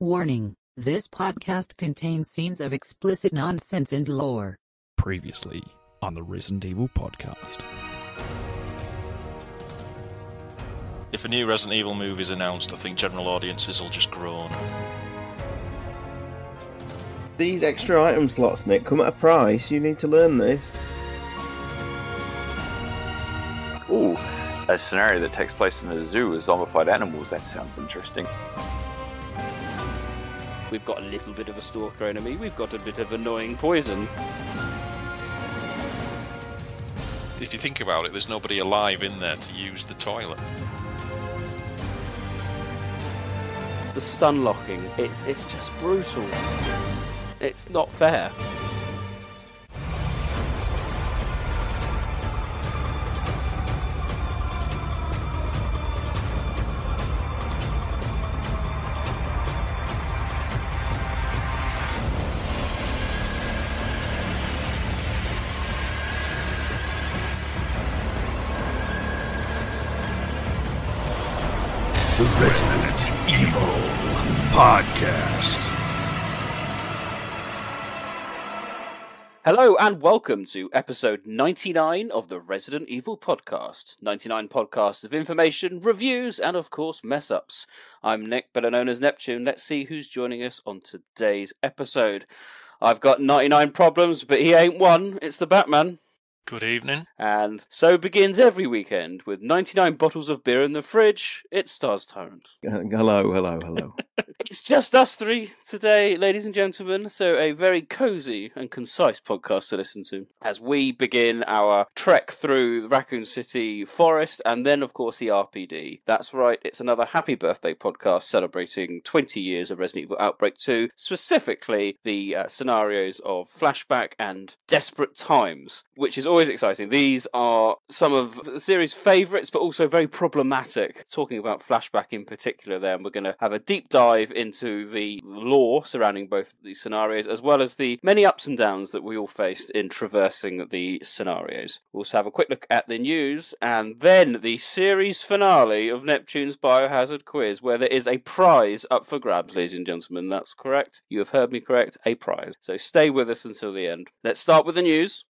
Warning, this podcast contains scenes of explicit nonsense and lore. Previously on the Resident Evil podcast. If a new Resident Evil movie is announced, I think general audiences will just groan. These extra item slots, Nick, come at a price. You need to learn this. Ooh, a scenario that takes place in a zoo with zombified animals. That sounds interesting. We've got a little bit of a stalker enemy. We've got a bit of annoying poison. If you think about it, there's nobody alive in there to use the toilet. The stun locking, it's just brutal. It's not fair. The Resident Evil podcast. Hello and welcome to episode 99 of the Resident Evil podcast. 99 podcasts of information, reviews, and of course mess-ups. I'm Nick, better known as Neptune. Let's see who's joining us on today's episode. I've got 99 problems, but he ain't one. It's the Batman. Good evening. And so begins every weekend with 99 bottles of beer in the fridge. It's Stars Tyrant. Hello. It's just us three today, ladies and gentlemen, so a very cosy and concise podcast to listen to as we begin our trek through the Raccoon City Forest and then, of course, the R.P.D. That's right, it's another happy birthday podcast celebrating 20 years of Resident Evil Outbreak 2, specifically the scenarios of Flashback and Desperate Times, which is always exciting. These are some of the series' favourites, but also very problematic. Talking about Flashback in particular there, and we're going to have a deep dive into the lore surrounding both of these scenarios, as well as the many ups and downs that we all faced in traversing the scenarios. We'll also have a quick look at the news, and then the series finale of Neptune's Biohazard Quiz, where there is a prize up for grabs, ladies and gentlemen. That's correct. You have heard me correct. A prize. So stay with us until the end. Let's start with the news.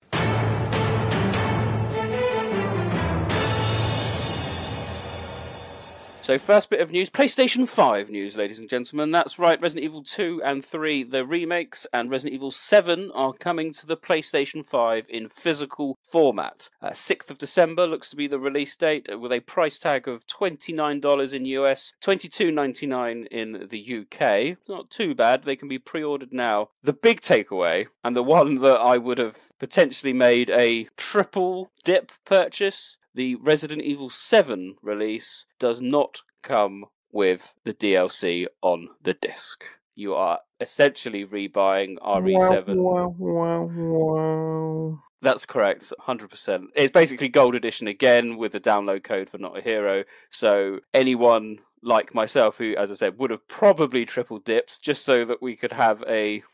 So first bit of news, PlayStation 5 news, ladies and gentlemen. That's right, Resident Evil 2 and 3, the remakes, and Resident Evil 7 are coming to the PlayStation 5 in physical format. 6th of December looks to be the release date, with a price tag of $29 in US, $22.99 in the UK. Not too bad, they can be pre-ordered now. The big takeaway, and the one that I would have potentially made a triple dip purchase, the Resident Evil 7 release does not come with the DLC on the disc. You are essentially rebuying RE7. Wow. That's correct, 100%. It's basically Gold Edition again with the download code for Not a Hero. So anyone like myself who, as I said, would have probably triple dipped just so that we could have a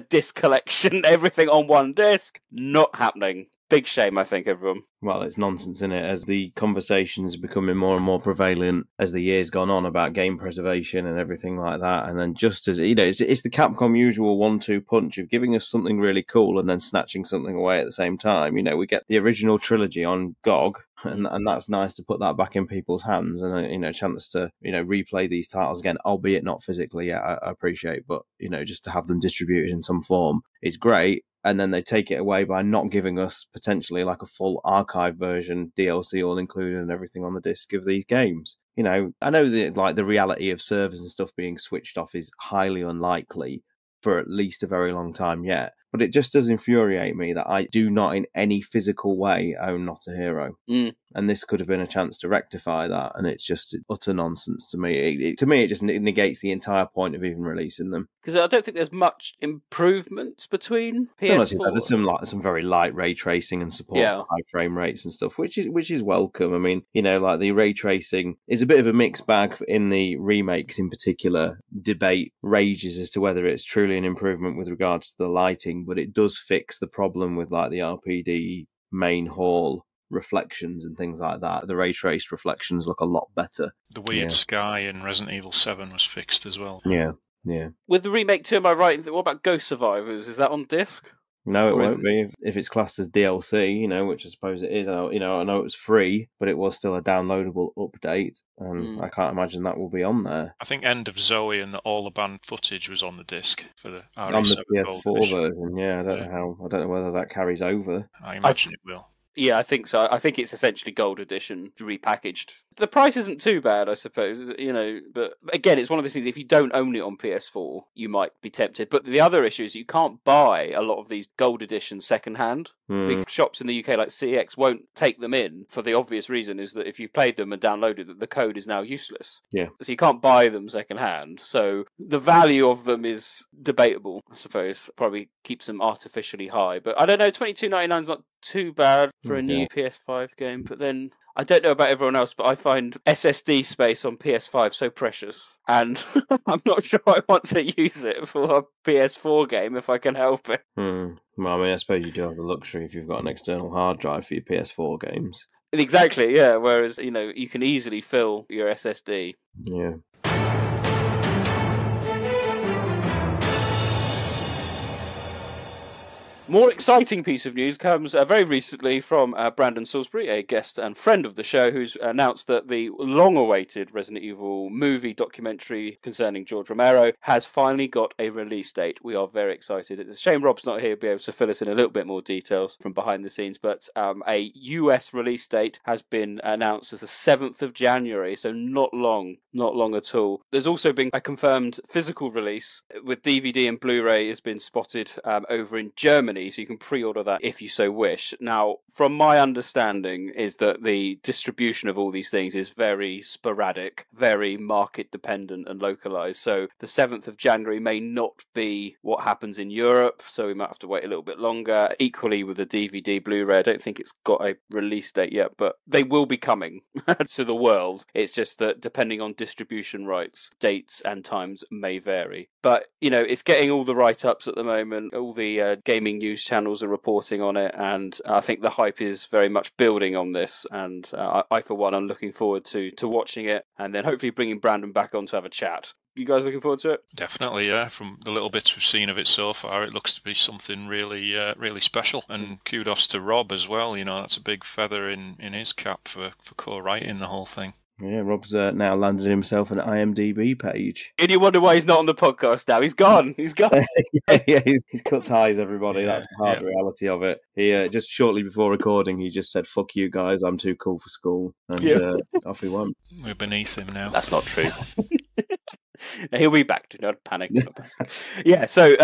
disc collection, everything on one disc, not happening. Big shame, I think, everyone. Well, it's nonsense, isn't it? As the conversations are becoming more and more prevalent as the years gone on about game preservation and everything like that, and then just as it's the Capcom usual 1-2 punch of giving us something really cool and then snatching something away at the same time. We get the original trilogy on GOG, and that's nice to put that back in people's hands, and a chance to replay these titles again, albeit not physically. Yeah, I appreciate, but just to have them distributed in some form is great. And then they take it away by not giving us potentially like a full archive version, DLC all included and everything on the disc of these games. I know that the reality of servers and stuff being switched off is highly unlikely for at least a very long time yet. But it just does infuriate me that I do not in any physical way own Not a Hero. And this could have been a chance to rectify that, and it's just utter nonsense to me. To me, it just negates the entire point of even releasing them. Because I don't think there's much improvements between PS4. There's some very light ray tracing and support for high frame rates and stuff, which is welcome. I mean, like the ray tracing is a bit of a mixed bag in the remakes in particular. Debate rages as to whether it's truly an improvement with regards to the lighting, but it does fix the problem with like the R.P.D. main hall reflections and things like that. The ray traced reflections look a lot better. The weird sky in Resident Evil 7 was fixed as well. Yeah. Yeah. With the remake too, am I right? What about Ghost Survivors? Is that on disc? No, it Or is won't be if it's classed as DLC, which I suppose it is. I know it was free, but it was still a downloadable update, and I can't imagine that will be on there. I think End of Zoe and all the band footage was on the disc for the RE7 On the Gold PS4 Edition. version, yeah. I don't know whether that carries over. I imagine it will. Yeah, I think so. I think it's essentially Gold Edition repackaged. The price isn't too bad, I suppose, but again, it's one of those things, if you don't own it on PS4, you might be tempted. But the other issue is you can't buy a lot of these Gold Editions secondhand. Big shops in the UK like CX won't take them in for the obvious reason is that if you've played them and downloaded them, the code is now useless. Yeah. So you can't buy them secondhand. So the value of them is debatable, I suppose. Probably keeps them artificially high. But I don't know, $22.99 is not too bad for a new PS5 game. But then I don't know about everyone else, but I find SSD space on PS5 so precious. And I'm not sure I want to use it for a PS4 game if I can help it. Well, I mean, I suppose you do have the luxury if you've got an external hard drive for your PS4 games. Exactly, yeah. Whereas, you can easily fill your SSD. Yeah. More exciting piece of news comes very recently from Brandon Salisbury, a guest and friend of the show, who's announced that the long-awaited Resident Evil movie documentary concerning George Romero has finally got a release date. We are very excited. It's a shame Rob's not here to be able to fill us in a little bit more details from behind the scenes, but a US release date has been announced as the 7th of January, so not long at all. There's also been a confirmed physical release with DVD and Blu-ray has been spotted over in Germany, so you can pre-order that if you so wish. Now, from my understanding is that the distribution of all these things is very sporadic, very market dependent and localized. So the 7th of January may not be what happens in Europe, so we might have to wait a little bit longer. Equally with the DVD Blu-ray, I don't think it's got a release date yet, but they will be coming to the world. It's just that depending on distribution rights, dates and times may vary. But, it's getting all the write-ups at the moment. All the gaming news channels are reporting on it, and I think the hype is very much building on this. And I, for one, am looking forward to watching it, and then hopefully bringing Brandon back on to have a chat. You guys looking forward to it? Definitely, yeah. From the little bits we've seen of it so far, it looks to be something really, really special. And kudos to Rob as well. That's a big feather in his cap for co-writing the whole thing. Yeah, Rob's now landed himself an IMDb page. And you wonder why he's not on the podcast now. He's gone. He's gone. He's cut ties, everybody. That's the hard reality of it. He just shortly before recording, he just said, "Fuck you guys, I'm too cool for school," and off he went. We're beneath him now. That's not true. He'll be back. Do not panic. Yeah, so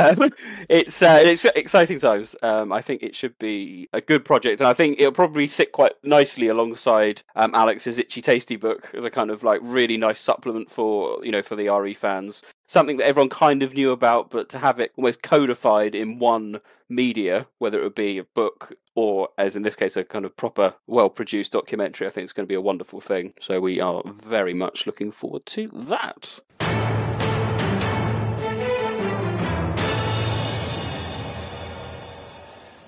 it's exciting times. I think it should be a good project, and I think it'll probably sit quite nicely alongside Alex's Itchy Tasty book as a kind of like really nice supplement for for the RE fans. Something that everyone kind of knew about, but to have it almost codified in one media, whether it would be a book or, as in this case, a kind of proper, well-produced documentary, I think it's going to be a wonderful thing. So we are very much looking forward to that.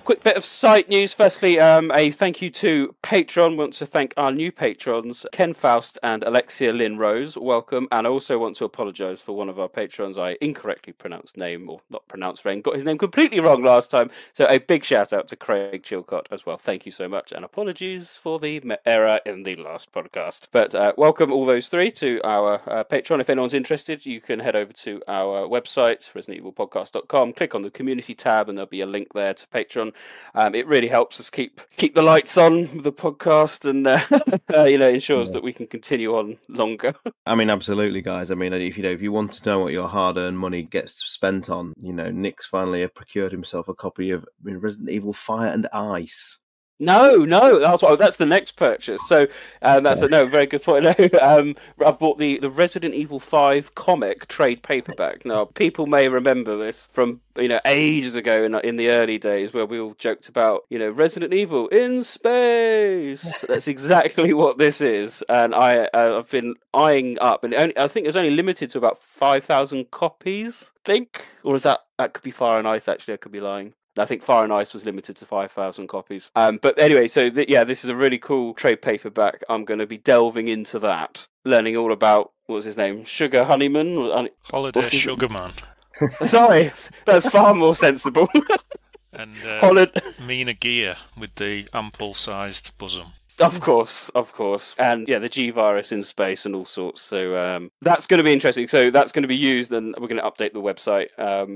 Quick bit of site news. Firstly, a thank you to Patreon. I want to thank our new patrons, Ken Faust and Alexia Lynn Rose. Welcome. And I also want to apologise for one of our patrons. I incorrectly pronounced name, or not pronounced name, got his name completely wrong last time. So a big shout out to Craig Chilcott as well. Thank you so much. And apologies for the error in the last podcast. But welcome all those three to our Patreon. If anyone's interested, you can head over to our website, ResidentEvilPodcast.com, click on the community tab, and there'll be a link there to Patreon. It really helps us keep the lights on with the podcast, and ensures that we can continue on longer. I mean, absolutely, guys. I mean, if you want to know what your hard-earned money gets spent on, Nick's finally procured himself a copy of Resident Evil Fire and Ice. No, that's the next purchase. So that's very good point. I've bought the Resident Evil 5 comic trade paperback. Now, people may remember this from ages ago in the early days where we all joked about Resident Evil in space. That's exactly what this is, and I've been eyeing up, and I think it's only limited to about 5,000 copies. I think, or is that could be Fire and Ice? Actually, I could be lying. I think Fire and Ice was limited to 5,000 copies. But anyway, so this is a really cool trade paperback. I'm going to be delving into that, learning all about, what was his name? Sugar Honeyman? Holiday Sugarman. Sorry, that's far more sensible. And Mina Gear with the ample-sized bosom. Of course. And the G virus in space and all sorts. So that's going to be interesting. So that's going to be used, and we're going to update the website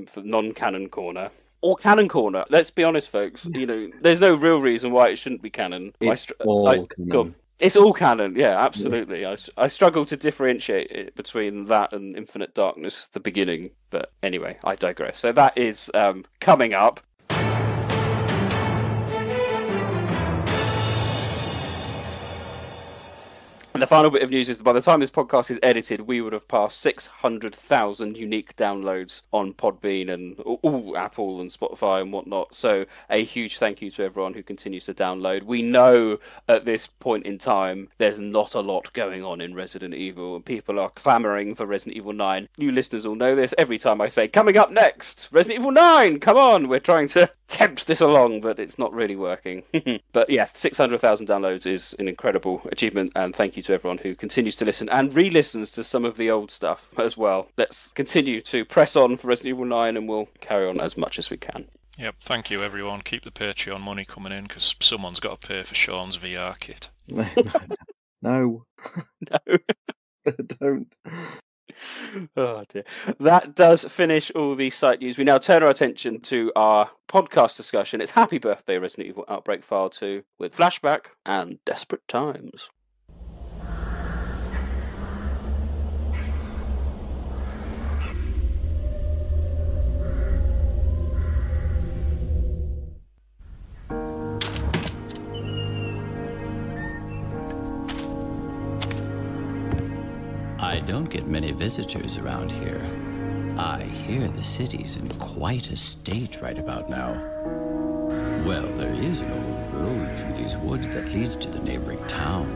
for non-canon corner. Or canon corner. Let's be honest, folks. There's no real reason why it shouldn't be canon. It's all canon. It's all canon, yeah, absolutely. Yeah. I struggle to differentiate it between that and Infinite Darkness, the beginning. But anyway, I digress. So that is coming up. And the final bit of news is that by the time this podcast is edited, we would have passed 600,000 unique downloads on Podbean and Apple and Spotify and whatnot. So a huge thank you to everyone who continues to download. We know at this point in time there's not a lot going on in Resident Evil, and people are clamouring for Resident Evil 9. New listeners will know this. Every time I say, coming up next, Resident Evil 9, come on! We're trying to tempt this along, but it's not really working. But yeah, 600,000 downloads is an incredible achievement, and thank you to everyone who continues to listen and re-listens to some of the old stuff as well. Let's continue to press on for Resident Evil 9, and we'll carry on as much as we can. Yep, thank you everyone. Keep the Patreon money coming in, because someone's got to pay for Sean's VR kit. No. Don't. Oh dear. That does finish all the site news. We now turn our attention to our podcast discussion. It's Happy Birthday Resident Evil Outbreak File 2 with Flashback and Desperate Times. I don't get many visitors around here. I hear the city's in quite a state right about now. Well, there is an old road through these woods that leads to the neighboring town.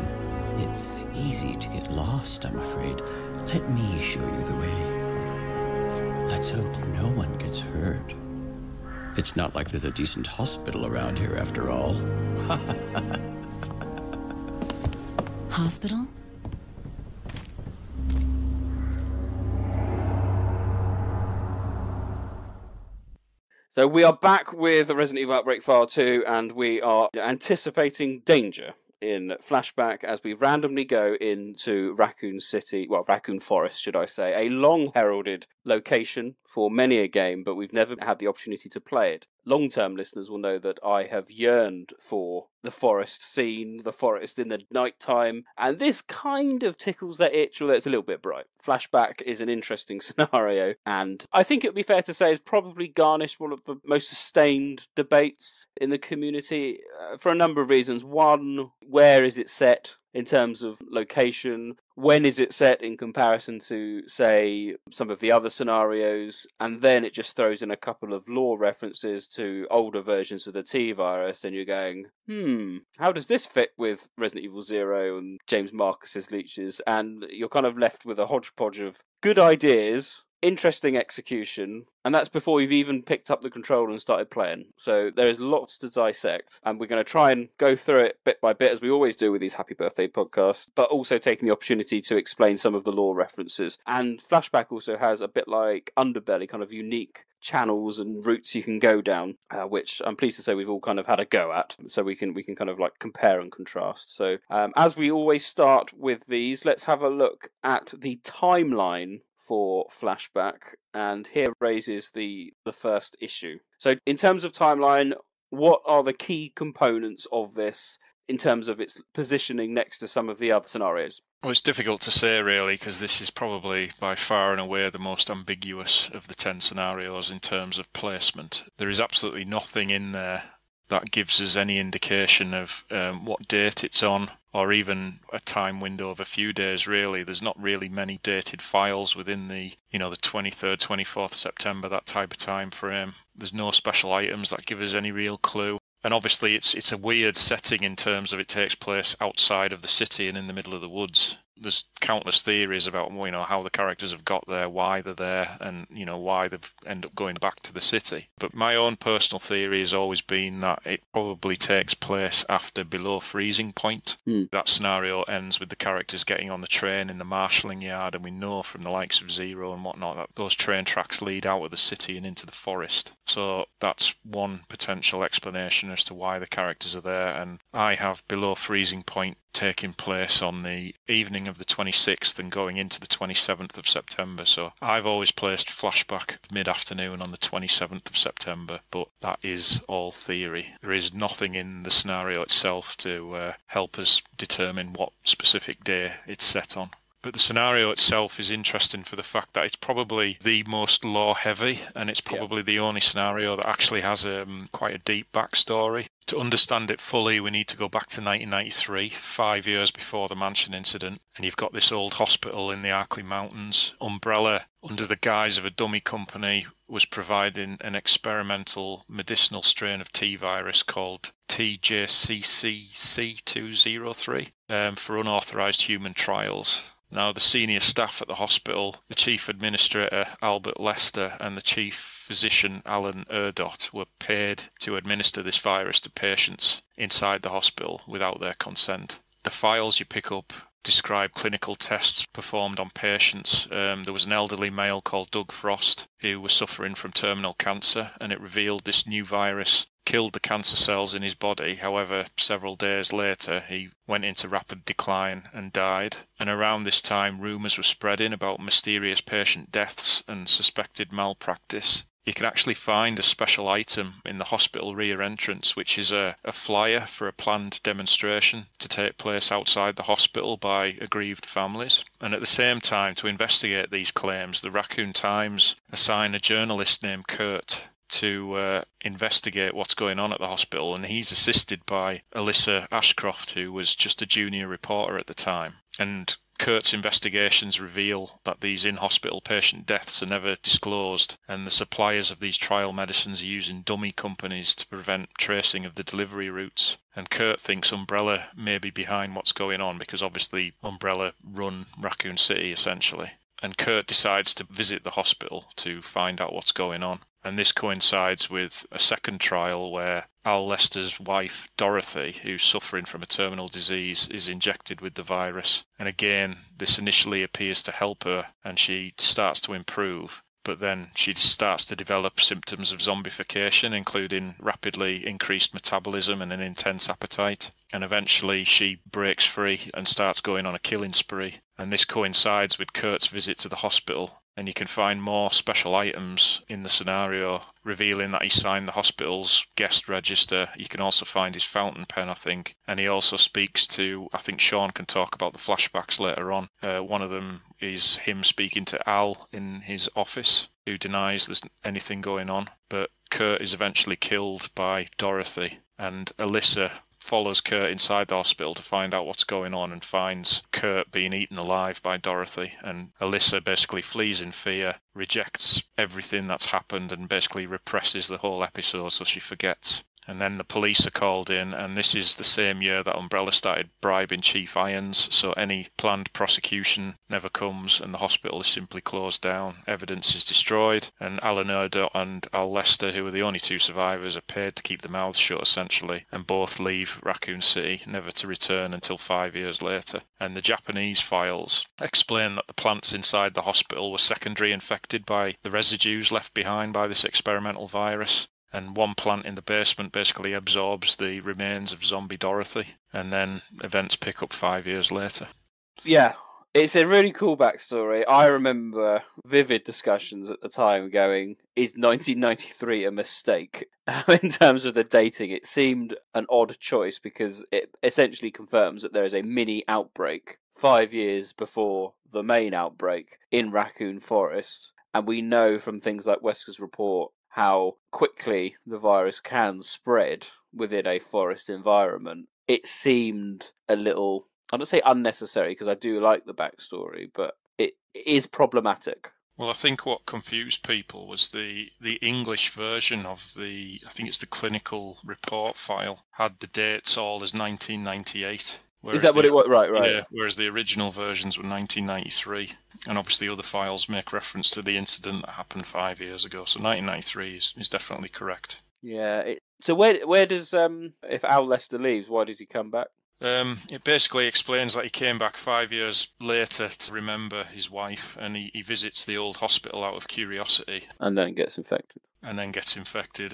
It's easy to get lost, I'm afraid. Let me show you the way. Let's hope no one gets hurt. It's not like there's a decent hospital around here after all. Hospital? So we are back with Resident Evil Outbreak File 2, and we are anticipating danger in Flashback as we randomly go into Raccoon City, well, Raccoon Forest, should I say, a long-heralded location for many a game, but we've never had the opportunity to play it. Long-term listeners will know that I have yearned for the forest scene, the forest in the nighttime, and this kind of tickles that itch, although it's a little bit bright. Flashback is an interesting scenario, and I think it would be fair to say it's probably garnished one of the most sustained debates in the community for a number of reasons. One, where is it set in terms of location? When is it set in comparison to, say, some of the other scenarios? And then it just throws in a couple of lore references to older versions of the T-virus, and you're going, how does this fit with Resident Evil 0 and James Marcus's leeches? And you're kind of left with a hodgepodge of good ideas, interesting execution, and that's before you've even picked up the controller and started playing. So there's lots to dissect, and we're going to try and go through it bit by bit, as we always do with these Happy Birthday podcasts, but also taking the opportunity to explain some of the lore references. And Flashback also has a bit like Underbelly, kind of unique channels and routes you can go down, which I'm pleased to say we've all kind of had a go at, so we can kind of like compare and contrast. So as we always start with these, let's have a look at the timeline for Flashback, and here raises the first issue. So in terms of timeline, what are the key components of this in terms of its positioning next to some of the other scenarios? Well, it's difficult to say, really, because this is probably by far and away the most ambiguous of the 10 scenarios in terms of placement. There is absolutely nothing in there that gives us any indication of what date it's on, or even a time window of a few days, really. There's not really many dated files within the 23rd, 24th September, that type of time frame. There's no special items that give us any real clue. And obviously it's a weird setting in terms of it takes place outside of the city and in the middle of the woods. there's countless theories about, how the characters have got there, why they're there, and, why they've ended up going back to the city. But my own personal theory has always been that it probably takes place after below freezing point. That scenario ends with the characters getting on the train in the marshalling yard, and we know from the likes of Zero and whatnot that those train tracks lead out of the city and into the forest. So that's one potential explanation as to why the characters are there, and I have below freezing point taking place on the evening of the 26th and going into the 27th of September. So I've always placed Flashback mid-afternoon on the 27th of September, but that is all theory. There is nothing in the scenario itself to help us determine what specific day it's set on. But the scenario itself is interesting for the fact that it's probably the most lore-heavy, and it's probably the only scenario that actually has quite a deep backstory. To understand it fully, we need to go back to 1993, 5 years before the mansion incident, and you've got this old hospital in the Arkley Mountains. Umbrella, under the guise of a dummy company, was providing an experimental medicinal strain of T-virus called TJCCC203 for unauthorized human trials. Now, the senior staff at the hospital, the chief administrator, Albert Lester, and the chief physician, Alan Erdott, were paid to administer this virus to patients inside the hospital without their consent. The files you pick up describe clinical tests performed on patients. There was an elderly male called Doug Frost who was suffering from terminal cancer, and it revealed this new virus killed the cancer cells in his body. However, several days later, he went into rapid decline and died. And around this time, rumours were spreading about mysterious patient deaths and suspected malpractice. You can actually find a special item in the hospital rear entrance, which is a flyer for a planned demonstration to take place outside the hospital by aggrieved families. And at the same time, to investigate these claims, the Raccoon Times assign a journalist named Kurt to investigate what's going on at the hospital, and he's assisted by Alyssa Ashcroft, who was just a junior reporter at the time. And Kurt's investigations reveal that these in-hospital patient deaths are never disclosed, and the suppliers of these trial medicines are using dummy companies to prevent tracing of the delivery routes. And Kurt thinks Umbrella may be behind what's going on, because obviously Umbrella run Raccoon City, essentially. And Kurt decides to visit the hospital to find out what's going on. And this coincides with a second trial where Al Lester's wife, Dorothy, who's suffering from a terminal disease, is injected with the virus. And again, this initially appears to help her, and she starts to improve. But then she starts to develop symptoms of zombification, including rapidly increased metabolism and an intense appetite. And eventually she breaks free and starts going on a killing spree. And this coincides with Kurt's visit to the hospital. And you can find more special items in the scenario, revealing that he signed the hospital's guest register. You can also find his fountain pen, I think. And he also speaks to, I think Sean can talk about the flashbacks later on. One of them is him speaking to Al in his office, who denies there's anything going on. But Kurt is eventually killed by Dorothy, and Alyssa follows Kurt inside the hospital to find out what's going on and finds Kurt being eaten alive by Dorothy. And Alyssa basically flees in fear, rejects everything that's happened, and basically represses the whole episode so she forgets. And then the police are called in, and this is the same year that Umbrella started bribing Chief Irons, so any planned prosecution never comes, and the hospital is simply closed down. Evidence is destroyed, and Alan Erdott and Al Lester, who are the only two survivors, are paid to keep their mouths shut, essentially, and both leave Raccoon City, never to return until 5 years later. And the Japanese files explain that the plants inside the hospital were secondary infected by the residues left behind by this experimental virus. And one plant in the basement basically absorbs the remains of zombie Dorothy. And then events pick up 5 years later. Yeah, it's a really cool backstory. I remember vivid discussions at the time going, is 1993 a mistake? In terms of the dating, it seemed an odd choice because it essentially confirms that there is a mini outbreak 5 years before the main outbreak in Raccoon Forest. And we know from things like Wesker's report how quickly the virus can spread within a forest environment. It seemed a little, I don't say unnecessary because I do like the backstory, but it is problematic. Well, I think what confused people was the English version of I think it's the clinical report file, had the dates all as 1998. Is that what it was? Right. Yeah, whereas the original versions were 1993. And obviously other files make reference to the incident that happened 5 years ago. So 1993 is definitely correct. Yeah. So where does, if Al Lester leaves, why does he come back? It basically explains that he came back 5 years later to remember his wife, and he visits the old hospital out of curiosity. And then gets infected.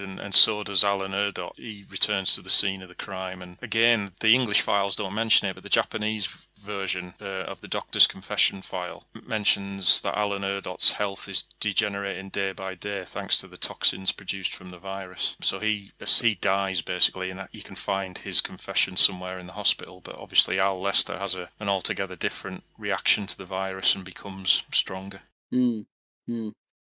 And so does Alan Erdott. He returns to the scene of the crime. And again, the English files don't mention it, but the Japanese version of the doctor's confession file mentions that Alan Erdott's health is degenerating day by day thanks to the toxins produced from the virus. So he dies, basically, and you can find his confession somewhere in the hospital. But obviously Al Lester has an altogether different reaction to the virus and becomes stronger.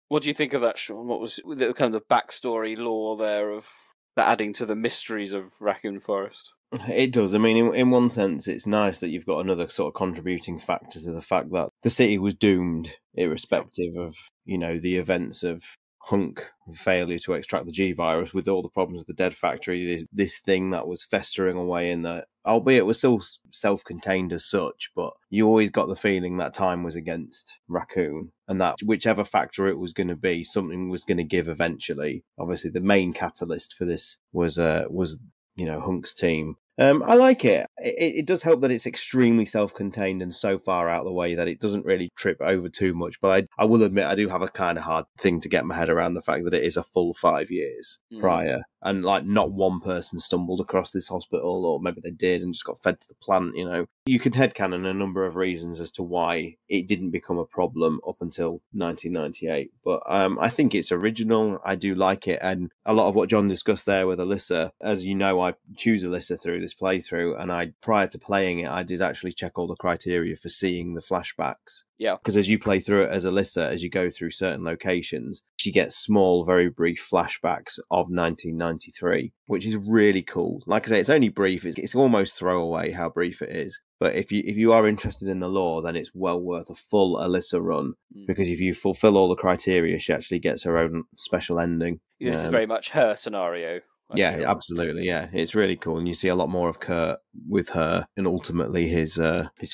What do you think of that, Sean? What was the kind of backstory lore there of that adding to the mysteries of Raccoon Forest? It does. I mean, in one sense, it's nice that you've got another sort of contributing factor to the fact that the city was doomed, irrespective of, the events of Hunk failure to extract the G virus, with all the problems of the dead factory, this thing that was festering away in there, albeit it was still self-contained as such, but you always got the feeling that time was against Raccoon, and that whichever factor it was going to be, something was going to give eventually. Obviously, the main catalyst for this was Hunk's team. I like it. It does help that it's extremely self-contained and so far out of the way that it doesn't really trip over too much. But I will admit, I do have a kind of hard thing to get my head around the fact that it is a full 5 years prior. And not one person stumbled across this hospital, or maybe they did and just got fed to the plant, You can headcanon a number of reasons as to why it didn't become a problem up until 1998. But I think it's original. I do like it. And a lot of what John discussed there with Alyssa, as you know, I choose Alyssa through this playthrough, and prior to playing it, I did actually check all the criteria for seeing the flashbacks. Yeah. Because as you play through it as Alyssa, as you go through certain locations, she gets small, very brief flashbacks of 1993, which is really cool. Like I say, it's only brief. It's almost throwaway how brief it is. But if you are interested in the lore, then it's well worth a full Alyssa run, because if you fulfill all the criteria, she actually gets her own special ending. This is very much her scenario. Yeah, absolutely. Yeah, it's really cool, and you see a lot more of Kurt with her, and ultimately his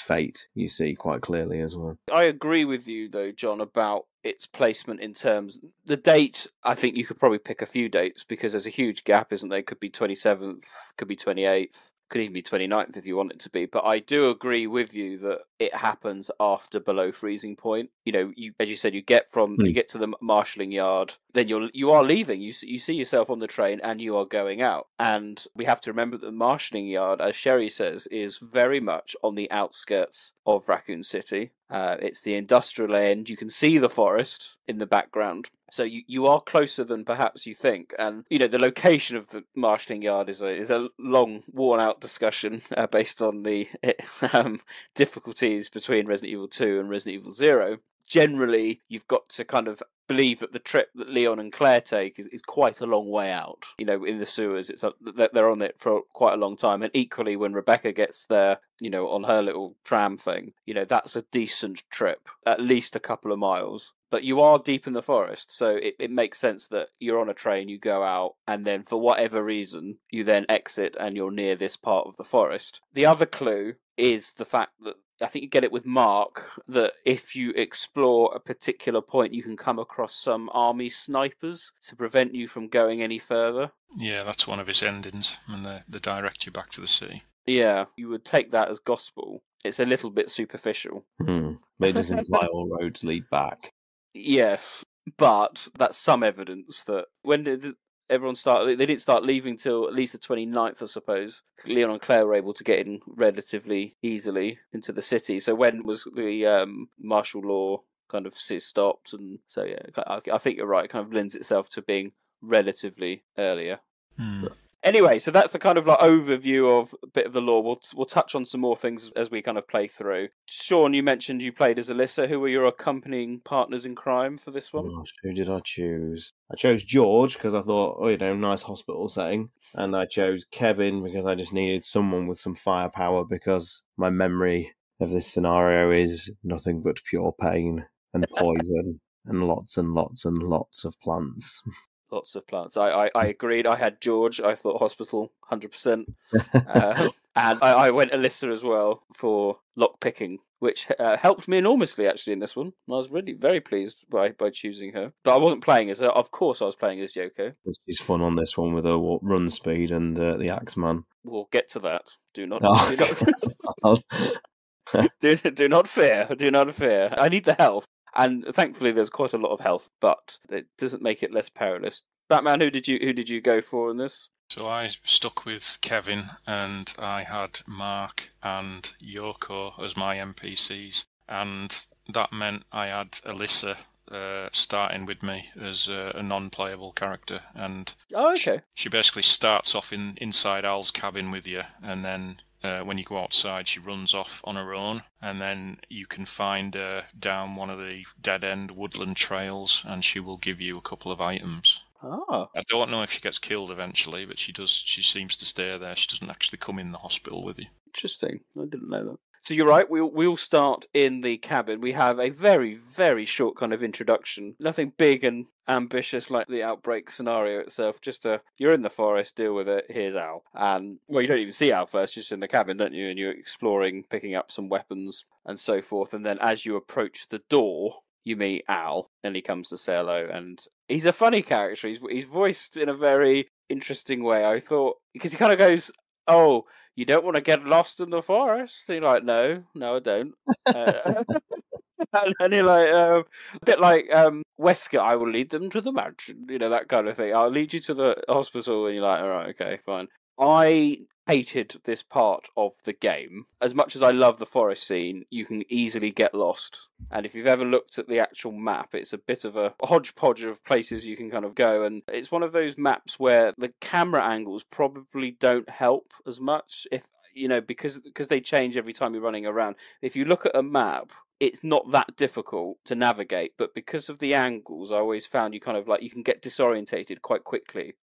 fate. You see quite clearly as well. I agree with you though, John, about its placement in terms the date. I think you could probably pick a few dates because there's a huge gap, isn't there? Could be 27th, could be 28th. Could even be 29th if you want it to be. But I do agree with you that it happens after below freezing point. As you said, you get to the marshalling yard, then you are leaving. You see yourself on the train and you are going out. And we have to remember that the marshalling yard, as Sherry says, is very much on the outskirts of Raccoon City. It's the industrial end. You can see the forest in the background. So you are closer than perhaps you think. And, the location of the marshalling yard is a long, worn-out discussion based on the difficulties between Resident Evil 2 and Resident Evil 0. Generally, you've got to kind of believe that the trip that Leon and Claire take is quite a long way out. In the sewers, they're on it for quite a long time. And equally, when Rebecca gets there, on her little tram thing, that's a decent trip, at least a couple of miles. But you are deep in the forest, so it makes sense that you're on a train, you go out, and then for whatever reason, you then exit and you're near this part of the forest. The other clue is the fact that I think you get it with Mark, that if you explore a particular point, you can come across some army snipers to prevent you from going any further. Yeah, that's one of his endings, and they direct you back to the city. Yeah, you would take that as gospel. It's a little bit superficial. But it doesn't imply all roads lead back. Yes, but that's some evidence that when did everyone start? They didn't start leaving till at least the 29th, I suppose. Leon and Claire were able to get in relatively easily into the city. So when was the martial law kind of stopped? And so yeah, I think you're right. It kind of lends itself to being relatively earlier. Anyway, so that's the kind of overview of a bit of the lore. We'll touch on some more things as we kind of play through. Sean, you mentioned you played as Alyssa. Who were your accompanying partners in crime for this one? Gosh, who did I choose? I chose George because I thought, nice hospital setting. And I chose Kevin because I just needed someone with some firepower, because my memory of this scenario is nothing but pure pain and poison and lots and lots and lots of plants. Lots of plants. I agreed. I had George. I thought hospital, 100%. And I went Alyssa as well for lock picking, which helped me enormously actually in this one. I was really very pleased by choosing her. But I wasn't playing as her. Of course, I was playing as Yoko. She's fun on this one with her run speed and the Axeman. We'll get to that. Do not fear. Do not fear. I need the health, and thankfully there's quite a lot of health, but it doesn't make it less perilous. Batman, who did you go for in this? So I stuck with Kevin, and I had Mark and Yoko as my NPCs, and that meant I had Alyssa starting with me as a non-playable character, and she basically starts off inside Al's cabin with you, and then when you go outside she runs off on her own, and then you can find her down one of the dead-end woodland trails, and she will give you a couple of items. Oh. I don't know if she gets killed eventually, but she seems to stay there. She doesn't actually come in the hospital with you. Interesting. I didn't know that. So you're right, we'll start in the cabin. We have a very, very short kind of introduction. Nothing big and ambitious like the Outbreak scenario itself. Just you're in the forest, deal with it, here's Al. And, well, you don't even see Al first, you're just in the cabin, don't you? And you're exploring, picking up some weapons and so forth. And then as you approach the door, you meet Al, and he comes to say hello. And he's a funny character. He's voiced in a very interesting way, I thought, because he kind of goes, "Oh, you don't want to get lost in the forest?" And you're like, no, I don't. And you're like, a bit like Wesker, I will lead them to the mansion, that kind of thing. I'll lead you to the hospital, and you're like, all right, okay, fine. I hated this part of the game. As much as I love the forest scene, you can easily get lost. And if you've ever looked at the actual map, it's a bit of a hodgepodge of places you can kind of go. And it's one of those maps where the camera angles probably don't help as much, because they change every time you're running around. If you look at a map, it's not that difficult to navigate, but because of the angles, I always found you kind of you can get disorientated quite quickly,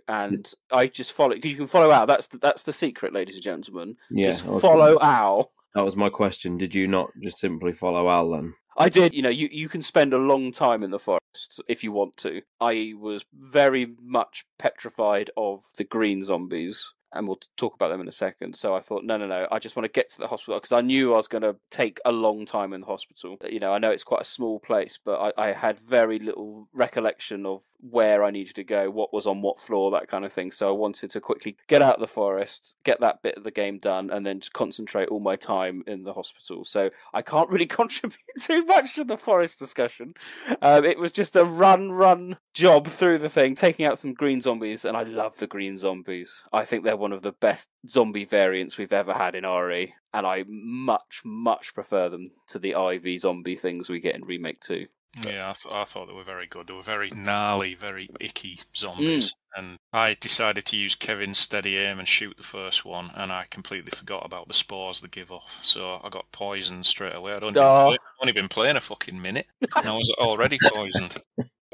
and I just follow, because you can follow Al. That's the secret, ladies and gentlemen. Yeah, just follow Al. That was my question. Did you not just simply follow Al then? I did. You can spend a long time in the forest if you want to. I was very much petrified of the green zombies, and we'll talk about them in a second. So I thought, no, I just want to get to the hospital, because I knew I was going to take a long time in the hospital. I know it's quite a small place, but I had very little recollection of where I needed to go, what was on what floor, that kind of thing. So I wanted to quickly get out of the forest, get that bit of the game done, and then just concentrate all my time in the hospital. So I can't really contribute too much to the forest discussion. It was just a run job through the thing, taking out some green zombies, and I love the green zombies. I think they're one of the best zombie variants we've ever had in RE, and I much, much prefer them to the IV zombie things we get in Remake 2. Yeah, I thought they were very good. They were very gnarly, very icky zombies. And I decided to use Kevin's steady aim and shoot the first one, and I completely forgot about the spores they give off. So I got poisoned straight away. I'd only been playing a fucking minute, and I was already poisoned.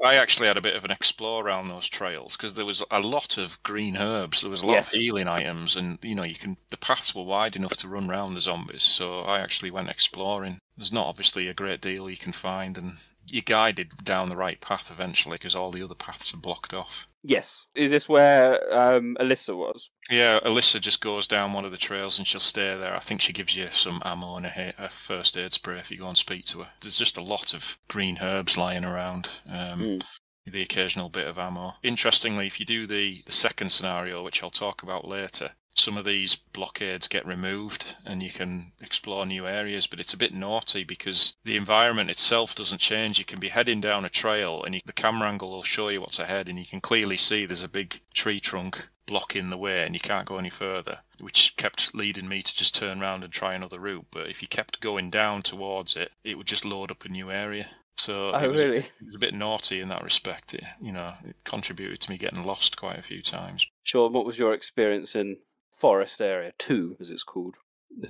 I actually had a bit of an explore around those trails, because there was a lot of green herbs. There was a lot of healing items, and the paths were wide enough to run around the zombies. So I actually went exploring. There's not obviously a great deal you can find, and you're guided down the right path eventually, because all the other paths are blocked off. Yes. Is this where Alyssa was? Yeah, Alyssa just goes down one of the trails and she'll stay there. I think she gives you some ammo and a first aid spray if you go and speak to her. There's just a lot of green herbs lying around. The occasional bit of ammo. Interestingly, if you do the second scenario, which I'll talk about later, some of these blockades get removed and you can explore new areas, but it's a bit naughty because the environment itself doesn't change. You can be heading down a trail and the camera angle will show you what's ahead, and you can clearly see there's a big tree trunk blocking the way and you can't go any further, which kept leading me to just turn around and try another route. But if you kept going down towards it, it would just load up a new area. So it was a bit naughty in that respect. It contributed to me getting lost quite a few times. Sean, what was your experience in Forest Area 2, as it's called?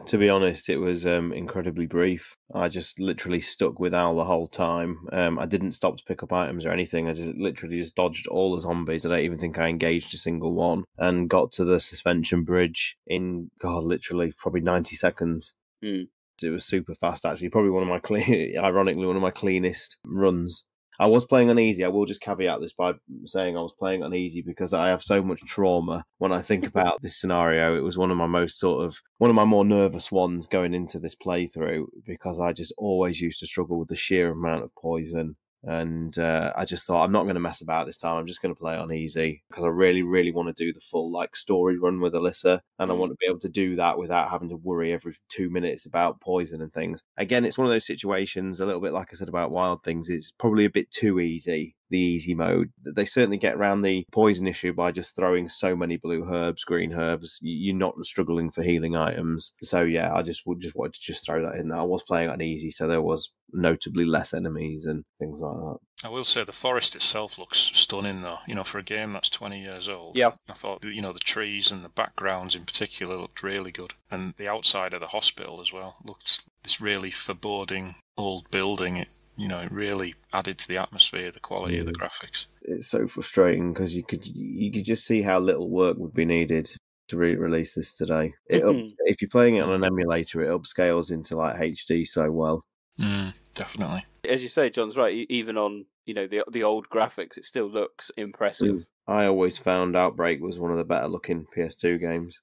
To be honest, it was incredibly brief. I just literally stuck with Al the whole time. I didn't stop to pick up items or anything. I just literally dodged all the zombies. I don't even think I engaged a single one, and got to the suspension bridge in, literally probably 90 seconds. It was super fast, actually. Probably ironically, one of my cleanest runs. I was playing on easy. I will just caveat this by saying I was playing on easy because I have so much trauma when I think about this scenario. It was one of my more nervous ones going into this playthrough because I just always used to struggle with the sheer amount of poison. And I just thought, I'm not going to mess about this time. I'm just going to play it on easy because I really, really want to do the full story run with Alyssa, and I want to be able to do that without having to worry every 2 minutes about poison and things. Again, it's one of those situations, a little bit like I said about Wild Things. It's probably a bit too easy, the easy mode. They certainly get around the poison issue by just throwing so many blue herbs, green herbs. You're not struggling for healing items. So yeah, I just wanted to just throw that in there. I was playing on easy, so there was notably less enemies and things like that. I will say the forest itself looks stunning, though. For a game that's 20 years old. Yeah. I thought, the trees and the backgrounds in particular looked really good. And the outside of the hospital as well looked this really foreboding old building. It really added to the atmosphere, the quality of the graphics. It's so frustrating because you could just see how little work would be needed to release this today. If you're playing it on an emulator, it upscales into HD so well. Definitely. As you say, John's right. Even on the old graphics, it still looks impressive. I always found Outbreak was one of the better looking PS2 games.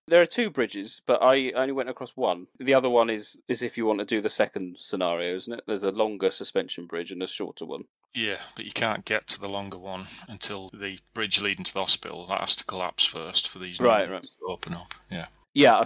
There are 2 bridges, but I only went across one. The other one is if you want to do the second scenario, isn't it? There's a longer suspension bridge and a shorter one. Yeah, but you can't get to the longer one until the bridge leading to the hospital. That has to collapse first for these right to open up. Yeah,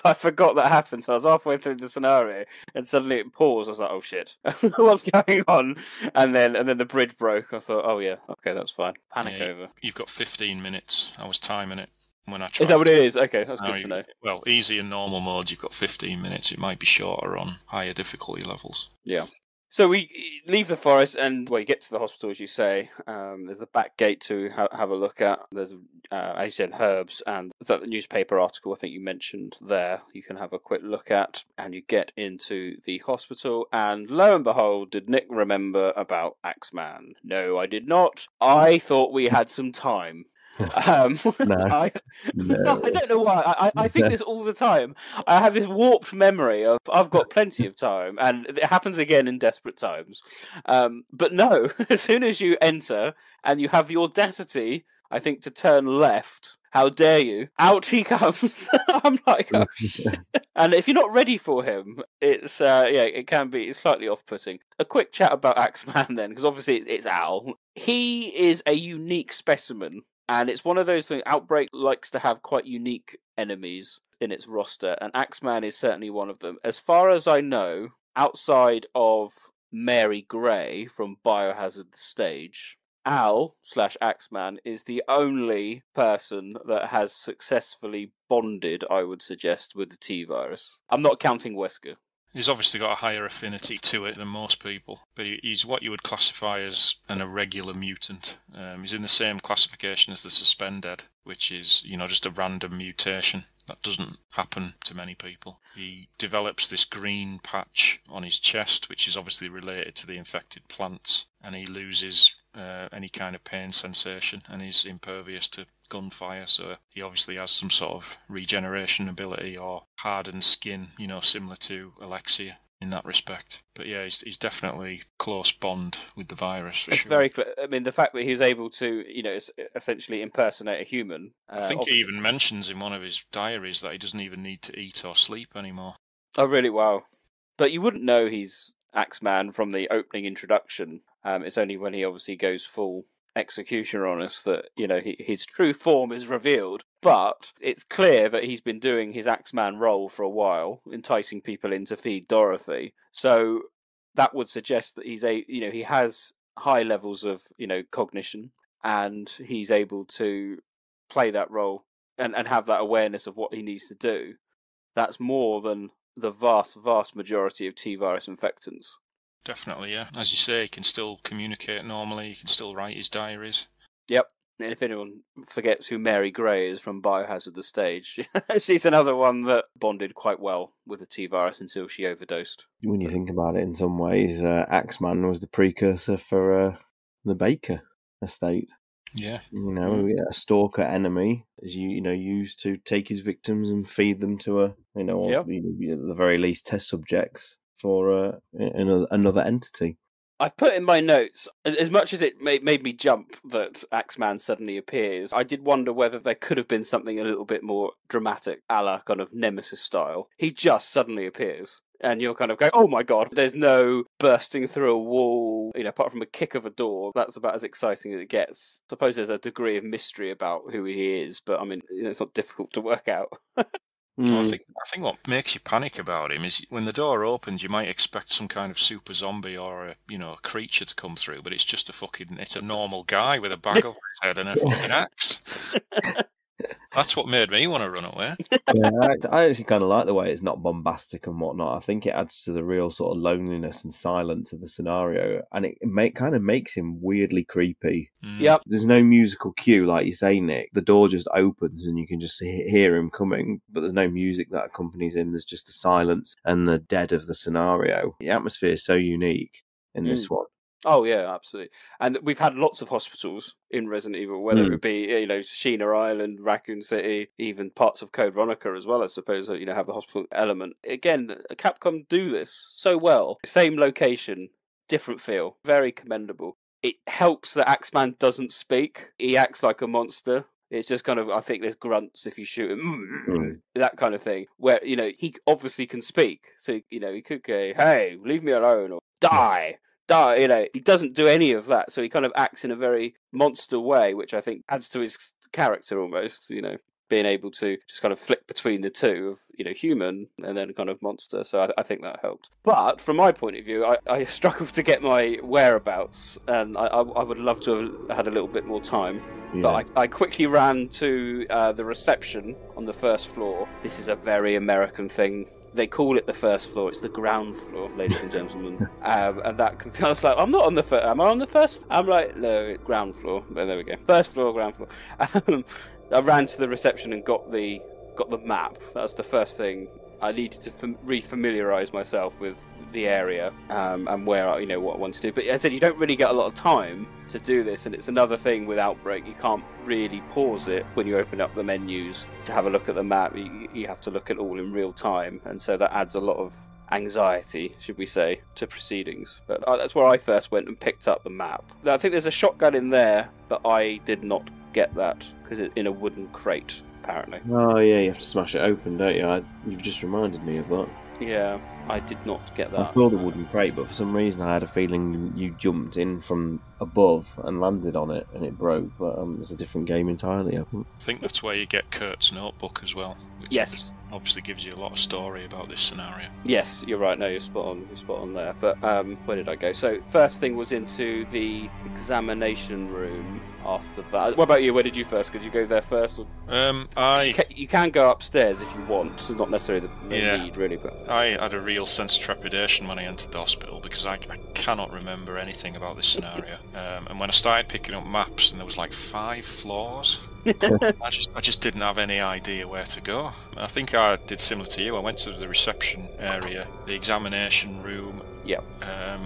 I forgot that happened. So I was halfway through the scenario, and suddenly it paused. I was like, "Oh shit, what's going on?" And then the bridge broke. I thought, "Oh yeah, okay, that's fine." Panic over. You've got 15 minutes. I was timing it when I tried. Is that what it is? Okay, that's good to know. Well, easy and normal modes, you've got 15 minutes. It might be shorter on higher difficulty levels. Yeah. So we leave the forest and you get to the hospital, as you say. There's the back gate to have a look at. There's, as you said, herbs, and that newspaper article I think you mentioned there. You can have a quick look at, and you get into the hospital. And lo and behold, did Nick remember about Axeman? No, I did not. I thought we had some time. No. I don't know why. I think this all the time. I have this warped memory of I've got plenty of time, and it happens again in desperate times. But no, as soon as you enter and you have the audacity, I think, to turn left, how dare you? Out he comes. I'm like, oh, shit. And if you're not ready for him, it's it can be slightly off-putting. A quick chat about Axeman then, because obviously it's Al. He is a unique specimen. And it's one of those things, Outbreak likes to have quite unique enemies in its roster, and Axeman is certainly one of them. As far as I know, outside of Mary Gray from Biohazard the Stage, Al/Axeman is the only person that has successfully bonded, I would suggest, with the T-Virus. I'm not counting Wesker. He's obviously got a higher affinity to it than most people, but he's what you would classify as an irregular mutant. He's in the same classification as the Suspended, which is, just a random mutation. That doesn't happen to many people. He develops this green patch on his chest, which is obviously related to the infected plants, and he loses any kind of pain sensation, and he's impervious to gunfire, so he obviously has some sort of regeneration ability or hardened skin, similar to Alexia in that respect. But yeah, he's definitely close bond with the virus for it's sure. Very clear. I mean, the fact that he was able to, essentially impersonate a human. I think he even mentions in one of his diaries that he doesn't even need to eat or sleep anymore. Oh, really? Wow. But you wouldn't know he's Axeman from the opening introduction. It's only when he obviously goes full executioner on us that his true form is revealed. But it's clear that he's been doing his Axeman role for a while, enticing people in to feed Dorothy. So that would suggest that he has high levels of cognition, and he's able to play that role and have that awareness of what he needs to do. That's more than the vast majority of T-virus infectants. Definitely, yeah. As you say, he can still communicate normally, he can still write his diaries. Yep. And if anyone forgets who Mary Gray is from Biohazard the Stage, she's another one that bonded quite well with the T-virus until she overdosed. When you think about it in some ways, Axeman was the precursor for the Baker estate. Yeah. A stalker enemy is used to take his victims and feed them to at the very least test subjects for another entity. I've put in my notes, as much as it made me jump that Axeman suddenly appears, I did wonder whether there could have been something a little bit more dramatic, a la kind of Nemesis style. He just suddenly appears. And you're kind of going, oh my god, there's no bursting through a wall, apart from a kick of a door. That's about as exciting as it gets. I suppose there's a degree of mystery about who he is, but I mean, it's not difficult to work out. Well, I think what makes you panic about him is when the door opens, you might expect some kind of super zombie or a creature to come through, but it's just it's a normal guy with a bag over his head and a fucking axe. That's what made me want to run away. Yeah, I actually kind of like the way it's not bombastic and whatnot. I think it adds to the real sort of loneliness and silence of the scenario, and it kind of makes him weirdly creepy. Yep. There's no musical cue, like you say, Nick. The door just opens and you can just hear him coming, but there's no music that accompanies him. There's just the silence and the dead of the scenario. The atmosphere is so unique in this one. Oh, yeah, absolutely. And we've had lots of hospitals in Resident Evil, whether it be, Sheena Island, Raccoon City, even parts of Code Veronica as well, I suppose, that, have the hospital element. Again, Capcom do this so well. Same location, different feel. Very commendable. It helps that Axeman doesn't speak. He acts like a monster. It's just kind of, I think there's grunts if you shoot him, that kind of thing, where, he obviously can speak. So, he could go, hey, leave me alone, or die. He doesn't do any of that, so he kind of acts in a very monster way, which I think adds to his character almost, being able to just kind of flick between the two of, human and then kind of monster. So I think that helped. But from my point of view, I struggled to get my whereabouts, and I would love to have had a little bit more time. Yeah. But I quickly ran to the reception on the first floor. This is a very American thing. They call it the first floor. It's the ground floor, ladies and gentlemen. And that I was like, I'm not on the first. Am I on the first? I'm like, no, it's ground floor. But there we go. First floor, ground floor. I ran to the reception and got the map. That was the first thing. I needed to refamiliarise myself with the area and where what I want to do. But as I said, you don't really get a lot of time to do this, and it's another thing with Outbreak. You can't really pause it when you open up the menus to have a look at the map. You have to look at it all in real time, and so that adds a lot of anxiety, should we say, to proceedings. But that's where I first went and picked up the map. I think there's a shotgun in there, but I did not get that because it's in a wooden crate. Apparently. Oh yeah, you have to smash it open, don't you? You've just reminded me of that. Yeah, I did not get that. I saw the wooden crate, but for some reason I had a feeling you jumped in from above and landed on it and it broke, but it's a different game entirely, I think. I think that's where you get Kurt's notebook as well. Which yes. Obviously gives you a lot of story about this scenario. Yes, you're right. No, you're spot on there. But where did I go? So first thing was into the examination room. After that, what about you? Where did you first? Could you go there first? You can go upstairs if you want. So not necessarily the need, really. But I had a real sense of trepidation when I entered the hospital because I cannot remember anything about this scenario. And when I started picking up maps, and there was like 5 floors. I just didn't have any idea where to go. I think I did similar to you. I went to the reception area, the examination room. Yeah.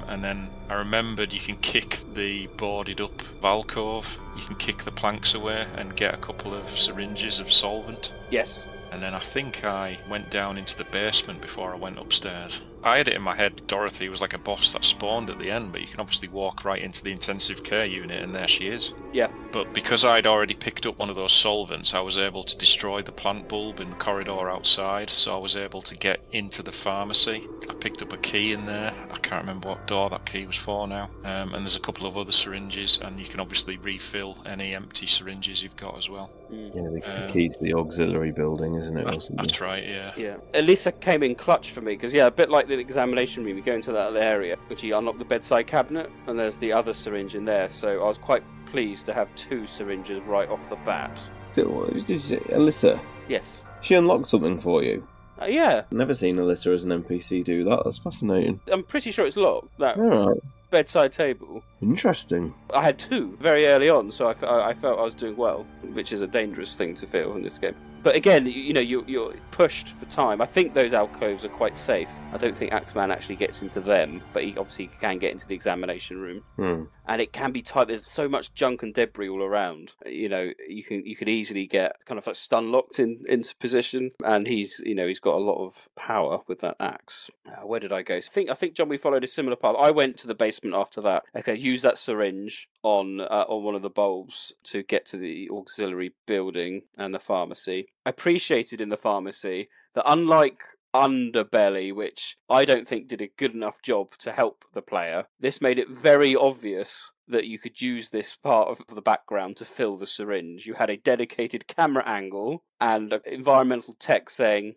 And then I remembered you can kick the boarded up alcove, you can kick the planks away and get a couple of syringes of solvent. Yes. And then I think I went down into the basement before I went upstairs. I had it in my head Dorothy was like a boss that spawned at the end, but you can obviously walk right into the intensive care unit and there she is. Yeah. But because I'd already picked up one of those solvents, I was able to destroy the plant bulb in the corridor outside, so I was able to get into the pharmacy. I picked up a key in there. I can't remember what door that key was for now. And there's a couple of other syringes, and you can obviously refill any empty syringes you've got as well. Yeah, the key to the auxiliary building, isn't it? That's right, yeah. Yeah. Elisa came in clutch for me, because, a bit like the examination room, you go into that area, which you unlock the bedside cabinet, and there's the other syringe in there, so I was quite pleased to have 2 syringes right off the bat. So, did you say Alyssa? Yes. She unlocked something for you? Yeah. Never seen Alyssa as an NPC do that. That's fascinating. I'm pretty sure it's locked, that All right. bedside table. Interesting. I had 2 very early on, so I felt I was doing well, which is a dangerous thing to feel in this game. But again, you're pushed for time. I think those alcoves are quite safe. I don't think Axeman actually gets into them, but he obviously can get into the examination room. And it can be tight. There's so much junk and debris all around. You could easily get kind of like stun locked into position. And he's got a lot of power with that axe. Where did I go? I think John, we followed a similar path. I went to the basement after that. Okay, use that syringe on one of the bulbs to get to the auxiliary building and the pharmacy. I appreciated in the pharmacy that unlike Underbelly, which I don't think did a good enough job to help the player, this made it very obvious that you could use this part of the background to fill the syringe. You had a dedicated camera angle and environmental text saying,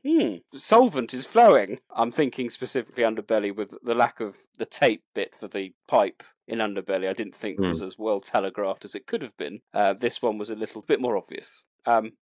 solvent is flowing. I'm thinking specifically Underbelly with the lack of the tape bit for the pipe in Underbelly. I didn't think was as well telegraphed as it could have been. This one was a little bit more obvious.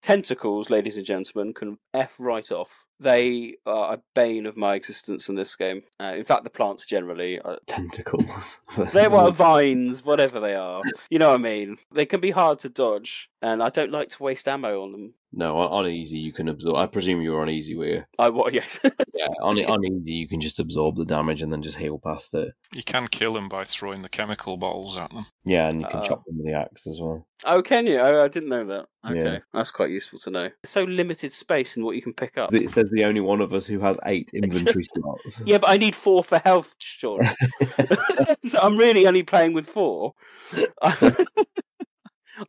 Tentacles, ladies and gentlemen, can F right off. They are a bane of my existence in this game. In fact, the plants generally. Tentacles. They're vines, whatever they are. You know what I mean? They can be hard to dodge, and I don't like to waste ammo on them. No, on easy you can absorb. I presume you were on easy, were you? Yes. Yeah, on easy you can just absorb the damage and then just heal past it. You can kill them by throwing the chemical bottles at them. Yeah, and you can chop them with the axe as well. Oh, can you? I didn't know that. Okay, Yeah. That's quite useful to know. There's so limited space in what you can pick up. It says the only one of us who has 8 inventory slots. Yeah, but I need 4 for health, sure. So I'm really only playing with 4.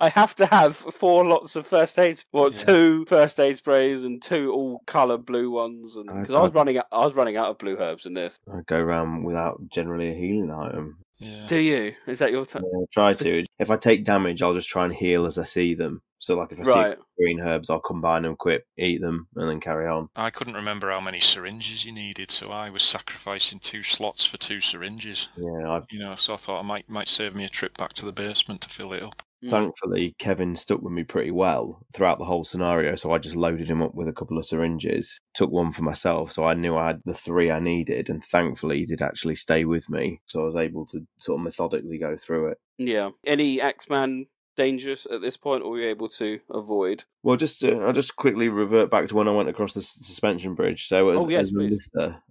I have to have 4 lots of first aid, 2 first aid sprays and 2 all colour blue ones. Because I was running out of blue herbs in this. I go around without generally a healing item. Yeah. Do you? Is that your time? Yeah, try to. If I take damage, I'll just try and heal as I see them. So, like, if I see green herbs, I'll combine them, equip, eat them, and then carry on. I couldn't remember how many syringes you needed, so I was sacrificing 2 slots for 2 syringes. Yeah, so I thought I might save me a trip back to the basement to fill it up. Thankfully, Kevin stuck with me pretty well throughout the whole scenario, so I just loaded him up with a couple of syringes, took one for myself, so I knew I had the 3 I needed, and thankfully he did actually stay with me, so I was able to sort of methodically go through it. Yeah. Any Axeman dangerous at this point, or were you able to avoid? Well, I'll just quickly revert back to when I went across the suspension bridge. So as a lister,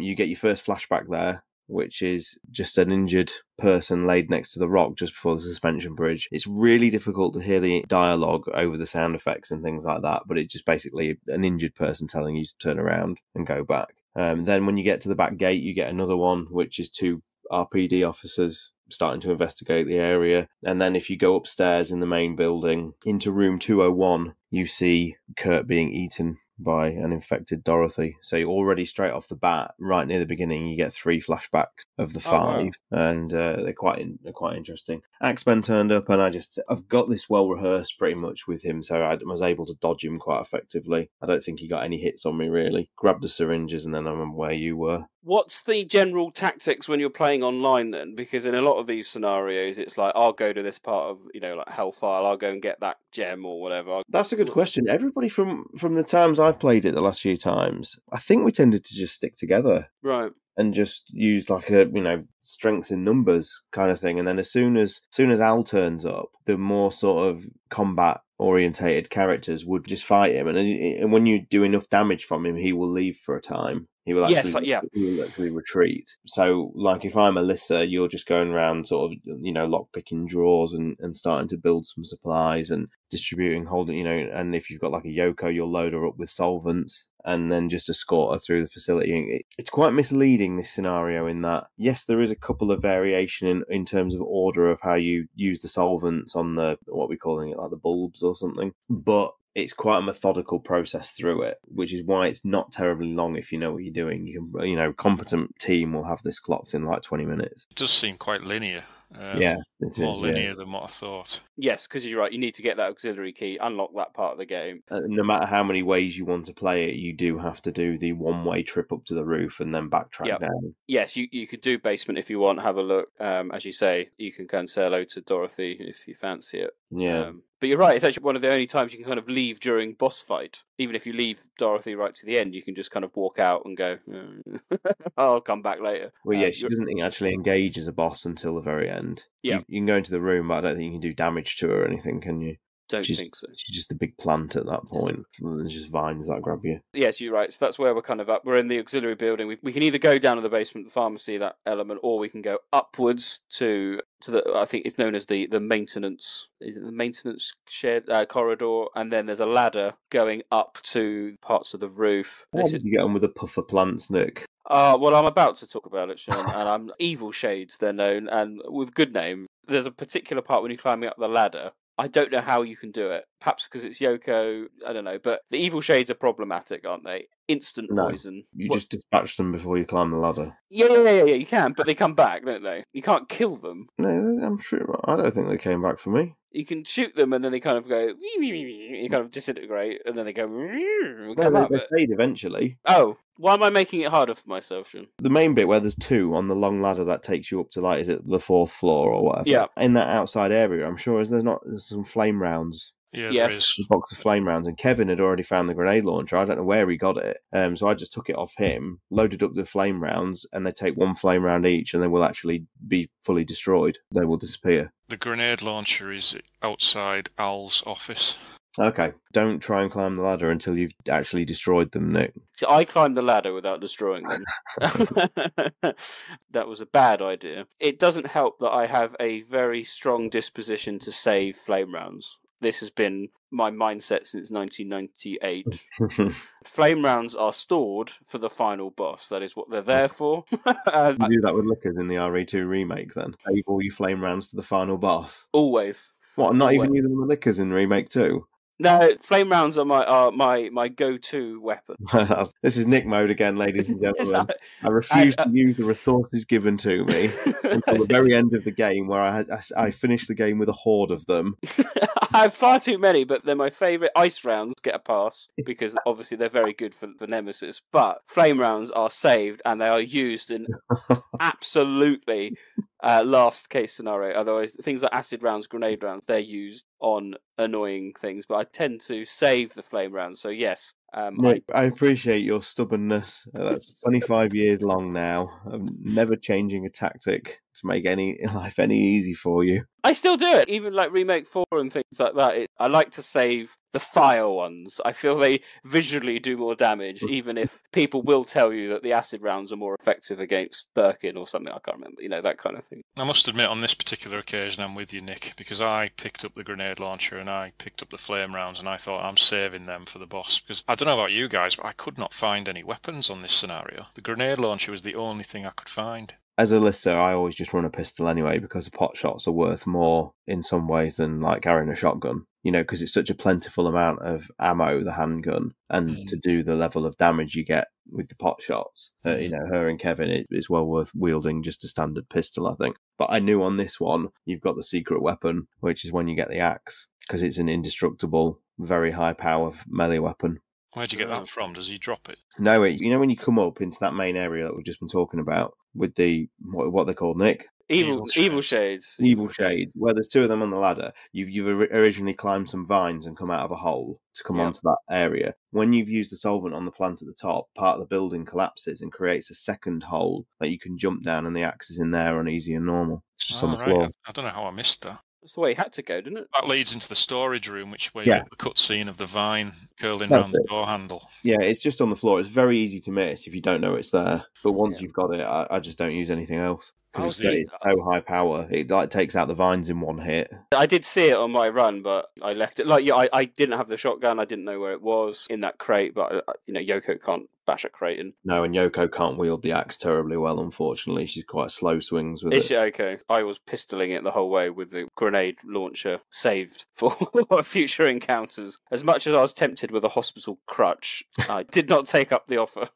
you get your first flashback there, which is just an injured person laid next to the rock just before the suspension bridge. It's really difficult to hear the dialogue over the sound effects and things like that, but it's just basically an injured person telling you to turn around and go back. Then when you get to the back gate, you get another one, which is 2 R.P.D. officers starting to investigate the area. And then if you go upstairs in the main building into room 201, you see Kurt being eaten by an infected Dorothy. So you already straight off the bat, right near the beginning, you get 3 flashbacks of the 5, and they're quite interesting. Axeman turned up, and I've got this well rehearsed pretty much with him, so I was able to dodge him quite effectively. I don't think he got any hits on me really. Grabbed the syringes, and then I remember where you were. What's the general tactics when you're playing online then? Because in a lot of these scenarios, it's like, I'll go to this part of, like Hellfire, I'll go and get that gem or whatever. That's a good question. Everybody from the times I've played it the last few times, I think we tended to just stick together. Right. And just use like a, strengths in numbers kind of thing. And then as soon as Al turns up, the more sort of combat orientated characters would just fight him. And when you do enough damage from him, he will leave for a time. He will actually retreat. So, like, if I'm Alyssa, you're just going around sort of, lock-picking drawers and starting to build some supplies and distributing, holding, and if you've got like a Yoko, you'll load her up with solvents and then just escort her through the facility. It's quite misleading, this scenario, in that, yes, there is a couple of variation in terms of order of how you use the solvents on the, what we're calling it, like the bulbs or something, but it's quite a methodical process through it, which is why it's not terribly long if you know what you're doing. You can, competent team will have this clocked in like 20 minutes. It does seem quite linear. More linear than what I thought. Yes, because you're right. You need to get that auxiliary key, unlock that part of the game. No matter how many ways you want to play it, you do have to do the one-way trip up to the roof and then backtrack down. Yes, you could do basement if you want. Have a look. As you say, you can go and say hello to Dorothy if you fancy it. Yeah. But you're right. It's actually one of the only times you can kind of leave during boss fight. even if you leave Dorothy right to the end, you can just kind of walk out and go, I'll come back later. Well, yeah, she doesn't actually engage as a boss until the very end. Yeah. You can go into the room, but I don't think you can do damage to her or anything, can you? Don't think so. She's just a big plant at that point. There's just vines that grab you. Yes, you're right. So that's where we're kind of up. We're in the auxiliary building. We can either go down to the basement, the pharmacy, that element, or we can go upwards to the. I think it's known as the maintenance. Is it the maintenance shed corridor? And then there's a ladder going up to parts of the roof. How did you get on with the puffer plants, Nick? Well, I'm about to talk about it, Sean, and I'm evil shades. They're known, and with good name. There's a particular part when you're climbing up the ladder. I don't know how you can do it. Perhaps because it's Yoko, I don't know. But the evil shades are problematic, aren't they? Instant poison. You just dispatch them before you climb the ladder. Yeah, you can, but they come back, don't they? You can't kill them. No, I'm sure. I don't think they came back for me. You can shoot them, and then they kind of go, you kind of disintegrate, and then they go, They fade eventually. Oh, why am I making it harder for myself, Sean? The main bit where there's two on the long ladder that takes you up to, like, is it the 4th floor or whatever? Yeah. In that outside area, I'm sure there's some flame rounds. Yeah, yes. there is. A box of flame rounds, and Kevin had already found the grenade launcher. I don't know where he got it, so I just took it off him, loaded up the flame rounds, and they take 1 flame round each, and they will actually be fully destroyed. They will disappear. The grenade launcher is outside Al's office. Okay, don't try and climb the ladder until you've actually destroyed them, Nick. So I climbed the ladder without destroying them. That was a bad idea. It doesn't help that I have a very strong disposition to save flame rounds. This has been my mindset since 1998. Flame rounds are stored for the final boss. That is what they're there for. You do that with Lickers in the RE2 remake, then? Save all your flame rounds to the final boss? Always. What, not even using the Lickers in Remake 2? No, flame rounds are my go-to weapon. This is Nick mode again, ladies and gentlemen. I refuse to use the resources given to me until the very end of the game, where I finish the game with a horde of them. I have far too many, but they're my favourite. Ice rounds get a pass, because obviously they're very good for Nemesis. But flame rounds are saved, and they are used in absolutely last case scenario. Otherwise, things like acid rounds, grenade rounds, they're used on annoying things, but I tend to save the flame rounds. So yes, Nick, I appreciate your stubbornness. That's 25 years long now. I'm never changing a tactic to make life any easy for you. I still do it, even like Remake 4 and things like that. I like to save the fire ones. I feel they visually do more damage, even if people will tell you that the acid rounds are more effective against Birkin or something. I can't remember, that kind of thing. I must admit, on this particular occasion, I'm with you, Nick, because I picked up the grenade launcher and I picked up the flame rounds, and I thought I'm saving them for the boss. Because I don't know about you guys, but I could not find any weapons on this scenario. The grenade launcher was the only thing I could find. As a lister, I always just run a pistol anyway, because the pot shots are worth more in some ways than like carrying a shotgun. Because it's such a plentiful amount of ammo, the handgun, and to do the level of damage you get with the pot shots, her and Kevin, it's well worth wielding just a standard pistol, I think. But I knew on this one, you've got the secret weapon, which is when you get the axe, because it's an indestructible, very high power melee weapon. Where'd you get that from? Does he drop it? No, when you come up into that main area that we've just been talking about with the, what they called, Nick? Evil shades. Evil shade. Where there's 2 of them on the ladder. You've originally climbed some vines and come out of a hole to come onto that area. When you've used the solvent on the plant at the top, part of the building collapses and creates a second hole that you can jump down, and the axe is in there on easy and normal. It's just on the floor. I don't know how I missed that. That's the way it had to go, didn't it? That leads into the storage room, where you get the cutscene of the vine curling around the door handle. Yeah, it's just on the floor. It's very easy to miss if you don't know it's there. But once you've got it, I just don't use anything else. Because it's so high power, it takes out the vines in one hit. I did see it on my run, but I left it. I didn't have the shotgun. I didn't know where it was in that crate. But Yoko can't bash a crate in. No, and Yoko can't wield the axe terribly well. Unfortunately, she's quite slow swings with it. Is she okay? I was pistoling it the whole way with the grenade launcher saved for future encounters. As much as I was tempted with a hospital crutch, I did not take up the offer.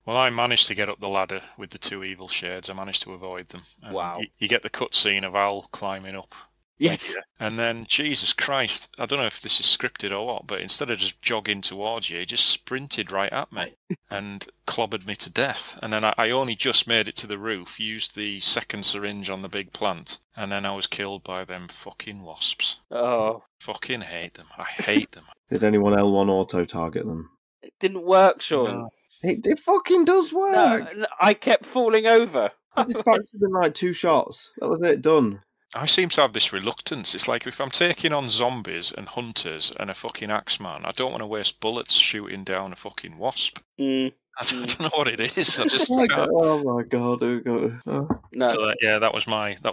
Well, I managed to get up the ladder with the 2 evil shades. I managed to avoid them. And wow. You get the cutscene of Al climbing up Yes. And then, Jesus Christ, I don't know if this is scripted or what, but instead of just jogging towards you, he just sprinted right at me and clobbered me to death. And then I only just made it to the roof, used the second syringe on the big plant, and then I was killed by them fucking wasps. Oh. Fucking hate them. I hate them. Did anyone L1 auto target them? It didn't work, Sean. No. It fucking does work. No, I kept falling over. I dispatched them in like 2 shots. That was it, done. I seem to have this reluctance. It's like if I'm taking on zombies and hunters and a fucking axeman, I don't want to waste bullets shooting down a fucking wasp. I don't know what it is. I just can't. Oh my god! Oh. No. So that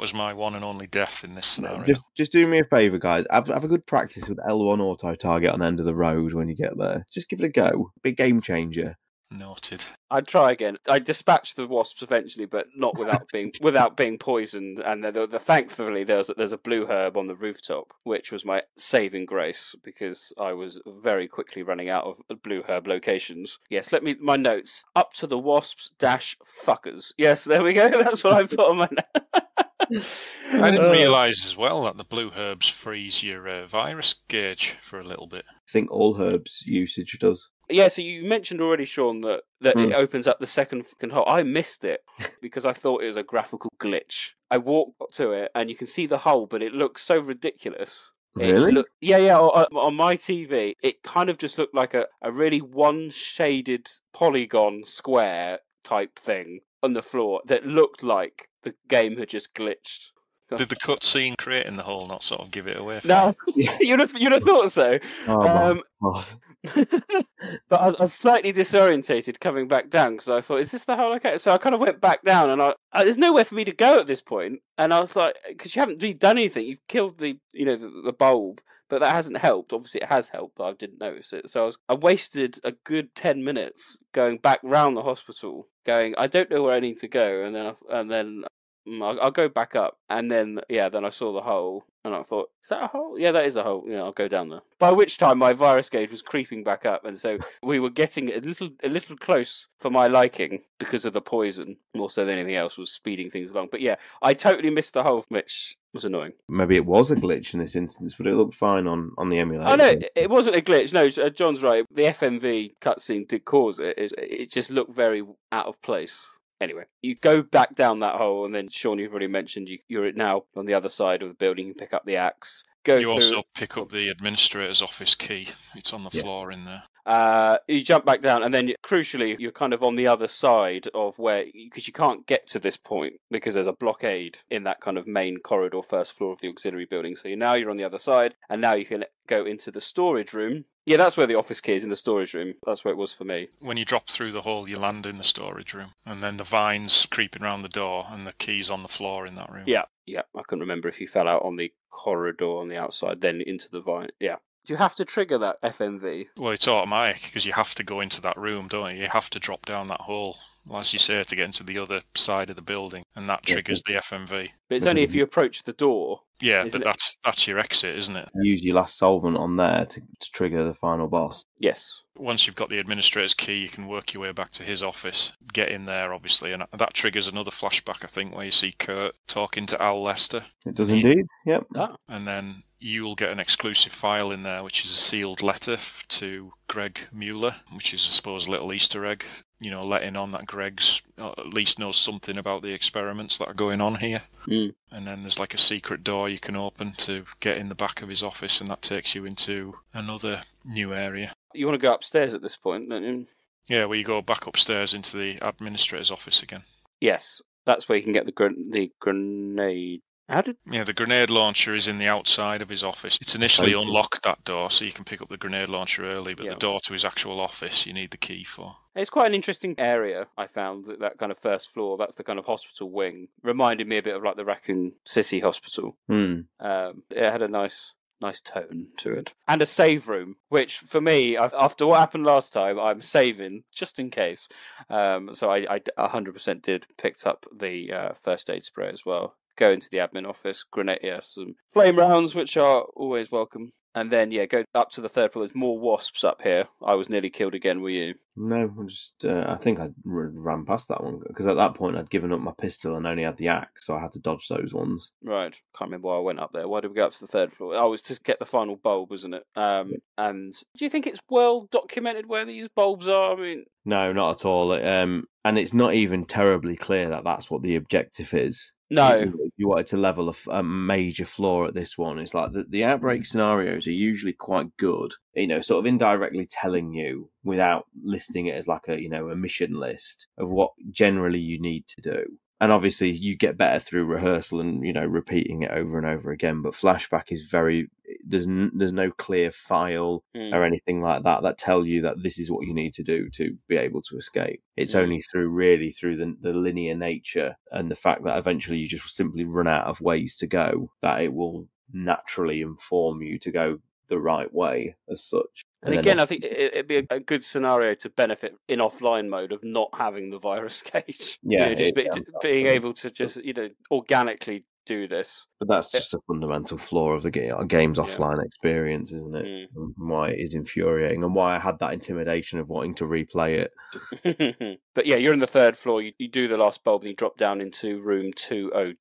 was my one and only death in this scenario. Just do me a favour, guys. Have a good practice with L1 auto target on the end of the road when you get there. Just give it a go. Big game changer. Noted. I'd try again. I dispatched the wasps eventually, but not without being poisoned. And thankfully, there's a blue herb on the rooftop, which was my saving grace because I was very quickly running out of blue herb locations. Yes, my notes up to the wasps - fuckers. Yes, there we go. That's what I put on my notes. I didn't realise as well that the blue herbs freeze your virus gauge for a little bit. I think all herbs usage does. Yeah, so you mentioned already, Sean, that it opens up the second hole. I missed it because I thought it was a graphical glitch. I walked to it and you can see the hole, but it looks so ridiculous. Really? Yeah. On my TV, it kind of just looked like a really one-shaded polygon square type thing on the floor that looked like the game had just glitched. Did the cutscene creating the hole not sort of give it away? No, you'd have thought so. Oh, my But I was slightly disorientated coming back down because I thought, is this the hole? Okay, so I kind of went back down, and there's nowhere for me to go at this point. And I was like, because you haven't really done anything, you've killed the bulb, but that hasn't helped. Obviously, it has helped, but I didn't notice it. So I wasted a good 10 minutes going back round the hospital, going, I don't know where I need to go, and then. I'll go back up, and then I saw the hole, and I thought, is that a hole? Yeah, that is a hole. I'll go down there. By which time my virus gauge was creeping back up, and so we were getting a little close for my liking because of the poison, more so than anything else was speeding things along. But yeah, I totally missed the hole, which was annoying. Maybe it was a glitch in this instance, but it looked fine on the emulator. Oh no, it wasn't a glitch. No, John's right. The FMV cutscene did cause it. It just looked very out of place. Anyway, you go back down that hole, and then Sean, you've already mentioned you're now on the other side of the building. You pick up the axe. Also pick up the administrator's office key. It's on the floor in there. You jump back down, and then crucially, you're kind of on the other side of because you can't get to this point because there's a blockade in that kind of main corridor, first floor of the auxiliary building. So you're on the other side, and now you can go into the storage room. Yeah, that's where the office key is, in the storage room. That's where it was for me. When you drop through the hole, you land in the storage room, and then the vines creeping around the door, and the key's on the floor in that room. Yeah. I couldn't remember if you fell out on the corridor on the outside, then into the vine. Yeah. Do you have to trigger that FMV? Well, it's automatic because you have to go into that room, don't you? You have to drop down that hole, as you say, to get into the other side of the building, and that triggers the FMV. But it's only if you approach the door. Yeah, but that's your exit, isn't it? Use your last solvent on there to trigger the final boss. Yes. Once you've got the administrator's key, you can work your way back to his office, get in there, obviously, and that triggers another flashback, I think, where you see Kurt talking to Al Lester. It does indeed, yep. Ah. And then you'll get an exclusive file in there, which is a sealed letter to Greg Mueller, which is, I suppose, a little Easter egg, letting on that Greg's at least knows something about the experiments that are going on here. Mm. And then there's like a secret door you can open to get in the back of his office, and that takes you into another new area. You want to go upstairs at this point, don't you? Yeah, where you go back upstairs into the administrator's office again. Yes, that's where you can get the grenade. The grenade launcher is in the outside of his office. It's initially unlocked, that door, so you can pick up the grenade launcher early, but the door to his actual office you need the key for. It's quite an interesting area, I found, that kind of first floor. That's the kind of hospital wing. Reminded me a bit of like the Raccoon City hospital. Mm. It had a nice tone to it. And a save room, which for me, after what happened last time, I'm saving just in case. So I 100% picked up the first aid spray as well. Go into the admin office, grenade, some flame rounds, which are always welcome. And then, go up to the third floor. There's more wasps up here. I was nearly killed again, were you? No, I think I ran past that one because at that point I'd given up my pistol and only had the axe, so I had to dodge those ones. Right. Can't remember why I went up there. Why did we go up to the third floor? Oh, it was to get the final bulb, wasn't it? And do you think it's well documented where these bulbs are? I mean... No, not at all. And it's not even terribly clear that that's what the objective is. No. If you wanted to level a major flaw at this one, it's like the outbreak scenarios are usually quite good, sort of indirectly telling you without listing it as like a mission list of what generally you need to do. And obviously you get better through rehearsal and, repeating it over and over again. But Flashback is there's no clear file or anything like that tell you that this is what you need to do to be able to escape. It's only through the linear nature and the fact that eventually you just simply run out of ways to go that it will naturally inform you to go the right way as such. And again, I think it'd be a good scenario to benefit in offline mode of not having the virus cage. Yeah, being able to just organically do this. But that's just a fundamental flaw of the game's offline experience, isn't it? And why it is infuriating and why I had that intimidation of wanting to replay it. But yeah, you're in the third floor. You do the last bulb and you drop down into room 202.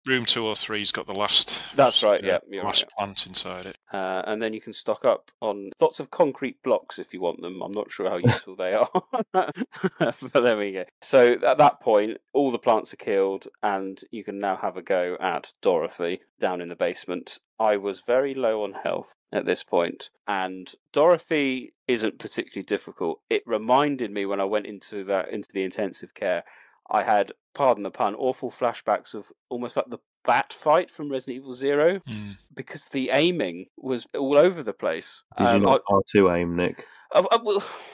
Room 203's got the last. That's right. Last plant inside it. And then you can stock up on lots of concrete blocks if you want them. I'm not sure how useful they are, but there we go. So at that point, all the plants are killed, and you can now have a go at Dorothy down in the basement. I was very low on health at this point, and Dorothy isn't particularly difficult. It reminded me when I went into the intensive care. I had, pardon the pun, awful flashbacks of almost like the bat fight from Resident Evil 0 because the aiming was all over the place. Did you not R2 aim, Nick?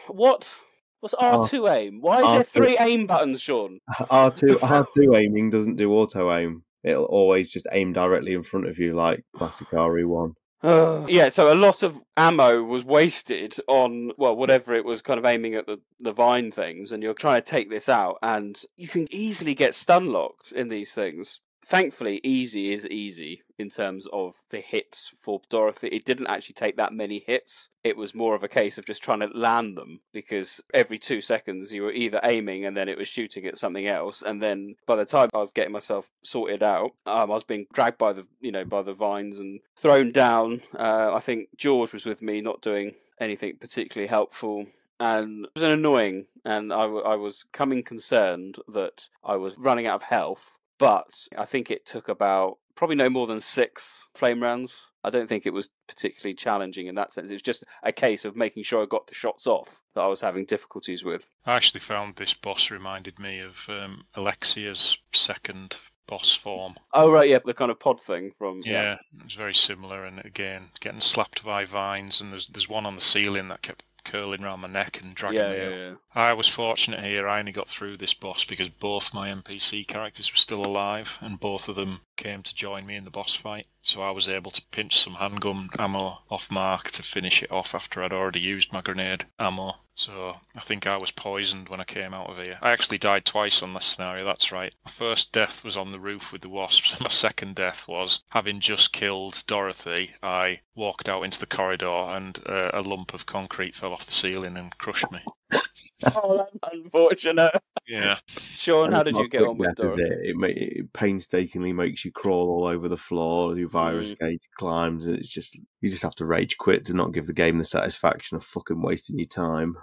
What? What's R2 aim? Why is there 3 aim buttons, Sean? R2 aiming doesn't do auto aim. It'll always just aim directly in front of you like classic RE1. So a lot of ammo was wasted on, whatever it was kind of aiming at the vine things, and you're trying to take this out, and you can easily get stun locked in these things. Thankfully, easy is easy in terms of the hits for Dorothy. It didn't actually take that many hits. It was more of a case of just trying to land them, because every 2 seconds you were either aiming and then it was shooting at something else. And then by the time I was getting myself sorted out, I was being dragged by the vines and thrown down. I think George was with me, not doing anything particularly helpful. And it was annoying, and I was coming concerned that I was running out of health. But I think it took about probably no more than 6 flame rounds. I don't think it was particularly challenging in that sense. It was just a case of making sure I got the shots off that I was having difficulties with. I actually found this boss reminded me of Alexia's second boss form. Oh, right, yeah, the kind of pod thing from... Yeah, it was very similar, and again, getting slapped by vines, and there's one on the ceiling that kept curling around my neck and dragging me out. Yeah. I was fortunate here. I only got through this boss because both my NPC characters were still alive, and both of them came to join me in the boss fight. So I was able to pinch some handgun ammo off Mark to finish it off after I'd already used my grenade ammo. So I think I was poisoned when I came out of here. I actually died twice on this scenario, that's right. My first death was on the roof with the wasps, and my second death was, having just killed Dorothy, I walked out into the corridor and a lump of concrete fell off the ceiling and crushed me. Oh, that's unfortunate. Yeah. Sean, how did you get on with Dorothy? It painstakingly makes you crawl all over the floor, your virus cage climbs, and it's just, you just have to rage quit to not give the game the satisfaction of fucking wasting your time.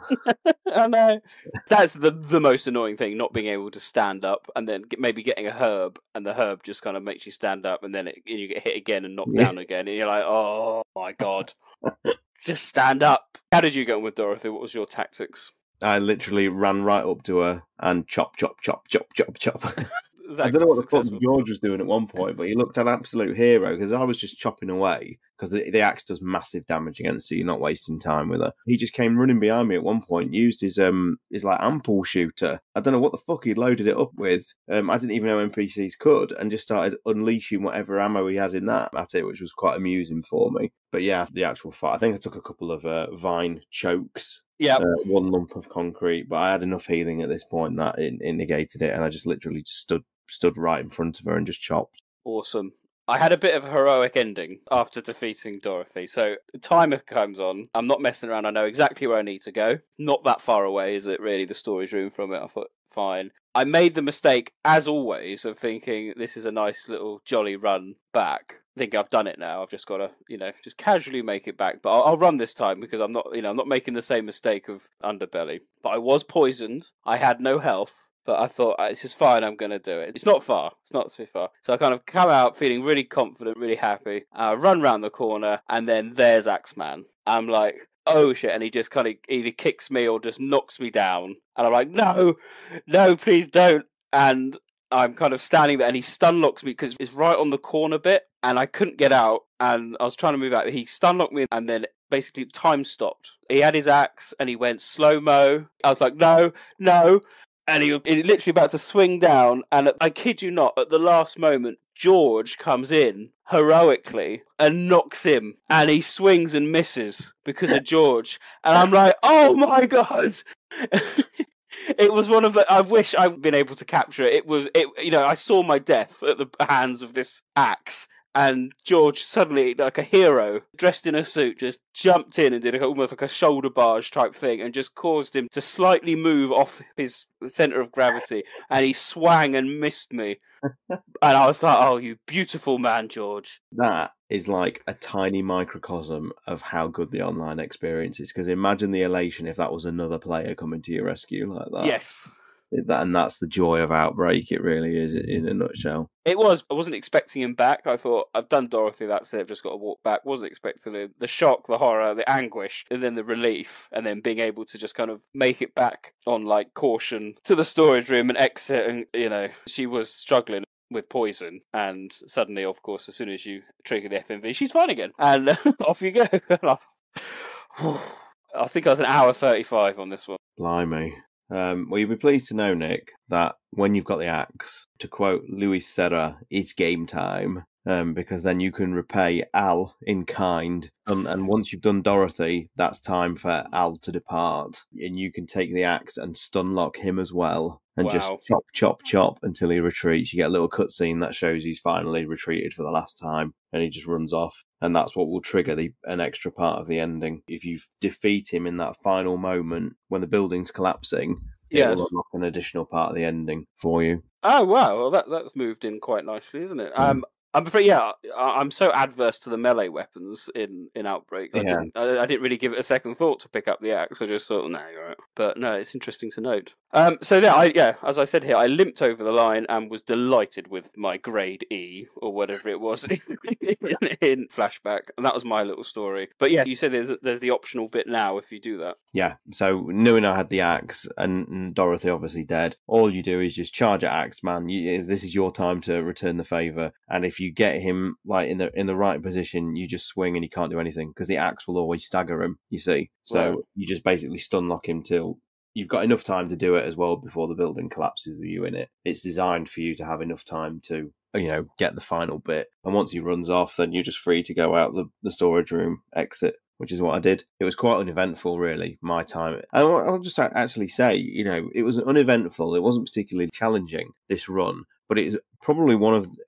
I know. That's the most annoying thing, not being able to stand up and then maybe getting a herb, and the herb just kind of makes you stand up, and then you get hit again and knocked down again, and you're like, oh my god. Just stand up. How did you get on with Dorothy? What was your tactics? I literally ran right up to her and chop, chop, chop, chop, chop, chop. I don't know what the fuck George was doing at one point, but he looked an absolute hero because I was just chopping away because the axe does massive damage against you. You're not wasting time with her. He just came running behind me at one point, used his like ampoule shooter. I don't know what the fuck he loaded it up with. I didn't even know NPCs could, and just started unleashing whatever ammo he had in that at it, which was quite amusing for me. But yeah, the actual fight, I think I took a couple of vine chokes. Yeah, 1 lump of concrete, but I had enough healing at this point that it negated it, and I just literally stood right in front of her and just chopped. Awesome. I had a bit of a heroic ending after defeating Dorothy. So the timer comes on. I'm not messing around. I know exactly where I need to go. It's not that far away, is it really, the storage room from it? I thought, fine. I made the mistake, as always, of thinking this is a nice little jolly run back. I think I've done it now. I've just got to, just casually make it back. But I'll run this time because I'm not making the same mistake of Underbelly. But I was poisoned. I had no health. But I thought, this is fine, I'm going to do it. It's not far. It's not too far. So I kind of come out feeling really confident, really happy. I run round the corner, and then there's Axeman. I'm like, oh shit. And he just kind of either kicks me or just knocks me down. And I'm like, no, please don't. And I'm kind of standing there, and he stun locks me because it's right on the corner bit, and I couldn't get out. And I was trying to move out. He stun locked me, and then basically time stopped. He had his axe, and he went slow-mo. I was like, no. And he literally about to swing down, and I kid you not, at the last moment, George comes in heroically and knocks him, and he swings and misses because of George. And I'm like, oh my god! It was one of the. I wish I'd been able to capture it. I saw my death at the hands of this axe. And George suddenly, like a hero, dressed in a suit, just jumped in and did almost like a shoulder barge type thing and just caused him to slightly move off his centre of gravity. And he swang and missed me. And I was like, oh, you beautiful man, George. That is like a tiny microcosm of how good the online experience is. Because imagine the elation if that was another player coming to your rescue like that. Yes. And that's the joy of Outbreak. It really is, in a nutshell. It was. I wasn't expecting him back. I thought, I've done Dorothy, that's it. I've just got to walk back. Wasn't expecting the shock, the horror, the anguish, and then the relief, and then being able to just kind of make it back on like caution to the storage room and exit. And she was struggling with poison, and suddenly, of course, as soon as you trigger the FMV, she's fine again, and off you go. I think I was an hour 35 on this one. Blimey. Well, you'll be pleased to know, Nick, that when you've got the axe, to quote Luis Serra, it's game time, because then you can repay Al in kind. And once you've done Dorothy, that's time for Al to depart. And you can take the axe and stun lock him as well. And just chop, chop, chop until he retreats. You get a little cutscene that shows he's finally retreated for the last time. And he just runs off. And that's what will trigger an extra part of the ending. If you defeat him in that final moment when the building's collapsing, it will unlock an additional part of the ending for you. Oh, wow. Well, that's moved in quite nicely, isn't it? I'm afraid, I'm so adverse to the melee weapons in Outbreak. I didn't really give it a second thought to pick up the axe. I just thought, no, you're right. But no, it's interesting to note. As I said here, I limped over the line and was delighted with my grade E, or whatever it was, in Flashback. And that was my little story. But yeah, you said there's the optional bit now if you do that. Yeah, so knowing I had the axe and Dorothy obviously dead, all you do is just charge at Axeman. This is your time to return the favour. And if you get him like in the right position, you just swing and he can't do anything because the axe will always stagger him, you see. So you just basically stun lock him till you've got enough time to do it as well before the building collapses with you in it. It's designed for you to have enough time to, get the final bit. And once he runs off, then you're just free to go out the storage room, exit, which is what I did. It was quite uneventful, really, my time. And I'll just actually say, it was uneventful. It wasn't particularly challenging, this run. But it's probably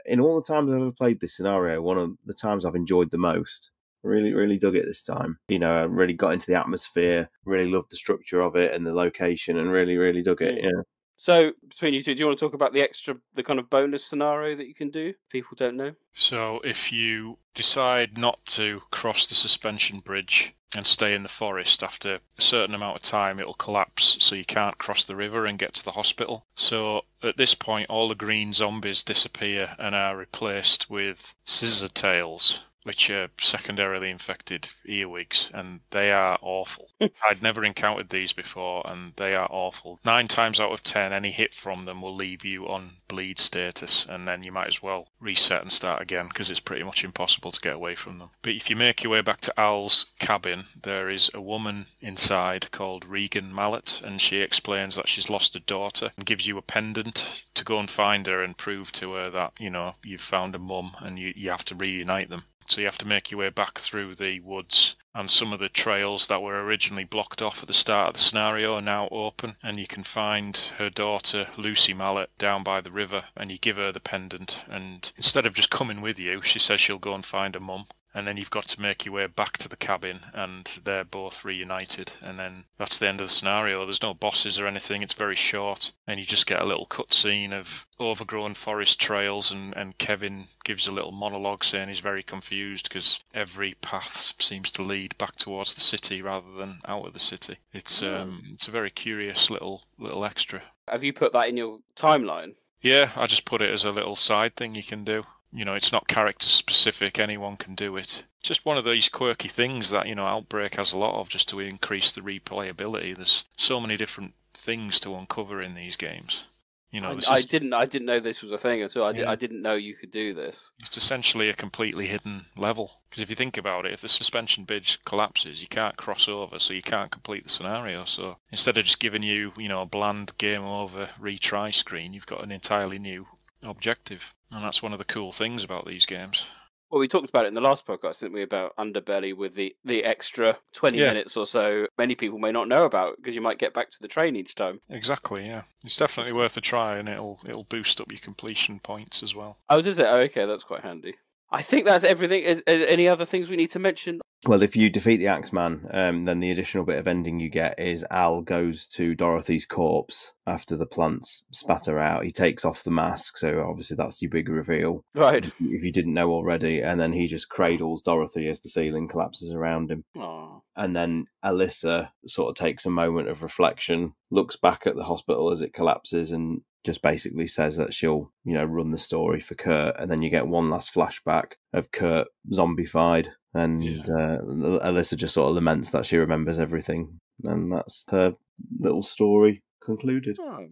in all the times I've ever played this scenario, one of the times I've enjoyed the most. Really, really dug it this time. I really got into the atmosphere, really loved the structure of it and the location, and really, really dug it, yeah. So, between you two, do you want to talk about the kind of bonus scenario that you can do? People don't know. So, if you decide not to cross the suspension bridge and stay in the forest, after a certain amount of time it'll collapse so you can't cross the river and get to the hospital. So at this point all the green zombies disappear and are replaced with scissor tails, which are secondarily infected earwigs, and they are awful. I'd never encountered these before, and they are awful. 9 times out of 10, any hit from them will leave you on bleed status, and then you might as well reset and start again, because it's pretty much impossible to get away from them. But if you make your way back to Al's cabin, there is a woman inside called Regan Mallet, and she explains that she's lost a daughter, and gives you a pendant to go and find her and prove to her that, you've found a mum, and you have to reunite them. So you have to make your way back through the woods, and some of the trails that were originally blocked off at the start of the scenario are now open, and you can find her daughter, Lucy Mallet, down by the river, and you give her the pendant, and instead of just coming with you, she says she'll go and find her mum. And then you've got to make your way back to the cabin, and they're both reunited. And then that's the end of the scenario. There's no bosses or anything. It's very short. And you just get a little cutscene of overgrown forest trails, and Kevin gives a little monologue saying he's very confused because every path seems to lead back towards the city rather than out of the city. It's a very curious little extra. Have you put that in your timeline? Yeah, I just put it as a little side thing you can do. You know, it's not character specific, anyone can do it. Just one of these quirky things that, you know, Outbreak has a lot of just to increase the replayability. There's so many different things to uncover in these games. You know, I didn't know this was a thing at all. I didn't know you could do this. It's essentially a completely hidden level. Because if you think about it, if the suspension bridge collapses, you can't cross over, so you can't complete the scenario. So instead of just giving you, you know, a bland game over retry screen, you've got an entirely new objective. And that's one of the cool things about these games. Well, we talked about it in the last podcast, didn't we, about Underbelly with the extra 20 minutes or so many people may not know about because you might get back to the train each time. Exactly, yeah. It's definitely worth a try, and it'll boost up your completion points as well. Oh, is it? Oh, okay, that's quite handy. I think that's everything. Is any other things we need to mention? Well, if you defeat the Axeman, then the additional bit of ending you get is Al goes to Dorothy's corpse after the plants spat her out. He takes off the mask, so obviously that's your big reveal. Right. If you didn't know already. And then he just cradles Dorothy as the ceiling collapses around him. Aww. And then Alyssa sort of takes a moment of reflection, looks back at the hospital as it collapses, and just basically says that she'll, you know, run the story for Kurt. And then you get one last flashback of Kurt zombified. And Alyssa just sort of laments that she remembers everything. And that's her little story concluded. Oh.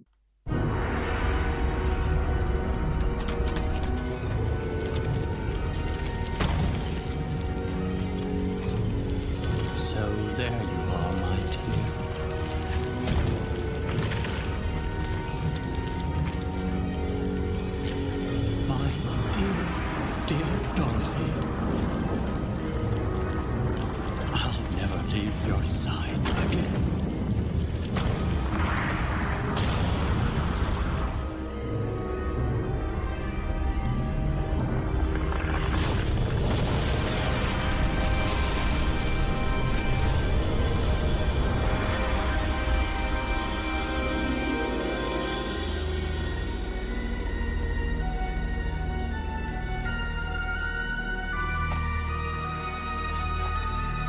So there you are, my dear. My dear Dorothy. I'll never leave your side again.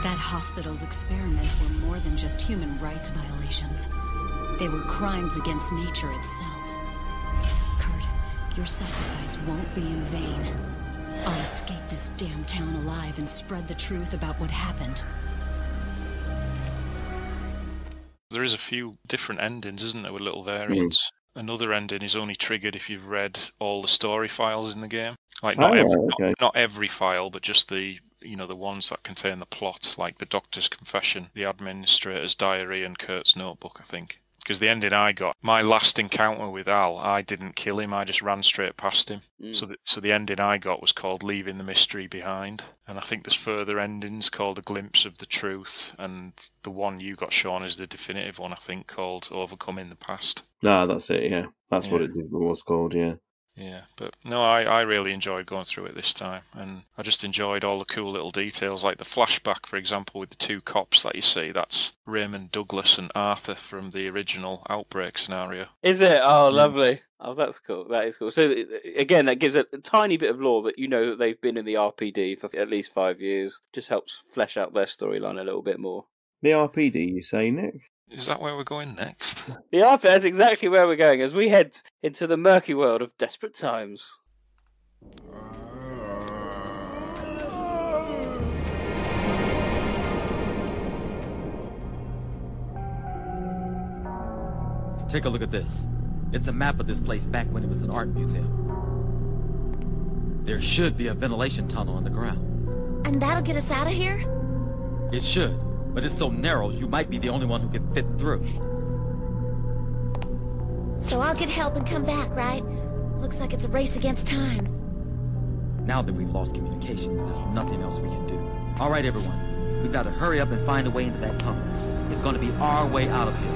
That hospital's experiments were more than just human rights violations. They were crimes against nature itself. Kurt, your sacrifice won't be in vain. I'll escape this damn town alive and spread the truth about what happened. There is a few different endings, isn't there, with little variants. Another ending is only triggered if you've read all the story files in the game. Like not every file, but just the the ones that contain the plot, like the doctor's confession, the administrator's diary, and Kurt's notebook, I think. Because the ending I got, my last encounter with Al, I didn't kill him, I just ran straight past him. So the ending I got was called Leaving the Mystery Behind. And I think there's further endings called A Glimpse of the Truth, and the one you got, Sean, is the definitive one, I think, called Overcoming the Past. No, that's it, yeah. That's what it was called, yeah. Yeah, but no, I really enjoyed going through it this time, and I just enjoyed all the cool little details, like the flashback, for example, with the two cops that you see. That's Raymond Douglas and Arthur from the original Outbreak scenario. Is it? Oh, lovely. Oh, that's cool. That is cool. So, again, that gives a tiny bit of lore that you know that they've been in the R.P.D. for at least 5 years. Just helps flesh out their storyline a little bit more. The R.P.D., you say, Nick? Is that where we're going next? Yeah, that's exactly where we're going as we head into the murky world of Desperate Times. Take a look at this. It's a map of this place back when it was an art museum. There should be a ventilation tunnel underground. And that'll get us out of here? It should. But it's so narrow, you might be the only one who can fit through. So I'll get help and come back, right? Looks like it's a race against time. Now that we've lost communications, there's nothing else we can do. All right, everyone. We've got to hurry up and find a way into that tunnel. It's going to be our way out of here.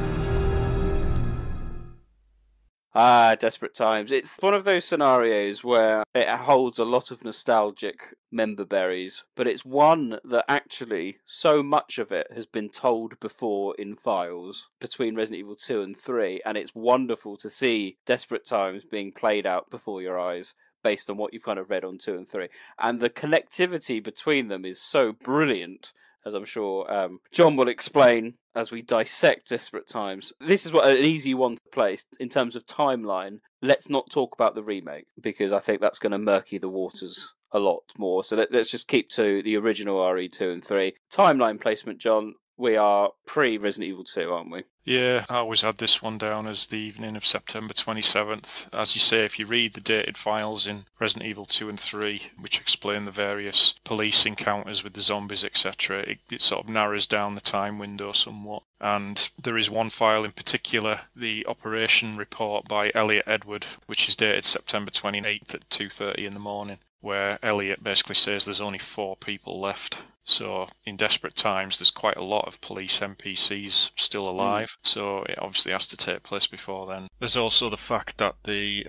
Ah, Desperate Times. It's one of those scenarios where it holds a lot of nostalgic member berries, but it's one that actually, so much of it has been told before in files between Resident Evil 2 and 3, and it's wonderful to see Desperate Times being played out before your eyes based on what you've kind of read on 2 and 3. And the connectivity between them is so brilliant, as I'm sure John will explain as we dissect Desperate Times. This is an easy one to place in terms of timeline. Let's not talk about the remake, because I think that's going to murky the waters a lot more. So let's just keep to the original RE2 and 3. Timeline placement, John. We are pre-Resident Evil 2, aren't we? Yeah, I always had this one down as the evening of September 27th. As you say, if you read the dated files in Resident Evil 2 and 3, which explain the various police encounters with the zombies, etc., it sort of narrows down the time window somewhat. And there is one file in particular, the operation report by Elliot Edward, which is dated September 28th at 2:30 in the morning, where Elliot basically says there's only 4 people left. So in Desperate Times, there's quite a lot of police NPCs still alive, so it obviously has to take place before then. There's also the fact that the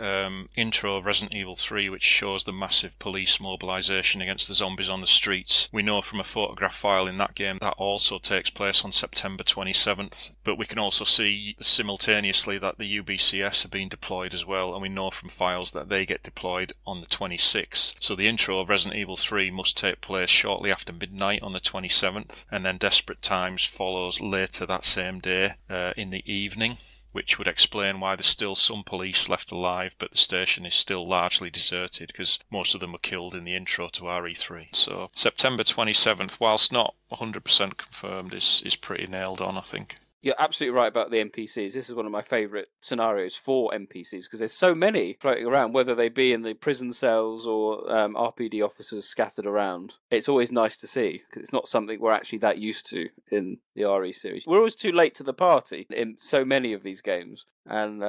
intro of Resident Evil 3, which shows the massive police mobilisation against the zombies on the streets, we know from a photograph file in that game that also takes place on September 27th, but we can also see simultaneously that the UBCS are being deployed as well, and we know from files that they get deployed on the 26th. So the intro of Resident Evil 3 must take place shortly after midnight on the 27th, and then Desperate Times follows later that same day in the evening, which would explain why there's still some police left alive, but the station is still largely deserted because most of them were killed in the intro to RE3. So September 27th, whilst not 100% confirmed, is pretty nailed on, I think. You're absolutely right about the NPCs. This is one of my favourite scenarios for NPCs because there's so many floating around, whether they be in the prison cells or R.P.D. officers scattered around. It's always nice to see because it's not something we're actually that used to in the RE series. We're always too late to the party in so many of these games, and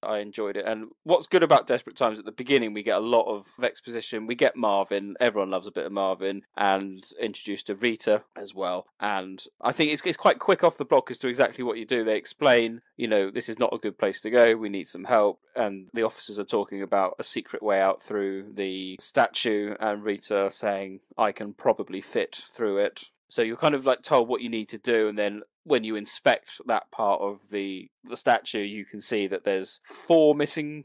I enjoyed it. And what's good about Desperate Times, at the beginning we get a lot of exposition. We get Marvin, everyone loves a bit of Marvin, and introduced to Rita as well. And I think it's quite quick off the block as to exactly what you do. They explain, this is not a good place to go, we need some help, and the officers are talking about a secret way out through the statue, and Rita saying, I can probably fit through it. So you're kind of like told what you need to do, and then when you inspect that part of the statue, you can see that there's four missing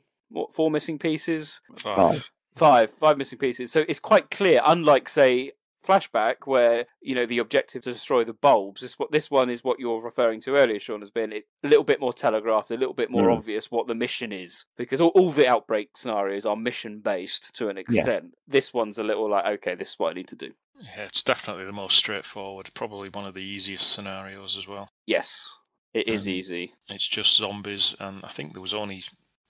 pieces? Five missing pieces. So it's quite clear, unlike, say, Flashback, where the objective to destroy the bulbs. This one is what you're referring to earlier, Sean, has been a little bit more telegraphed, a little bit more obvious what the mission is, because all the Outbreak scenarios are mission based to an extent. Yeah. This one's a little like, okay, this is what I need to do. Yeah, it's definitely the most straightforward, probably one of the easiest scenarios as well. Yes, it is easy. It's just zombies, and I think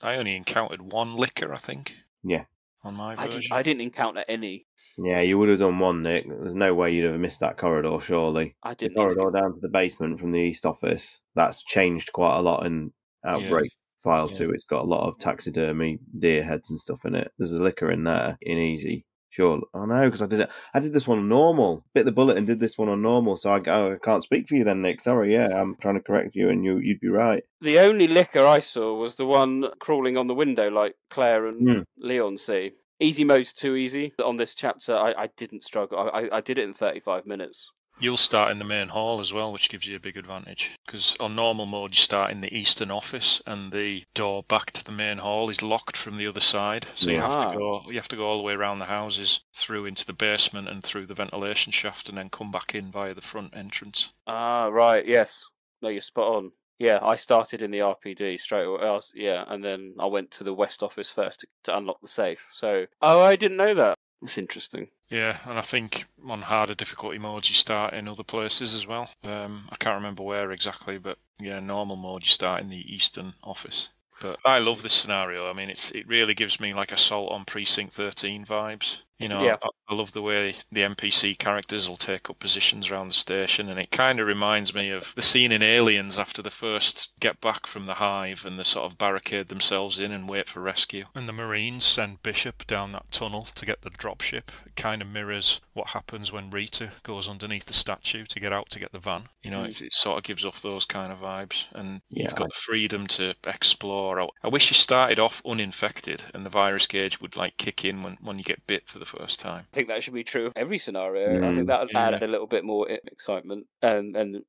I only encountered one licker, I think. Yeah. On my version. I didn't encounter any. Yeah, you would have done one, Nick. There's no way you'd have missed that corridor, surely. I didn't. The corridor down to the basement from the East office, that's changed quite a lot in Outbreak File 2. It's got a lot of taxidermy, deer heads and stuff in it. There's a licker in there, in easy. Sure. Oh no, because I did this one on normal. Bit the bullet and did this one on normal, so I can't speak for you then, Nick. Sorry, I'm trying to correct you, and you'd be right. The only licker I saw was the one crawling on the window, like Claire and Leon see. Easy mode's too easy. On this chapter, I didn't struggle. I did it in 35 minutes. You'll start in the main hall as well, which gives you a big advantage. Because on normal mode, you start in the eastern office, and the door back to the main hall is locked from the other side. So you have to go all the way around the houses, through into the basement and through the ventilation shaft, and then come back in via the front entrance. Ah, right. Yes. No, you're spot on. Yeah, I started in the R.P.D. straight away. And then I went to the west office first to unlock the safe. So, I didn't know that. It's interesting. Yeah, and I think on harder difficulty modes you start in other places as well. I can't remember where exactly, but yeah, normal mode you start in the eastern office. But I love this scenario. I mean, it really gives me like Assault on Precinct 13 vibes. You know, Yeah. I love the way the NPC characters will take up positions around the station, and it kind of reminds me of the scene in Aliens after the first get back from the hive and they sort of barricade themselves in and wait for rescue. And the Marines send Bishop down that tunnel to get the dropship. It kind of mirrors what happens when Rita goes underneath the statue to get out to get the van. You know, it sort of gives off those kind of vibes, and you've got the freedom to explore. I wish you started off uninfected and the virus gauge would like kick in when you get bit for the first time. I think that should be true of every scenario. I think that would add a little bit more excitement and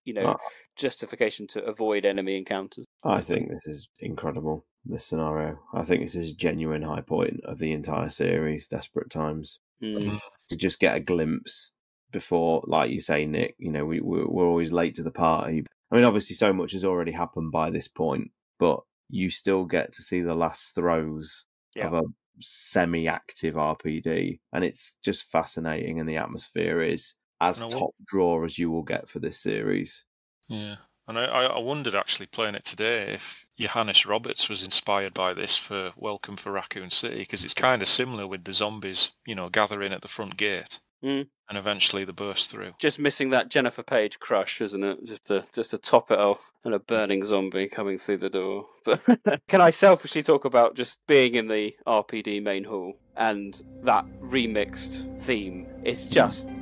justification to avoid enemy encounters. I think this is incredible, this scenario. I think this is a genuine high point of the entire series, Desperate Times. To just get a glimpse before, like you say, Nick, we're always late to the party. I mean, obviously so much has already happened by this point, but you still get to see the last throes of a semi-active R.P.D, and it's just fascinating, and the atmosphere is as top draw as you will get for this series. Yeah, and I wondered actually playing it today if Johannes Roberts was inspired by this for Welcome for Raccoon City, because it's kind of similar with the zombies, gathering at the front gate. And eventually the burst through. Just missing that Jennifer Page crush, isn't it? Just to top it off, and a burning zombie coming through the door. But can I selfishly talk about just being in the R.P.D main hall and that remixed theme? It's just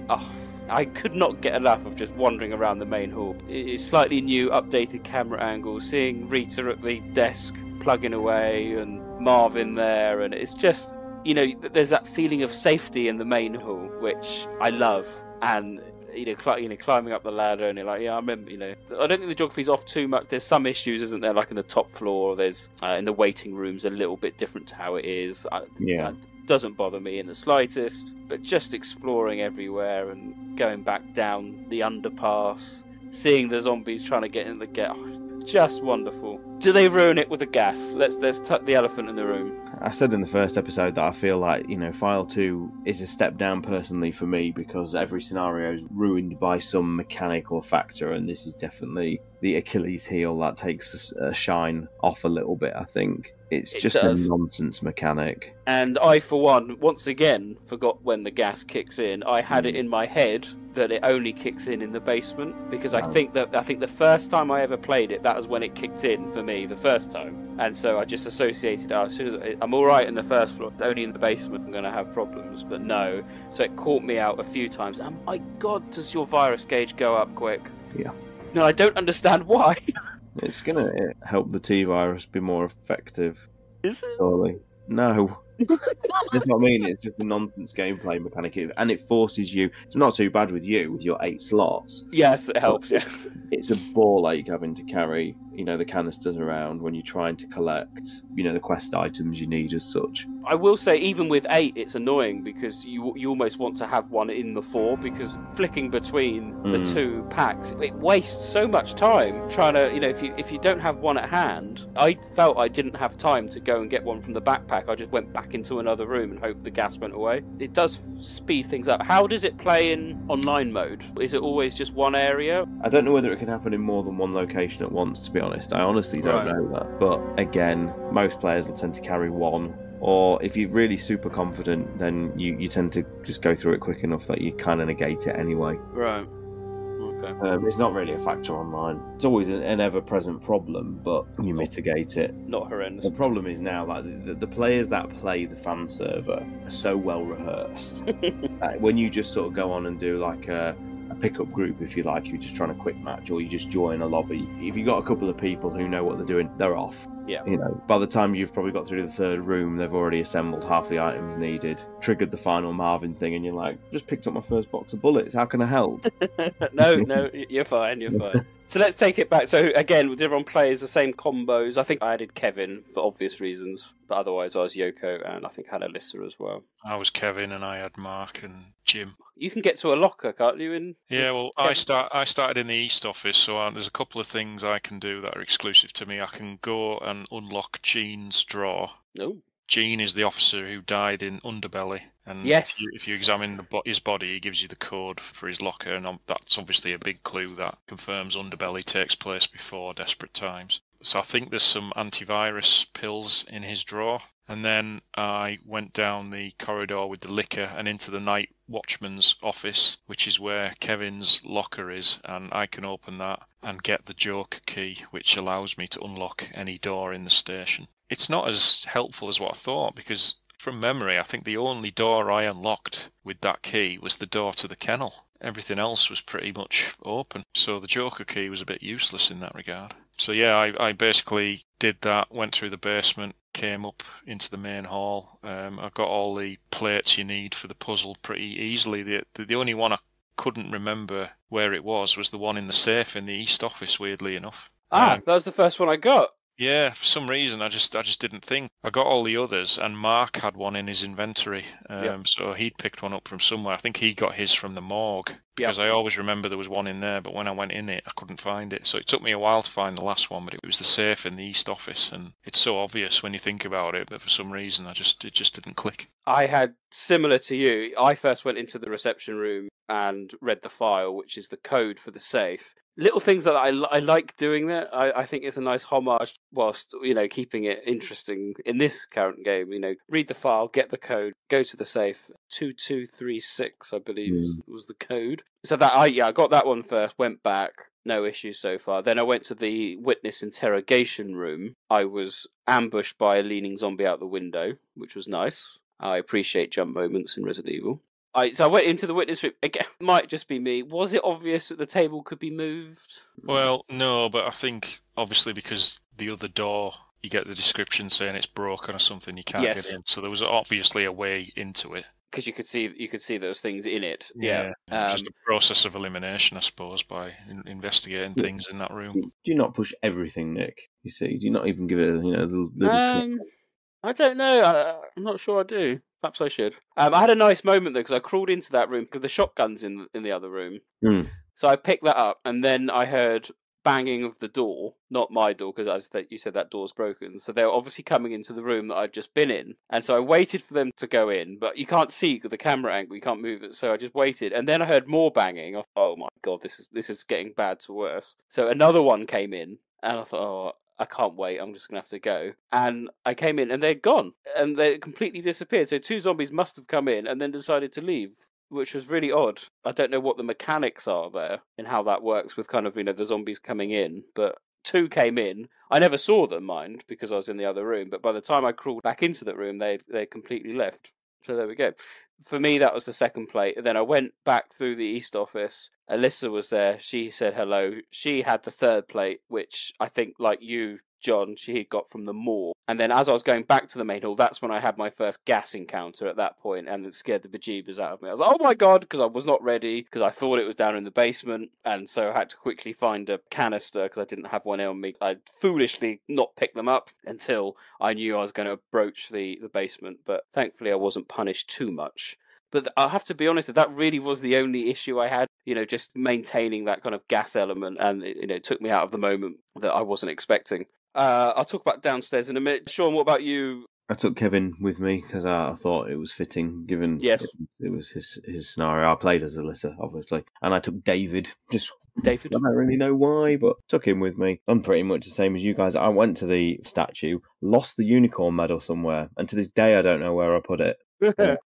I could not get enough of just wandering around the main hall. It's slightly new, updated camera angles, seeing Rita at the desk plugging away and Marvin there, and it's just. There's that feeling of safety in the main hall, which I love, and climbing up the ladder, and you're like, I remember. I don't think the geography's off too much. There's some issues, isn't there? Like in the top floor, there's in the waiting rooms a little bit different to how it is. That doesn't bother me in the slightest. But just exploring everywhere and going back down the underpass, seeing the zombies trying to get in the gate. Just wonderful. Do they ruin it with the gas? Let's tuck the elephant in the room. I said in the first episode that I feel like, File 2 is a step down personally for me, because every scenario is ruined by some mechanical factor, and this is definitely the Achilles heel that takes a shine off a little bit, I think. It's just a nonsense mechanic. And I, for one, once again, forgot when the gas kicks in. I had it in my head that it only kicks in the basement, because I think the first time I ever played it, that was when it kicked in for me the first time. And so I just associated, as soon as I'm all right in the first floor, only in the basement I'm going to have problems. But no. So it caught me out a few times. Oh my God, does your virus gauge go up quick? Yeah. No, I don't understand why. It's going to help the T-virus be more effective. Is it? Surely. No. That's what I mean. It's just a nonsense gameplay mechanic, and it forces you. It's not too bad with your 8 slots. Yes, it helps. Yeah, it's a ball ache having to carry, the canisters around when you're trying to collect, the quest items you need as such. I will say, even with 8, it's annoying because you almost want to have one in the 4, because flicking between the 2 packs, it wastes so much time trying to, if you don't have one at hand. I felt I didn't have time to go and get one from the backpack. I just went back into another room and hoped the gas went away. It does speed things up. How does it play in online mode? Is it always just one area? I don't know whether it can happen in more than one location at once, to be honest. I honestly don't know that. But again, most players will tend to carry one, or if you're really super confident, then you tend to just go through it quick enough that you kind of negate it anyway. Right. Okay. It's not really a factor online. It's always an ever-present problem, but you mitigate it. Not horrendous. The problem is now, like the players that play the fan server are so well rehearsed. When you just sort of go on and do like a pickup group, if you like, you're just trying to quick match, or you just join a lobby. If you've got a couple of people who know what they're doing, they're off. Yeah. By the time you've probably got through the 3rd room, they've already assembled half the items needed, triggered the final Marvin thing, and you're like, just picked up my first box of bullets. How can I help? No, you're fine. You're fine. So let's take it back. So again, with everyone plays the same combos. I think I added Kevin for obvious reasons, but otherwise I was Yoko, and I think I had Alyssa as well. I was Kevin, and I had Mark and Jim. You can get to a locker, can't you? Yeah, well, I started in the East office, so there's a couple of things I can do that are exclusive to me. I can go and unlock Gene's drawer. Oh. Gene is the officer who died in Underbelly, and yes, if you examine his body, he gives you the code for his locker, and that's obviously a big clue that confirms Underbelly takes place before Desperate Times. So I think there's some antivirus pills in his drawer. And then I went down the corridor with the liquor and into the night watchman's office, which is where Kevin's locker is, and I can open that and get the Joker key, which allows me to unlock any door in the station. It's not as helpful as what I thought, because from memory, I think the only door I unlocked with that key was the door to the kennel. Everything else was pretty much open, so the Joker key was a bit useless in that regard. So yeah, I basically did that, went through the basement, came up into the main hall. I got all the plates you need for the puzzle pretty easily. The only one I couldn't remember where it was the one in the safe in the East office, weirdly enough. That was the first one I got. Yeah, for some reason I just didn't think. I got all the others, and Mark had one in his inventory, so he'd picked one up from somewhere. I think he got his from the morgue, because I always remember there was one in there, but when I went in it, I couldn't find it. So it took me a while to find the last one, but it was the safe in the East office, and it's so obvious when you think about it, but for some reason it just didn't click. I had, similar to you, I first went into the reception room and read the file, which is the code for the safe. Little things that I like doing that. I think it's a nice homage, whilst keeping it interesting in this current game. Read the file, get the code, go to the safe. 2236, I believe, was the code. So that I got that one first. Went back, no issues so far. Then I went to the witness interrogation room. I was ambushed by a leaning zombie out the window, which was nice. I appreciate jump moments in Resident Evil. So I went into the witness room. Again, might just be me. Was it obvious that the table could be moved? Well, no, but I think obviously because the other door, you get the description saying it's broken or something, you can't get in. So there was obviously a way into it. Because you could see those things in it. Just a process of elimination, I suppose, by investigating things in that room. Do you not push everything, Nick? You see, do you not even give it a little trick? I don't know. I'm not sure I do. Perhaps I should. I had a nice moment though, because I crawled into that room because the shotgun's in the other room. So I picked that up, and then I heard banging of the door, not my door, because you said that door's broken. So they were obviously coming into the room that I'd just been in, and so I waited for them to go in, but you can't see the camera angle, you can't move it. So I just waited, and then I heard more banging. I thought, oh my god, this is getting bad to worse. So another one came in, and I thought, oh, I can't wait, I'm just going to have to go. And I came in and they're gone. And they completely disappeared. So 2 zombies must have come in and then decided to leave, which was really odd. I don't know what the mechanics are there and how that works with kind of, the zombies coming in. But 2 came in. I never saw them, mind, because I was in the other room. But by the time I crawled back into that room, they completely left. So there we go. For me, that was the second plate. And then I went back through the East office. Alyssa was there. She said hello. She had the third plate, which I think, like you, John, she had got from the morgue. And then as I was going back to the main hall, that's when I had my first gas encounter at that point, and it scared the bejeebers out of me. I was like, oh my god, because I was not ready, because I thought it was down in the basement, and so I had to quickly find a canister, because I didn't have one on me. I'd foolishly not picked them up until I knew I was going to approach the basement, but thankfully I wasn't punished too much. But I have to be honest, that really was the only issue I had, just maintaining that kind of gas element, and it took me out of the moment that I wasn't expecting. I'll talk about downstairs in a minute. Sean, what about you? I took Kevin with me because I thought it was fitting, given it was his scenario. I played as Alyssa, obviously, and I took David. I don't really know why, but took him with me. I'm pretty much the same as you guys. I went to the statue, lost the unicorn medal somewhere, and to this day I don't know where I put it.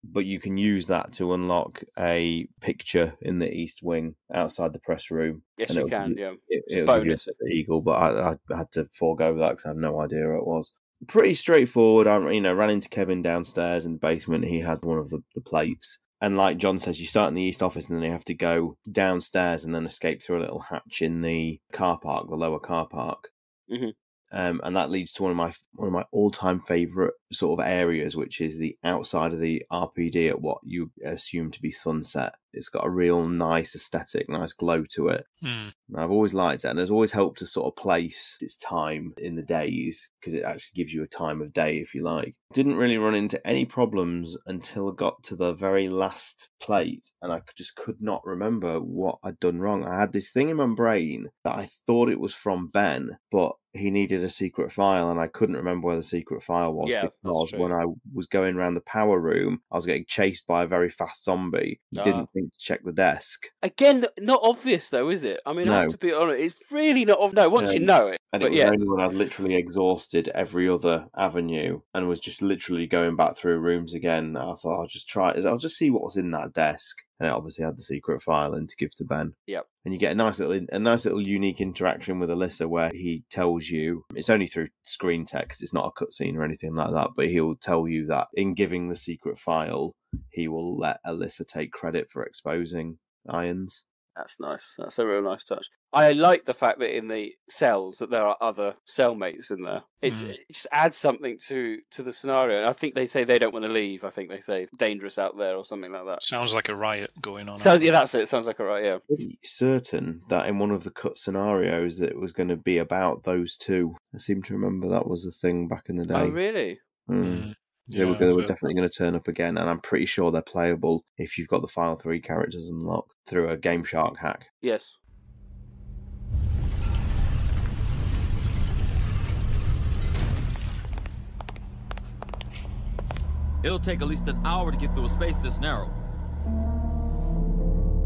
But you can use that to unlock a picture in the East Wing outside the press room. Yes, you can. It was bonus the eagle, but I had to forego that because I had no idea what it was. Pretty straightforward. I ran into Kevin downstairs in the basement. He had one of the plates. And like John says, you start in the East office and then you have to go downstairs and then escape through a little hatch in the car park, the lower car park. Mm-hmm. And that leads to one of my all-time favourite sort of areas, which is the outside of the R.P.D. at what you assume to be sunset. It's got a real nice aesthetic, nice glow to it. I've always liked it, and it's always helped to sort of place its time in the days, because it actually gives you a time of day, if you like. Didn't really run into any problems until I got to the very last plate, and I just could not remember what I'd done wrong. I had this thing in my brain that I thought it was from Ben, but he needed a secret file, and I couldn't remember where the secret file was because when I was going around the power room, I was getting chased by a very fast zombie. He didn't think to check the desk. Again, not obvious though, is it? I mean, I have to be honest, it's really not obvious. No, once you know it. And it was only when I'd literally exhausted every other avenue and was just literally going back through rooms again that I thought, I'll just see what was in that desk. And it obviously had the secret file in to give to Ben. Yep. And you get a nice little unique interaction with Alyssa where he tells you, it's only through screen text, it's not a cutscene or anything like that, but he'll tell you that in giving the secret file, he will let Alyssa take credit for exposing Irons. That's nice. That's a real nice touch. I like the fact that in the cells that there are other cellmates in there. It just adds something to the scenario. And I think they say they don't want to leave. I think they say dangerous out there or something like that. Sounds like a riot going on. So yeah, that's it. It sounds like a riot. Yeah. Pretty certain that in one of the cut scenarios it was going to be about those two. I seem to remember that was a thing back in the day. Oh really? They were definitely going to turn up again, and I'm pretty sure they're playable if you've got the File 3 characters unlocked through a Game Shark hack. Yes. It'll take at least an hour to get through a space this narrow.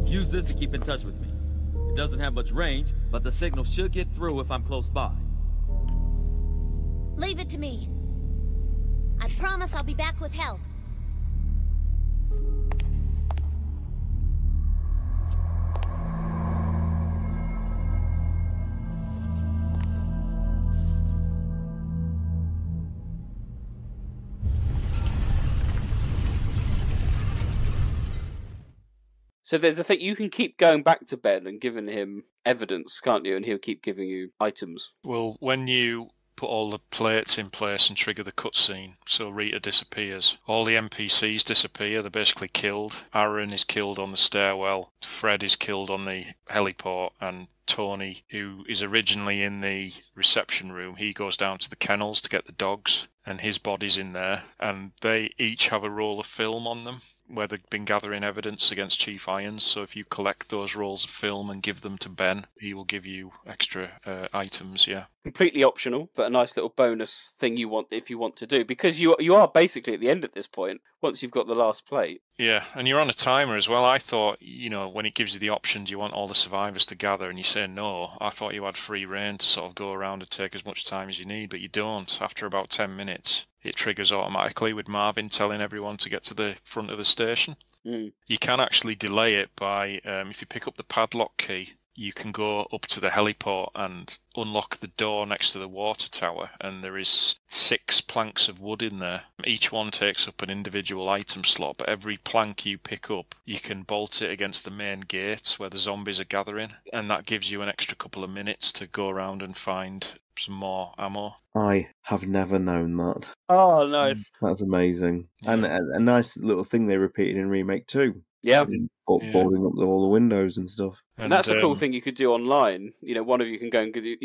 Use this to keep in touch with me. It doesn't have much range, but the signal should get through if I'm close by. Leave it to me. I promise I'll be back with help. So there's a thing, you can keep going back to Ben and giving him evidence, can't you? And he'll keep giving you items. Well, when you put all the plates in place and trigger the cutscene, so Rita disappears. All the NPCs disappear, they're basically killed. Aaron is killed on the stairwell, Fred is killed on the heliport, and Tony, who is originally in the reception room, he goes down to the kennels to get the dogs, and his body's in there, and they each have a roll of film on them where they've been gathering evidence against Chief Irons. So if you collect those rolls of film and give them to Ben, he will give you extra items, yeah. Completely optional, but a nice little bonus thing you want if you want to do, because you are basically at the end at this point, once you've got the last plate. Yeah, and you're on a timer as well. I thought, when it gives you the options, you want all the survivors to gather, and you say no. I thought you had free reign to sort of go around and take as much time as you need, but you don't. After about 10 minutes, it triggers automatically with Marvin telling everyone to get to the front of the station. You can actually delay it by, if you pick up the padlock key, you can go up to the heliport and unlock the door next to the water tower, and there is 6 planks of wood in there. Each one takes up an individual item slot, but every plank you pick up, you can bolt it against the main gates where the zombies are gathering, and that gives you an extra couple of minutes to go around and find some more ammo. I have never known that. Oh, nice. That's amazing. Yeah. And a nice little thing they repeated in Remake 2. Yeah. Boarding up all the windows and stuff. And that's a cool thing you could do online. One of you can go and do,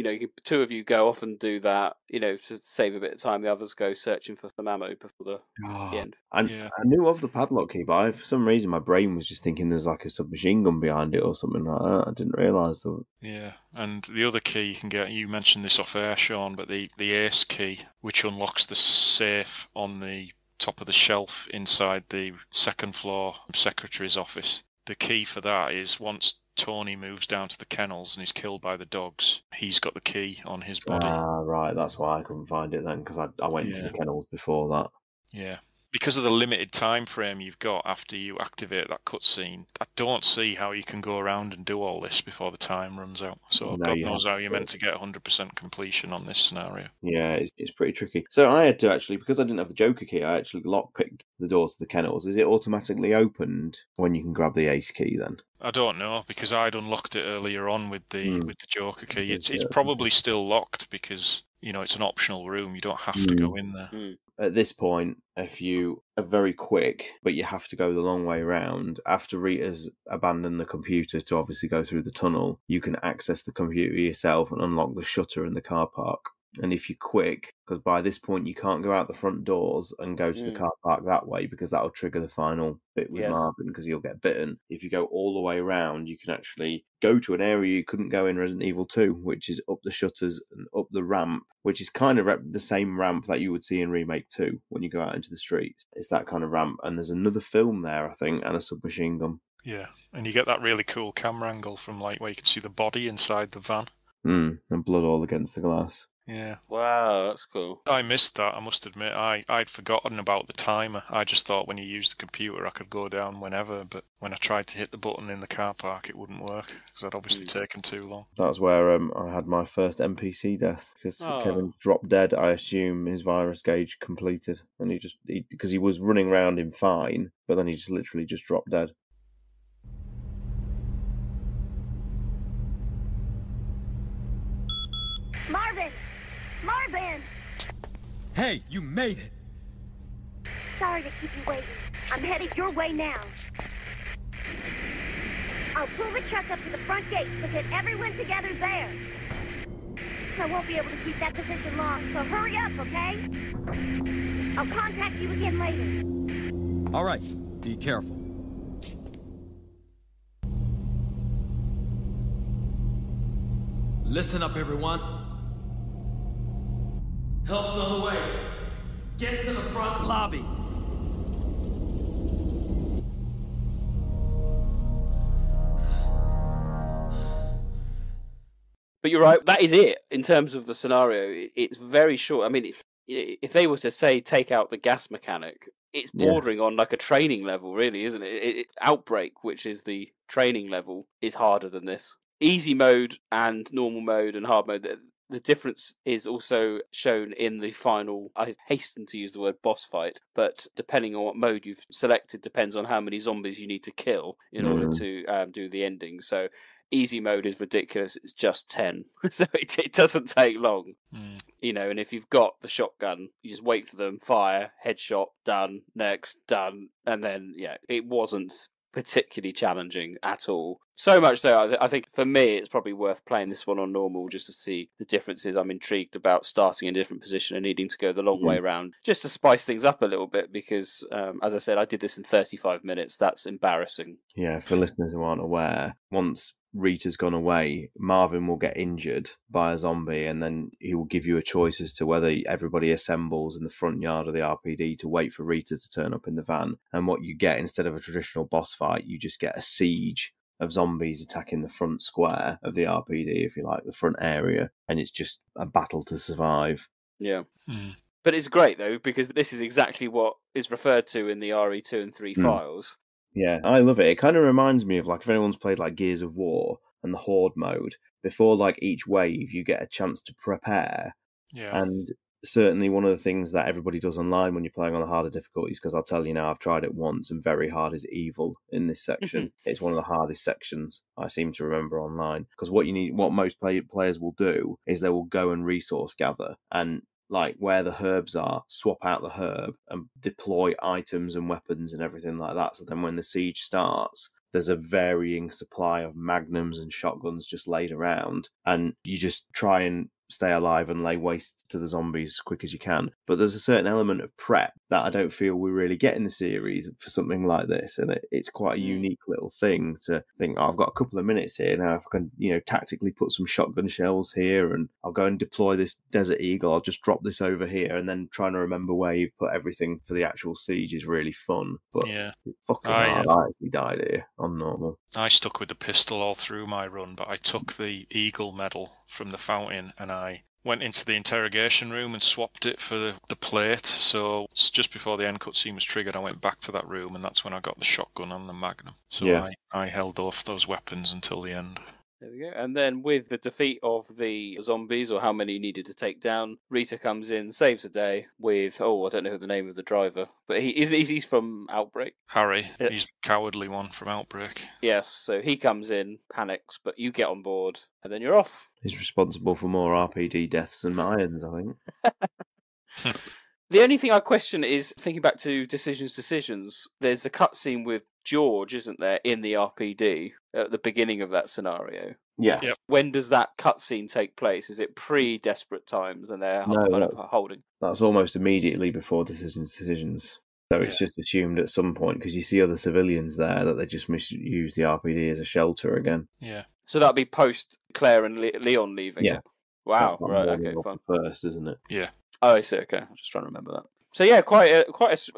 two of you go off and do that, to save a bit of time. The others go searching for some ammo before the end. I knew of the padlock key, but for some reason my brain was just thinking there's like a submachine gun behind it or something like that. I didn't realise that. Yeah, and the other key you can get, you mentioned this off air, Sean, but the Ace key, which unlocks the safe on the top of the shelf inside the second floor secretary's office. The key for that is once Tony moves down to the kennels and is killed by the dogs, he's got the key on his body. Ah, right. That's why I couldn't find it then, because I went to the kennels before that. Yeah. Because of the limited time frame you've got after you activate that cutscene, I don't see how you can go around and do all this before the time runs out. So God knows how you're meant to get 100% completion on this scenario. Yeah, it's pretty tricky. So I had to actually, because I didn't have the Joker key, I actually lockpicked the door to the kennels. Is it automatically opened when you can grab the Ace key then? I don't know, because I'd unlocked it earlier on with the Joker key. It's probably still locked because, it's an optional room. You don't have to go in there. At this point, if you are very quick, but you have to go the long way around, after Rita's abandoned the computer to obviously go through the tunnel, you can access the computer yourself and unlock the shutter in the car park. And if you're quick, because by this point you can't go out the front doors and go to the car park that way, because that'll trigger the final bit with Marvin, because you'll get bitten. If you go all the way around, you can actually go to an area you couldn't go in Resident Evil 2, which is up the shutters and up the ramp, which is kind of the same ramp that you would see in Remake 2 when you go out into the streets. It's that kind of ramp. And there's another film there, I think, and a submachine gun. Yeah, and you get that really cool camera angle from like where you can see the body inside the van. And blood all against the glass. Yeah. Wow, that's cool. I missed that, I must admit. I'd forgotten about the timer. I just thought when you used the computer I could go down whenever, but when I tried to hit the button in the car park it wouldn't work, because I'd obviously taken too long. That's where I had my first NPC death, because Kevin dropped dead. I assume his virus gauge completed, and because he was running around him fine, but then he just literally just dropped dead. Marvin! Hey, you made it! Sorry to keep you waiting. I'm headed your way now. I'll pull the truck up to the front gate so that everyone together there. I won't be able to keep that position long, so hurry up, okay? I'll contact you again later. All right, be careful. Listen up, everyone. Help's on the way. Get to the front lobby. But you're right, that is it in terms of the scenario. It's very short. I mean, if they were to say take out the gas mechanic, it's bordering on like a training level, really, isn't it? Outbreak, which is the training level, is harder than this. Easy mode and normal mode and hard mode, the difference is also shown in the final, I hasten to use the word boss fight, but depending on what mode you've selected depends on how many zombies you need to kill in order to do the ending. So easy mode is ridiculous. It's just 10. So it doesn't take long. You know, and if you've got the shotgun, you just wait for them, fire, headshot, done, next, done. And then, it wasn't particularly challenging at all. So much so, I think for me, it's probably worth playing this one on normal just to see the differences. I'm intrigued about starting in a different position and needing to go the long way around just to spice things up a little bit because, as I said, I did this in 35 minutes. That's embarrassing. Yeah, for listeners who aren't aware, once Rita's gone away, Marvin will get injured by a zombie, and then he will give you a choice as to whether everybody assembles in the front yard of the R.P.D. to wait for Rita to turn up in the van. And what you get, instead of a traditional boss fight, you just get a siege of zombies attacking the front square of the R.P.D., if you like, the front area, and it's just a battle to survive. Yeah. But it's great, though, because this is exactly what is referred to in the RE2 and 3 files. Yeah, I love it. It kind of reminds me of, like, if anyone's played, like, Gears of War and the Horde mode, before, like, each wave, you get a chance to prepare. Yeah. And certainly one of the things that everybody does online when you're playing on the harder difficulties, because I'll tell you now, I've tried it once, and very hard is evil in this section. It's one of the hardest sections, I seem to remember, online. Because what most players will do is they will go and resource gather, and like where the herbs are, swap out the herb and deploy items and weapons and everything like that. So then when the siege starts, there's a varying supply of magnums and shotguns just laid around, and you just try and stay alive and lay waste to the zombies as quick as you can. But there's a certain element of prep that I don't feel we really get in the series for something like this, and it's quite a unique little thing to think, I've got a couple of minutes here now, if I can, tactically put some shotgun shells here, and I'll go and deploy this Desert Eagle, I'll just drop this over here, and then trying to remember where you've put everything for the actual siege is really fun. But it's fucking hard. I actually died here on normal. I stuck with the pistol all through my run, but I took the Eagle medal from the fountain and I went into the interrogation room and swapped it for the plate. So just before the end cutscene was triggered, I went back to that room, and that's when I got the shotgun and the magnum. So I held off those weapons until the end. There we go. And then with the defeat of the zombies, or how many you needed to take down, Rita comes in, saves the day with, I don't know the name of the driver, but he's from Outbreak. Harry, he's the cowardly one from Outbreak. Yes, so he comes in, panics, but you get on board, and then you're off. He's responsible for more R.P.D. deaths than Irons, I think. The only thing I question is, thinking back to Decisions, there's a cutscene with George, isn't there, in the R.P.D. at the beginning of that scenario, Yeah. Yep. When does that cutscene take place? Is it pre-Desperate Times and they're kind of holding? That's almost immediately before decisions. So it's just assumed at some point, because you see other civilians there, that they just misuse the R.P.D. as a shelter again. Yeah. So that'd be post Claire and Leon leaving. Yeah. Wow. That's Right. Okay. Fine. First, isn't it? Yeah. Oh, I see. Okay. I'm just trying to remember that. So yeah, quite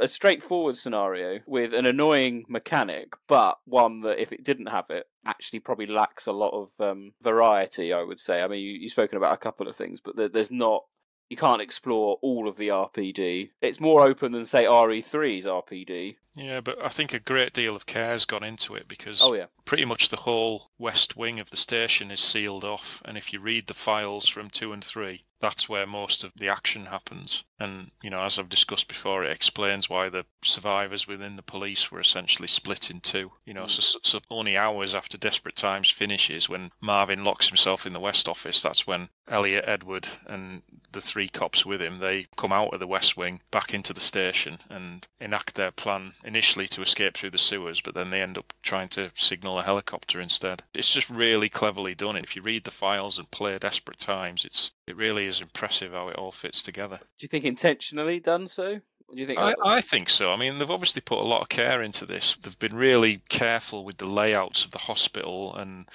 a straightforward scenario with an annoying mechanic, but one that if it didn't have it, actually probably lacks a lot of variety. I would say. I mean, you've spoken about a couple of things, but there's not. You can't explore all of the R.P.D. It's more open than, say, RE3's R.P.D. Yeah, but I think a great deal of care has gone into it because pretty much the whole west wing of the station is sealed off. And if you read the files from 2 and 3, that's where most of the action happens. And, as I've discussed before, it explains why the survivors within the police were essentially split in two. So only hours after Desperate Times finishes, when Marvin locks himself in the West office, that's when Elliot, Edward, and the 3 cops with him, they come out of the West Wing back into the station and enact their plan, initially to escape through the sewers, but then they end up trying to signal a helicopter instead. It's just really cleverly done. And if you read the files and play Desperate Times, it really is impressive how it all fits together. Do you think intentionally done so? Or do you think I think so. I mean, they've obviously put a lot of care into this. They've been really careful with the layouts of the hospital and,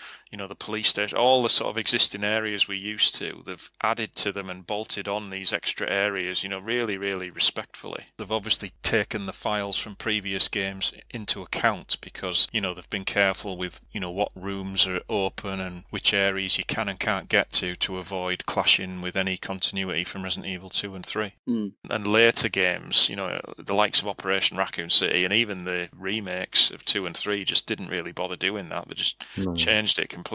the police station, all the sort of existing areas we used to. They've added to them and bolted on these extra areas, really, really respectfully. They've obviously taken the files from previous games into account because, they've been careful with, what rooms are open and which areas you can and can't get to avoid clashing with any continuity from Resident Evil 2 and 3. And later games, the likes of Operation Raccoon City and even the remakes of 2 and 3 just didn't really bother doing that. They just changed it completely.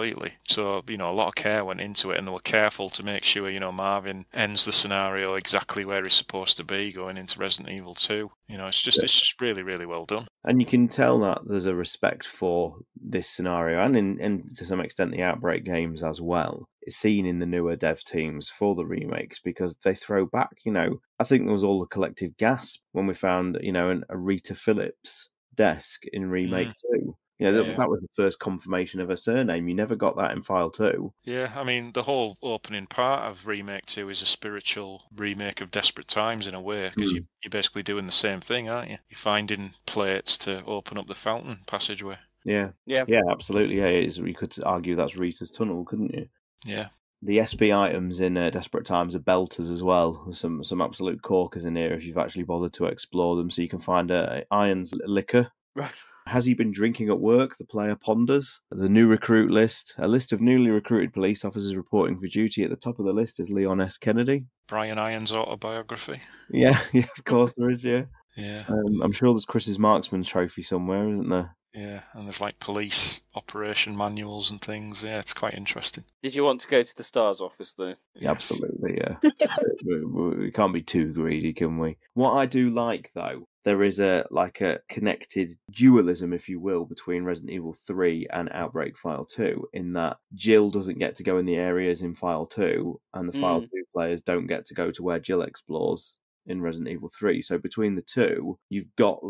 So, a lot of care went into it, and they were careful to make sure, Marvin ends the scenario exactly where he's supposed to be going into Resident Evil 2. It's just really, really well done. And you can tell that there's a respect for this scenario and to some extent the Outbreak games as well. It's seen in the newer dev teams for the remakes because they throw back, I think there was all a collective gasp when we found, a Rita Phillips desk in Remake 2. That was the first confirmation of her surname. You never got that in File 2. Yeah, I mean, the whole opening part of Remake 2 is a spiritual remake of Desperate Times in a way, because you're basically doing the same thing, aren't you? You're finding plates to open up the fountain passageway. Yeah, absolutely. Yeah, you could argue that's Rita's tunnel, couldn't you? Yeah. The SP items in Desperate Times are belters as well. There's some absolute corkers in here if you've actually bothered to explore them. So you can find Iron's liquor. Right. Has he been drinking at work? The player ponders. The new recruit list. A list of newly recruited police officers reporting for duty. At the top of the list is Leon S. Kennedy. Brian Iron's autobiography. Yeah, of course there is, yeah. Yeah. I'm sure there's Chris's Marksman trophy somewhere, isn't there? Yeah, and there's police operation manuals and things. Yeah, it's quite interesting. Did you want to go to the STARS office, though? Yeah, absolutely, yeah. We can't be too greedy, can we? What I do like, though, there is a connected dualism, if you will, between Resident Evil 3 and Outbreak File 2, in that Jill doesn't get to go in the areas in File 2, and the File 2 players don't get to go to where Jill explores in Resident Evil 3. So between the two, you've got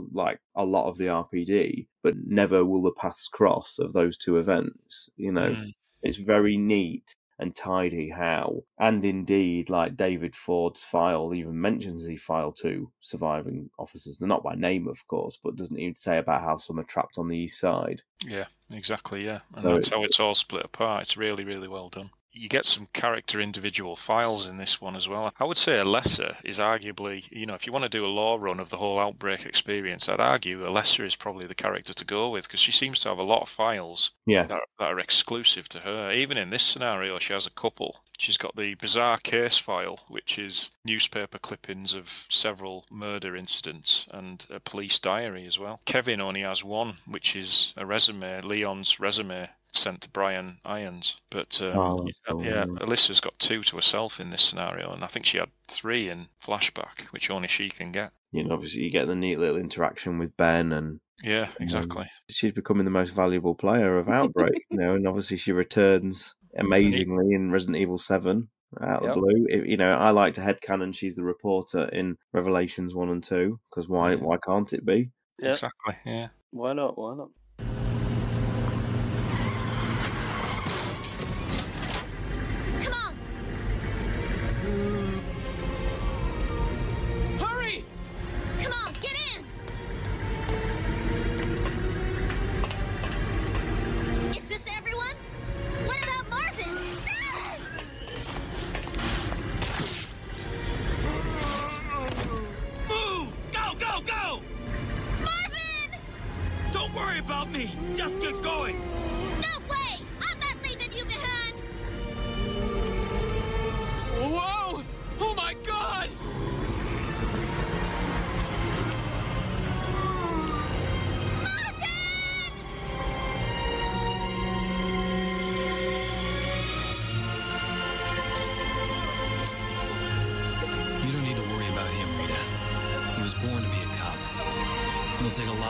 a lot of the R.P.D, but never will the paths cross of those two events. It's very neat and tidy how, and indeed, David Ford's file even mentions the File 2 surviving officers. They're not by name, of course, but doesn't even say about how some are trapped on the east side. Yeah, exactly, yeah. And that's how it's all split apart. It's really, really well done. You get some character individual files in this one as well. I would say Alessa is arguably, if you want to do a lore run of the whole Outbreak experience, I'd argue Alessa is probably the character to go with, because she seems to have a lot of files that are exclusive to her. Even in this scenario, she has a couple. She's got the bizarre case file, which is newspaper clippings of several murder incidents and a police diary as well. Kevin only has one, which is a resume, Leon's resume, sent to Brian Irons. But Alyssa's got 2 to herself in this scenario, and I think she had 3 in Flashback, which only she can get. Obviously you get the neat little interaction with Ben, and yeah, exactly. She's becoming the most valuable player of Outbreak, and obviously she returns amazingly in Resident Evil 7 out of the blue. I like to headcanon she's the reporter in Revelations 1 and 2, because why can't it be? Yeah. Exactly, yeah. Why not?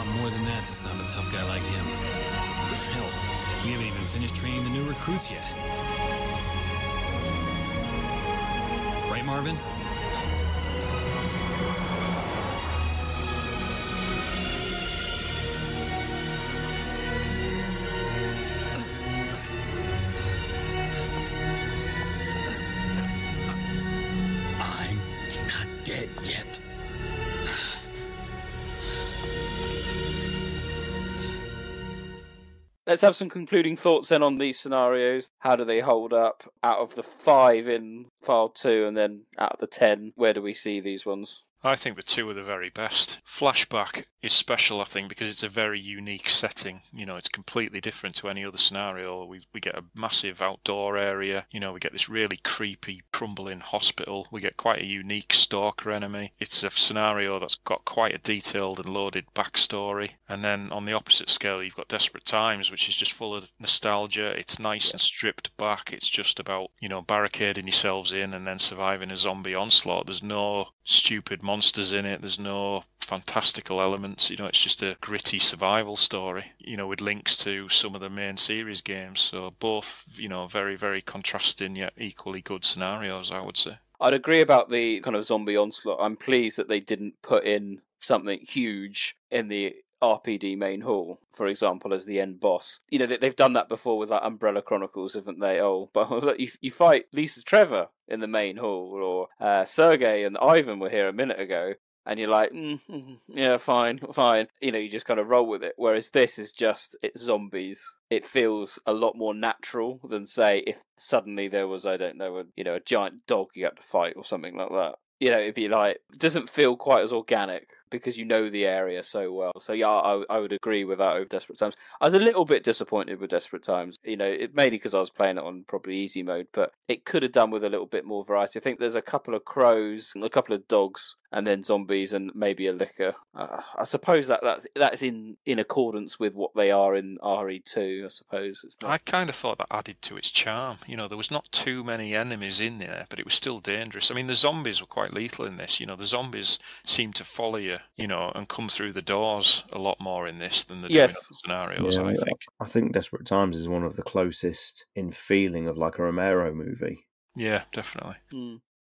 lot more than that to stop a tough guy like him. Hell, we haven't even finished training the new recruits yet. Right, Marvin? I'm not dead yet. Let's have some concluding thoughts then on these scenarios. How do they hold up out of the 5 in File 2, and then out of the 10, where do we see these ones? I think the 2 are the very best. Flashback is special, I think, because it's a very unique setting. You know, it's completely different to any other scenario. We get a massive outdoor area. You know, we get this really creepy, crumbling hospital. We get quite a unique stalker enemy. It's a scenario that's got quite a detailed and loaded backstory. And then on the opposite scale, you've got Desperate Times, which is just full of nostalgia. It's nice and stripped back. It's just about, you know, barricading yourselves in and then surviving a zombie onslaught. There's no stupid monsters in it. There's no fantastical elements. You know, it's just a gritty survival story, you know, with links to some of the main series games. So both, you know, very, very contrasting yet equally good scenarios, I would say. I'd agree about the kind of zombie onslaught. I'm pleased that they didn't put in something huge in the R.P.D. main hall, for example, as the end boss. You know, they've done that before with like Umbrella Chronicles, haven't they? Oh, but look, you fight Lisa Trevor in the main hall, or Sergey and Ivan were here a minute ago, and you're like, yeah, fine. You know, you just kind of roll with it. Whereas this is just, it's zombies. It feels a lot more natural than, say, if suddenly there was, I don't know, a giant dog you had to fight or something like that. You know, it'd be like, it doesn't feel quite as organic because you know the area so well. So yeah, I would agree with that over Desperate Times. I was a little bit disappointed with Desperate Times. You know, it mainly because I was playing it on probably easy mode, but it could have done with a little bit more variety. I think there's a couple of crows, a couple of dogs, and then zombies, and maybe a licker. I suppose that's in accordance with what they are in RE2. I suppose it's not... I kind of thought that added to its charm. You know, there was not too many enemies in there, but it was still dangerous. I mean, the zombies were quite lethal in this. You know, the zombies seem to follow you, you know, and come through the doors a lot more in this than they do in other scenarios. Yeah, I think. I think Desperate Times is one of the closest in feeling of like a Romero movie. Yeah, definitely.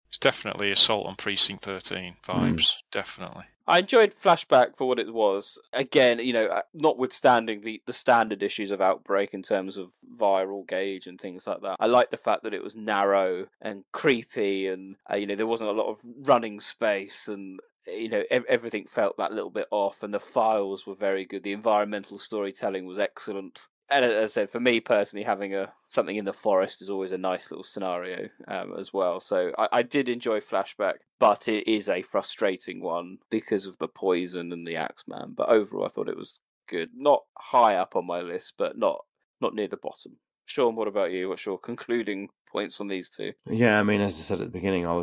It's definitely Assault on Precinct 13 vibes, definitely. I enjoyed Flashback for what it was. Again, you know, notwithstanding the standard issues of Outbreak in terms of viral gauge and things like that, I liked the fact that it was narrow and creepy, and you know, there wasn't a lot of running space, and you know, everything felt that little bit off, and the files were very good. The environmental storytelling was excellent. And as I said, for me personally, having something in the forest is always a nice little scenario as well. So I did enjoy Flashback, but it is a frustrating one because of the poison and the Axeman. But overall, I thought it was good. Not high up on my list, but not near the bottom. Sean, what about you? What's your concluding points on these two? Yeah, I mean, as I said at the beginning, I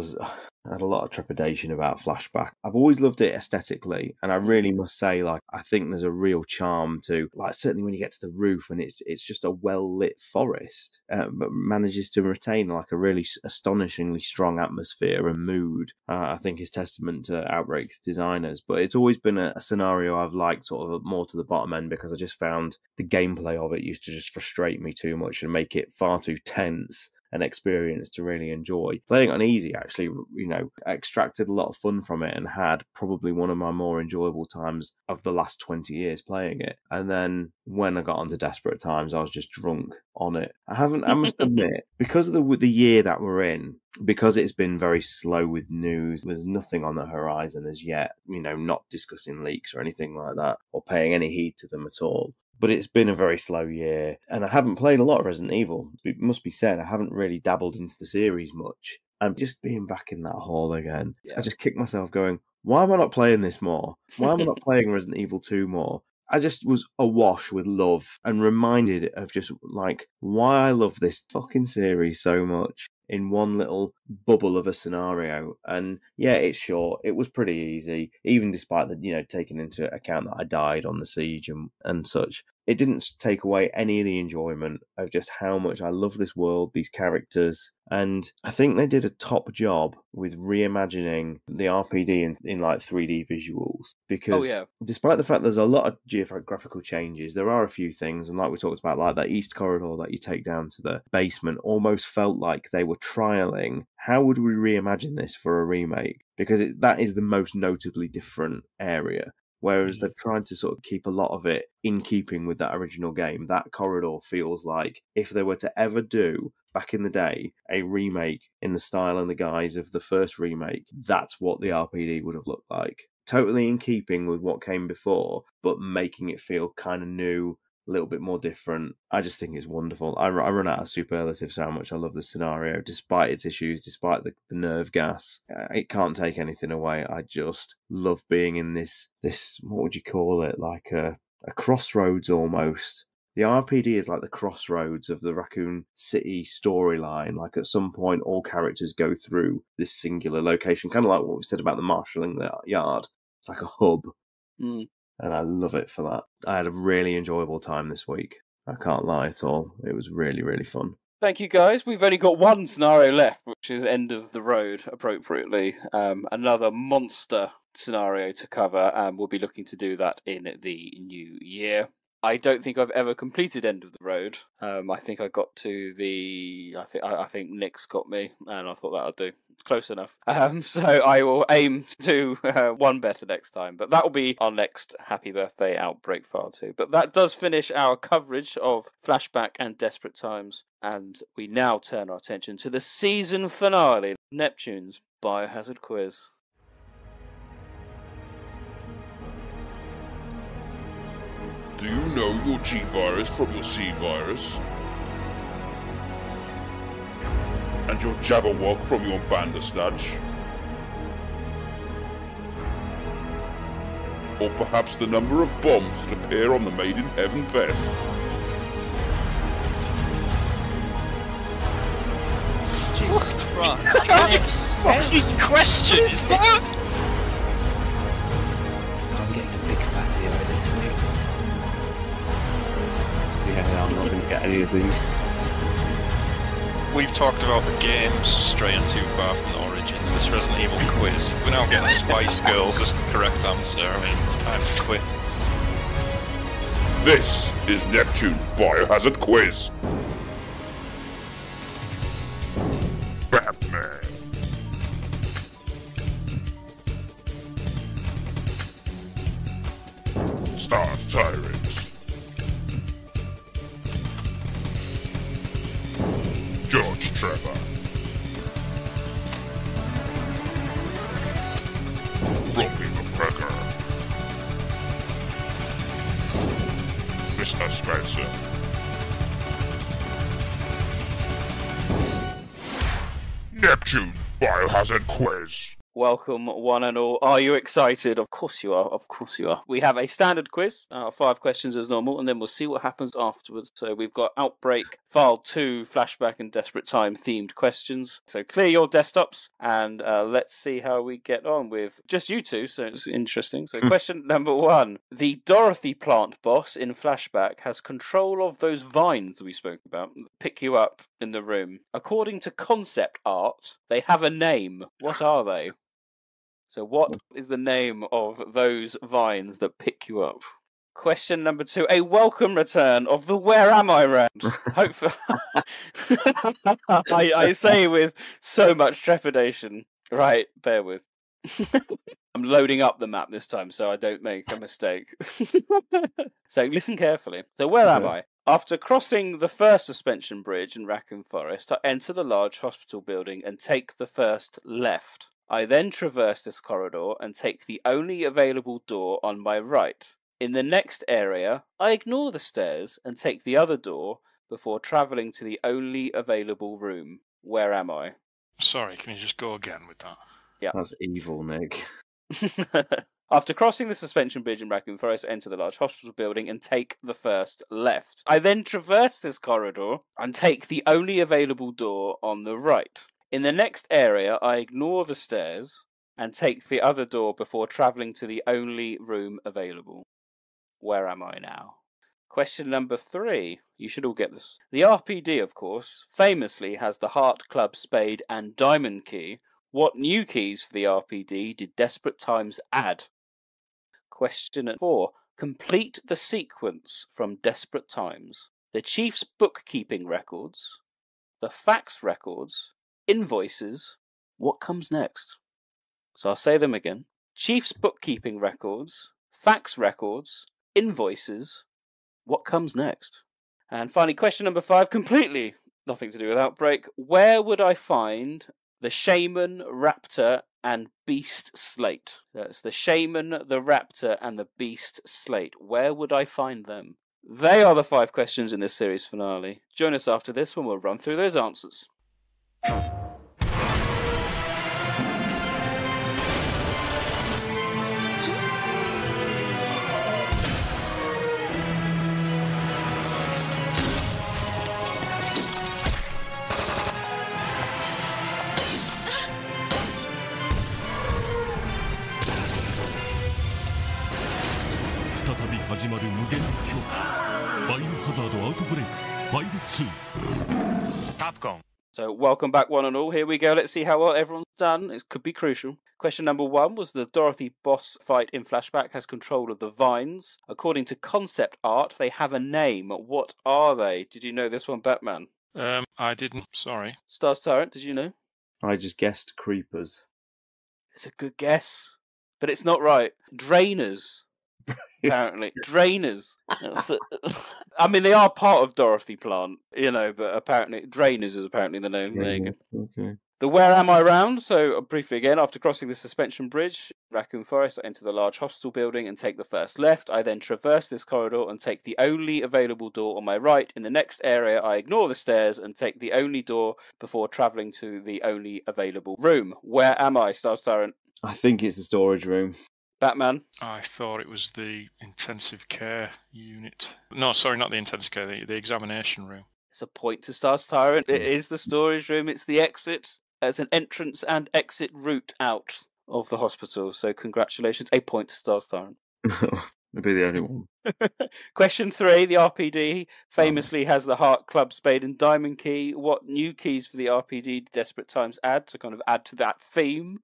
had a lot of trepidation about Flashback. I've always loved it aesthetically, and I really must say, like, I think there's a real charm to, like, certainly when you get to the roof and it's just a well-lit forest, but manages to retain, like, a really astonishingly strong atmosphere and mood. I think is testament to Outbreak's designers, but it's always been a scenario I've liked sort of more to the bottom end, because I just found the gameplay of it used to just frustrate me too much and make it far too tense an experience to really enjoy. Playing on easy, actually, you know, I extracted a lot of fun from it and had probably one of my more enjoyable times of the last 20 years playing it. And then when I got onto Desperate Times, I was just drunk on it. I must admit, because of the year that we're in, because it's been very slow with news, there's nothing on the horizon as yet, you know, not discussing leaks or anything like that, or paying any heed to them at all. But it's been a very slow year, and I haven't played a lot of Resident Evil. It must be said, I haven't really dabbled into the series much. And just being back in that hall again, I just kicked myself going, why am I not playing this more? Why am I not playing Resident Evil 2 more? I just was awash with love and reminded of just, like, why I love this fucking series so much in one little bubble of a scenario. And yeah, it's short. It was pretty easy, even despite the, you know, taking into account that I died on the siege and such. It didn't take away any of the enjoyment of just how much I love this world, these characters, And I think they did a top job with reimagining the R.P.D. in like 3D visuals. Because despite the fact there's a lot of geographical changes, there are a few things, and like we talked about, like that east corridor that you take down to the basement almost felt like they were trialing, how would we reimagine this for a remake? Because that is the most notably different area. Whereas they're trying to sort of keep a lot of it in keeping with that original game. That corridor feels like if they were to ever do, back in the day, a remake in the style and the guise of the first remake, that's what the R.P.D. would have looked like. Totally in keeping with what came before, but making it feel kind of new, a little bit more different. I just think it's wonderful. I run out of superlatives how much I love this scenario, despite its issues, despite the nerve gas. It can't take anything away. I just love being in this what would you call it, like a crossroads almost. The R.P.D. is like the crossroads of the Raccoon City storyline. Like at some point, all characters go through this singular location, kind of like what we said about the marshalling yard. It's like a hub. And I love it for that. I had a really enjoyable time this week. I can't lie at all. It was really, really fun. Thank you, guys. We've only got one scenario left, which is End of the Road, appropriately. Another monster scenario to cover, and we'll be looking to do that in the new year. I don't think I've ever completed End of the Road. I think I got to the... I think Nick's got me, and I thought that'll do. Close enough. So I will aim to do one better next time. But that will be our next Happy Birthday Outbreak File 2. But that does finish our coverage of Flashback and Desperate Times. And we now turn our attention to the season finale, Neptune's Biohazard Quiz. Do you know your G virus from your C virus? And your Jabberwock from your Bandersnatch? Or perhaps the number of bombs that appear on the Made in Heaven vest? Jesus Christ. What kind of fucking question is that? I'm getting a big fatty eye this week. Yeah, I'm not going to get any of these. We've talked about the games straying too far from the origins. This Resident Evil quiz. We're now getting Spice Girls as the correct answer. I mean, it's time to quit. This is Neptune Biohazard Quiz. Batman. Star Tyrants. George Trevor. Robbie McGregor. Mr. Spencer. Neptune Biohazard Quiz. Welcome, one and all. Are you excited? Of course you are. Of course you are. We have a standard quiz, 5 questions as normal, and then we'll see what happens afterwards. So we've got Outbreak, File 2, Flashback, and Desperate Time themed questions. So clear your desktops, and let's see how we get on with just you two. So it's interesting. So question number 1. The Dorothy plant boss in Flashback has control of those vines we spoke about that pick you up in the room. According to concept art, they have a name. What are they? So what is the name of those vines that pick you up? Question number 2. A welcome return of the Where Am I round. Hopefully, I say with so much trepidation. Right, bear with. I'm loading up the map this time so I don't make a mistake. So listen carefully. So where am I? After crossing the first suspension bridge in Raccoon Forest, I enter the large hospital building and take the first left. I then traverse this corridor and take the only available door on my right. In the next area, I ignore the stairs and take the other door before travelling to the only available room. Where am I? Sorry, can you just go again with that? Yeah. That's evil, Nick. After crossing the suspension bridge in Raccoon Forest, I enter the large hospital building and take the first left. I then traverse this corridor and take the only available door on the right. In the next area, I ignore the stairs and take the other door before travelling to the only room available. Where am I now? Question number 3. You should all get this. The R.P.D, of course, famously has the Heart, Club, Spade, and Diamond key. What new keys for the R.P.D did Desperate Times add? Question 4. Complete the sequence from Desperate Times. The Chief's bookkeeping records, the fax records, invoices. What comes next? So I'll say them again. Chief's bookkeeping records, fax records, invoices. What comes next? And finally, question number 5, completely nothing to do with Outbreak. Where would I find the Shaman, Raptor, and Beast Slate? That's the Shaman, the Raptor, and the Beast Slate. Where would I find them? They are the 5 questions in this series finale. Join us after this when we'll run through those answers. So welcome back one and all. Here we go. Let's see how well everyone's done. It could be crucial. Question number 1 was the Dorothy boss fight in Flashback has control of the vines. According to concept art, they have a name. What are they? Did you know this one, Batman? I didn't. Sorry. Stars Tyrant, did you know? I just guessed creepers. It's a good guess, but it's not right. Drainers. Apparently, drainers. I mean, they are part of Dorothy Plant, but apparently, drainers is apparently the name. There you go. Okay. The Where Am I round? So, briefly again, after crossing the suspension bridge, Raccoon Forest, I enter the large hospital building and take the first left. I then traverse this corridor and take the only available door on my right. In the next area, I ignore the stairs and take the only door before travelling to the only available room. Where am I, Stars Tyrant? I think it's the storage room. Batman? I thought it was the intensive care unit. No, sorry, not the intensive care, the examination room. It's a point to Stars Tyrant. It is the storage room. It's the exit. It's an entrance and exit route out of the hospital. So congratulations. A point to Stars Tyrant. It'll be the only one. Question 3. The R.P.D famously has the Heart, Club, Spade, and Diamond key. What new keys for the R.P.D did Desperate Times add to kind of add to that theme?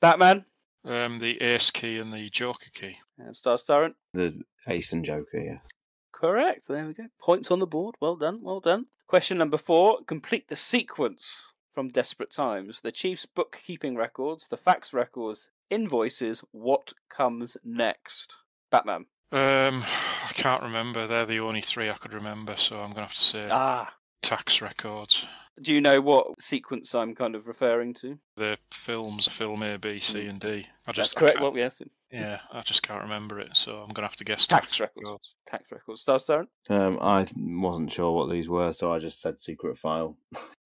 Batman? The Ace key and the Joker key. And Stars Tyrant? The Ace and Joker, yes. Correct. There we go. Points on the board. Well done. Well done. Question number 4. Complete the sequence from Desperate Times. The Chief's bookkeeping records, the fax records, invoices. What comes next? Batman? I can't remember. They're the only 3 I could remember, so I'm going to have to say tax records. Do you know what sequence I'm kind of referring to? The films, film A, B, C, and D. That's correct. Well, yes. Yeah, I just can't remember it, so I'm going to have to guess tax records. Tax records. Stars Tyrant? I wasn't sure what these were, so I just said secret file.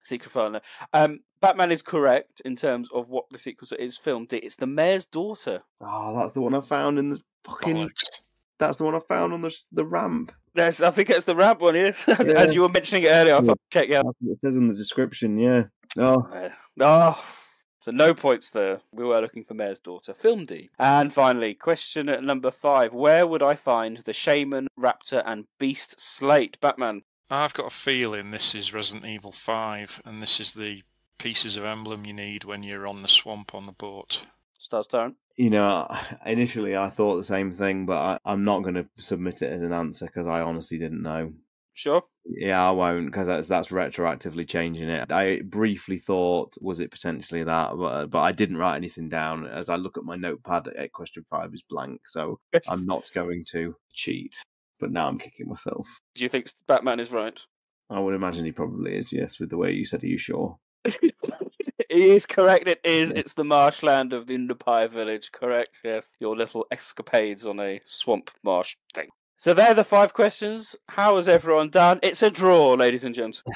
Secret file, no. Batman is correct in terms of what the sequence is filmed. It's the mayor's daughter. Oh, that's the one I found in the fucking... Bollocks. That's the one I found on the ramp. Yes, I think it's the ramp one, yes. As you were mentioning it earlier, I thought I'd check out. It says in the description, yeah. So no points there. We were looking for Mayor's Daughter. Film D. And finally, question number 5. Where would I find the Shaman, Raptor, and Beast Slate? Batman? I've got a feeling this is Resident Evil 5, and this is the pieces of emblem you need when you're on the swamp on the boat. Stars Tyrant? Initially I thought the same thing, but I'm not going to submit it as an answer because I honestly didn't know. Sure? Yeah, I won't, because that's retroactively changing it. I briefly thought, was it potentially that? But I didn't write anything down. As I look at my notepad, question 5 is blank, so I'm not going to cheat. But now I'm kicking myself. Do you think Batman is right? I would imagine he probably is, yes, with the way you said, are you sure? He is correct, it is. Yeah. It's the marshland of the Underpire village, correct? Yes. Your little escapades on a swamp marsh thing. So there are the 5 questions. How has everyone done? It's a draw, ladies and gentlemen.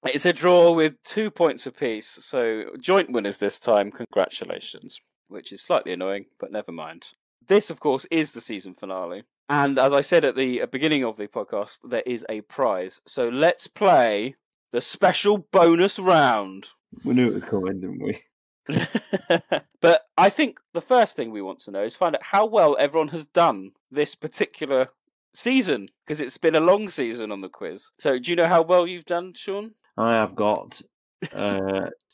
It's a draw with 2 points apiece. So joint winners this time. Congratulations. Which is slightly annoying, but never mind. This, of course, is the season finale. And as I said at the beginning of the podcast, there is a prize. So let's play the special bonus round. We knew it was coming, didn't we? But I think the first thing we want to know is find out how well everyone has done this particular season, because it's been a long season on the quiz. So do you know how well you've done, Sean? I have got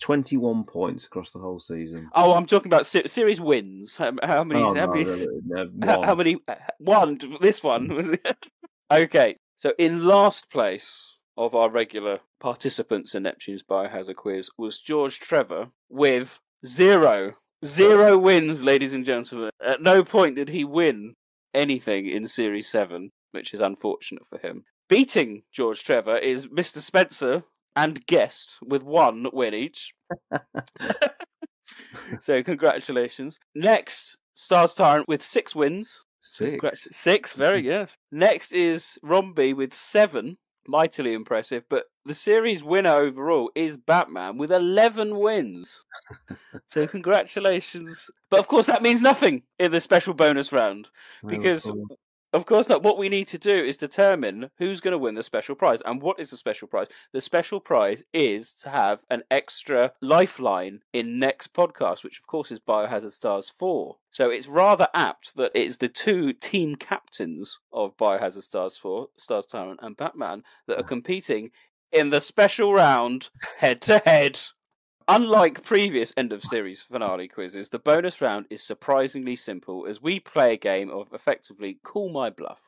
21 points across the whole season. Oh, I'm talking about series wins. How many? Oh, how no, many? one. How many? One. This one was it? Okay. So in last place of our regular participants in Neptune's Biohazard quiz was George Trevor with 0 wins, ladies and gentlemen. At no point did he win anything in Series 7, which is unfortunate for him. Beating George Trevor is Mr. Spencer and Guest with 1 win each. So congratulations. Next, Stars Tyrant with 6 wins. 6, very good. Next is Romby with 7. Mightily impressive, but the series winner overall is Batman with 11 wins. So congratulations. But of course that means nothing in the special bonus round, because of course not. What we need to do is determine who's going to win the special prize. And what is the special prize? The special prize is to have an extra lifeline in next podcast, which of course is Biohazard Stars 4. So it's rather apt that it's the 2 team captains of Biohazard Stars 4, Stars Tyrant and Batman, that are competing in the special round head-to-head. Unlike previous end-of-series finale quizzes, the bonus round is surprisingly simple as we play a game of effectively Call My Bluff.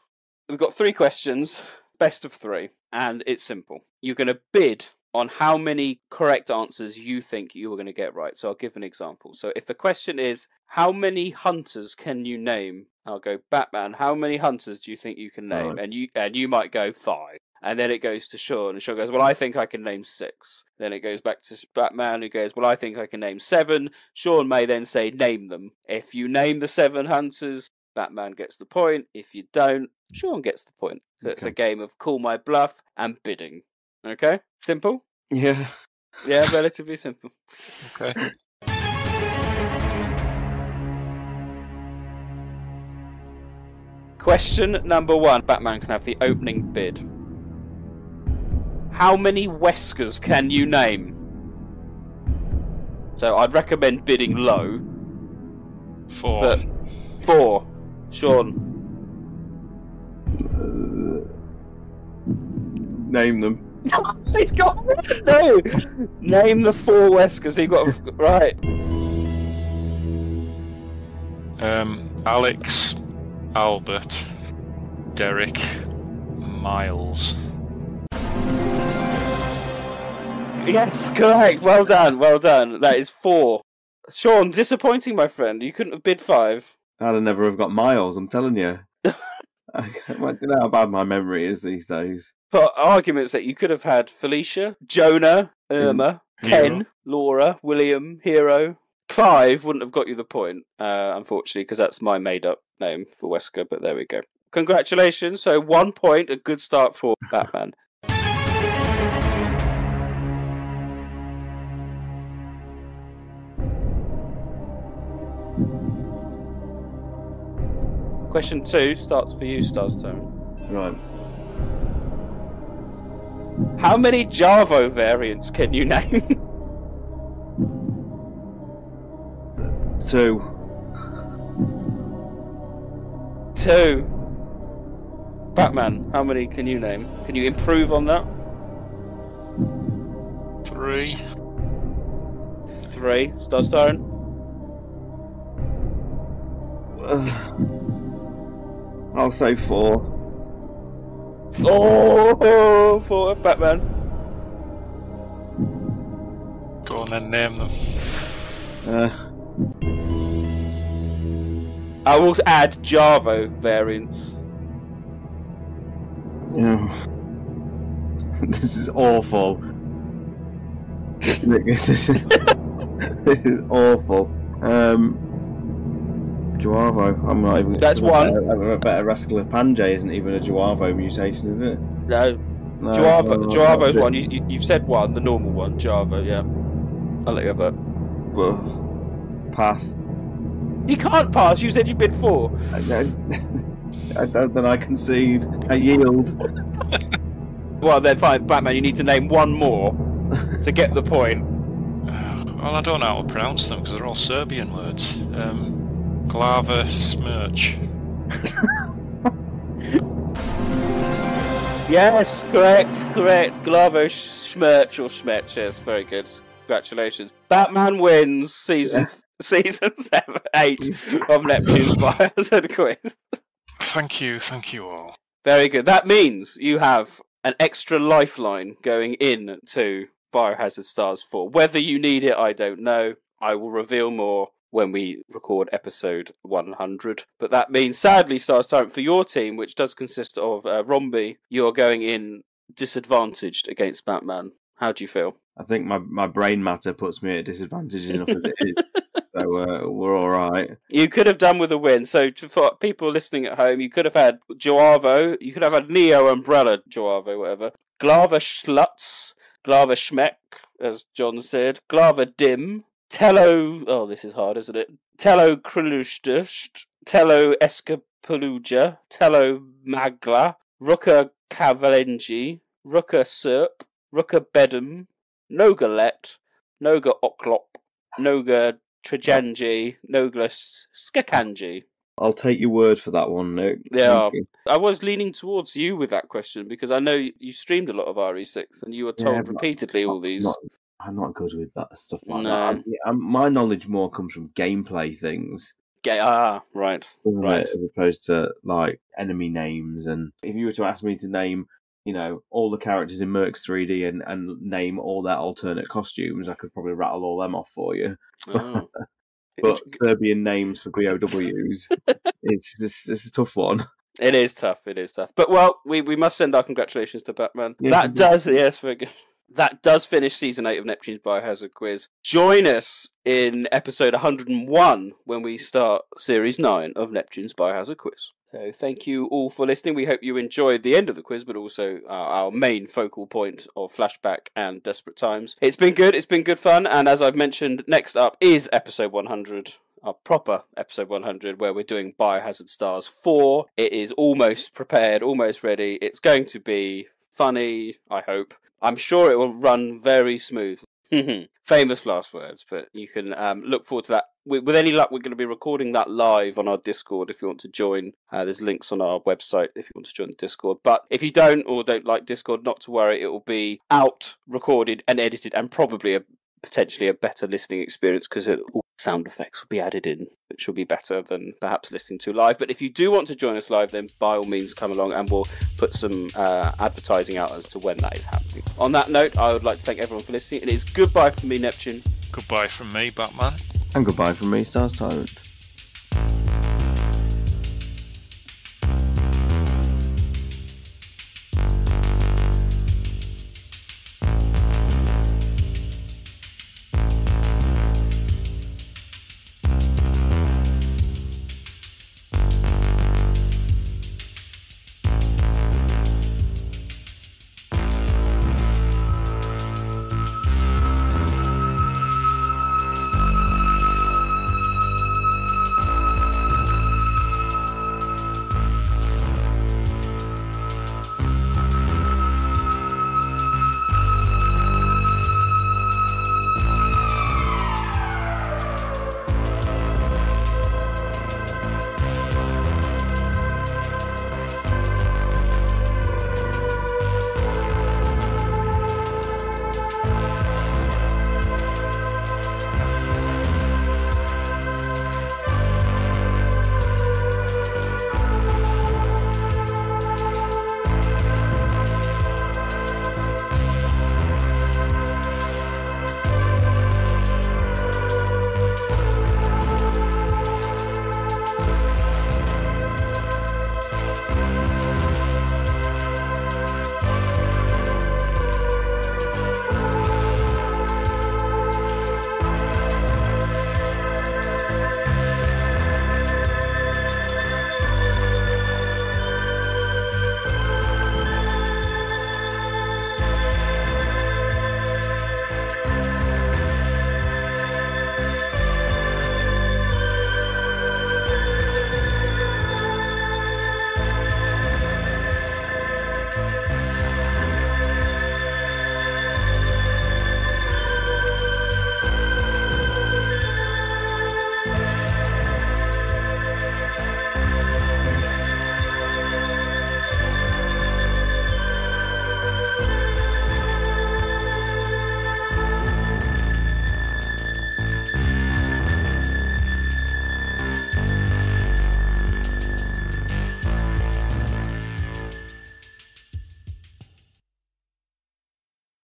We've got 3 questions, best of 3, and it's simple. You're going to bid on how many correct answers you think you are going to get right. So I'll give an example. So if the question is, how many hunters can you name? I'll go, Batman, how many hunters do you think you can name? Right. And you might go 5. And then it goes to Sean, and Sean goes, well, I think I can name 6. Then it goes back to Batman, who goes, well, I think I can name 7. Sean may then say, name them. If you name the 7 hunters, Batman gets the point. If you don't, Sean gets the point. So It's a game of Call My Bluff and bidding. Okay? Simple? Yeah. Yeah, relatively simple. Okay. Question number 1. Batman can have the opening bid. How many Weskers can you name? So I'd recommend bidding low. 4. But 4. Sean. Name them. He's got no. Name the 4 Weskers. He got right. Alex, Albert, Derek, Miles. Yes, correct. Well done, well done. That is 4. Sean, disappointing, my friend. You couldn't have bid 5. I'd have never have got Miles, I'm telling you. I don't know how bad my memory is these days. But arguments that you could have had Felicia, Jonah, Irma, Ken, Laura, William, Hero. Clive wouldn't have got you the point, unfortunately, because that's my made-up name for Wesker, but there we go. Congratulations. So 1 point, a good start for Batman. Question 2 starts for you, Stars Tyrant. Right. How many Javo variants can you name? 2. 2. Batman, how many can you name? Can you improve on that? 3. 3. Stars Tyrant? I'll say 4. 4. Batman. Go on then, name them. I will add Javo variants. Yeah. This is awful. This is awful. Juavo. I'm not even. That's 1. I bet Rascal Panjay isn't even a Juavo mutation, is it? No. Juavo's 1. You've said 1, the normal one. Javo, yeah. I'll let you have that. Pass. You can't pass. You said you bid 4. I don't. Then I concede. I yield. Well, then fine, Batman. You need to name 1 more to get the point. Well, I don't know how to pronounce them because they're all Serbian words. Glava Smirch. Yes, correct. Glavo Schmerch or Schmetch, yes, very good. Congratulations. Batman wins season 8 of Neptune's Biohazard Quiz. Thank you all. Very good. That means you have an extra lifeline going in to Biohazard Stars 4. Whether you need it, I don't know. I will reveal more when we record episode 100. But that means, sadly, Stars Tyrant, for your team, which does consist of Romby, you're going in disadvantaged against Batman. How do you feel? I think my brain matter puts me at disadvantage enough as it is. So we're all right. You could have done with a win. So for people listening at home, you could have had Joavo, you could have had Neo Umbrella Joavo, whatever. Glava Schlutz, Glava Schmeck, as John said, Glava Dim, Tello, oh, this is hard, isn't it? Tello Krlushdust, Tello Escapaluja, Tello Magla, Ruka Cavalengi, Ruka Serp, Ruka Bedham, Nogalet, Noga Oklop, Noga Trajanji, Noga Skakanji. I'll take your word for that one, Nick. Yeah, I was leaning towards you with that question because I know you streamed a lot of RE6 and you were told repeatedly all these. I'm not good with that stuff like that. My knowledge more comes from gameplay things. Right. As opposed to like enemy names. And if you were to ask me to name, all the characters in Mercs 3D and name all their alternate costumes, I could probably rattle all them off for you. Oh. But Serbian names for BOWs, it's a tough one. It is tough. But, we must send our congratulations to Batman. Yeah, very good. That does finish Season 8 of Neptune's Biohazard Quiz. Join us in episode 101 when we start Series 9 of Neptune's Biohazard Quiz. So thank you all for listening. We hope you enjoyed the end of the quiz, but also our main focal point of Flashback and Desperate Times. It's been good fun, and as I've mentioned, next up is episode 100. Our proper episode 100, where we're doing Biohazard Stars 4. It is almost prepared, almost ready. It's going to be funny, I hope. I'm sure it will run very smooth. Famous last words, but you can look forward to that. With any luck, we're going to be recording that live on our Discord if you want to join. There's links on our website if you want to join the Discord. But if you don't like Discord, not to worry. It will be out, recorded and edited, and probably potentially a better listening experience because all sound effects will be added in, which will be better than perhaps listening to live. But if you do want to join us live, then by all means come along and we'll put some advertising out as to when that is happening. On that note, I would like to thank everyone for listening. It is goodbye from me, Neptune. Goodbye from me, Batman. And goodbye from me, Stars Tyrant.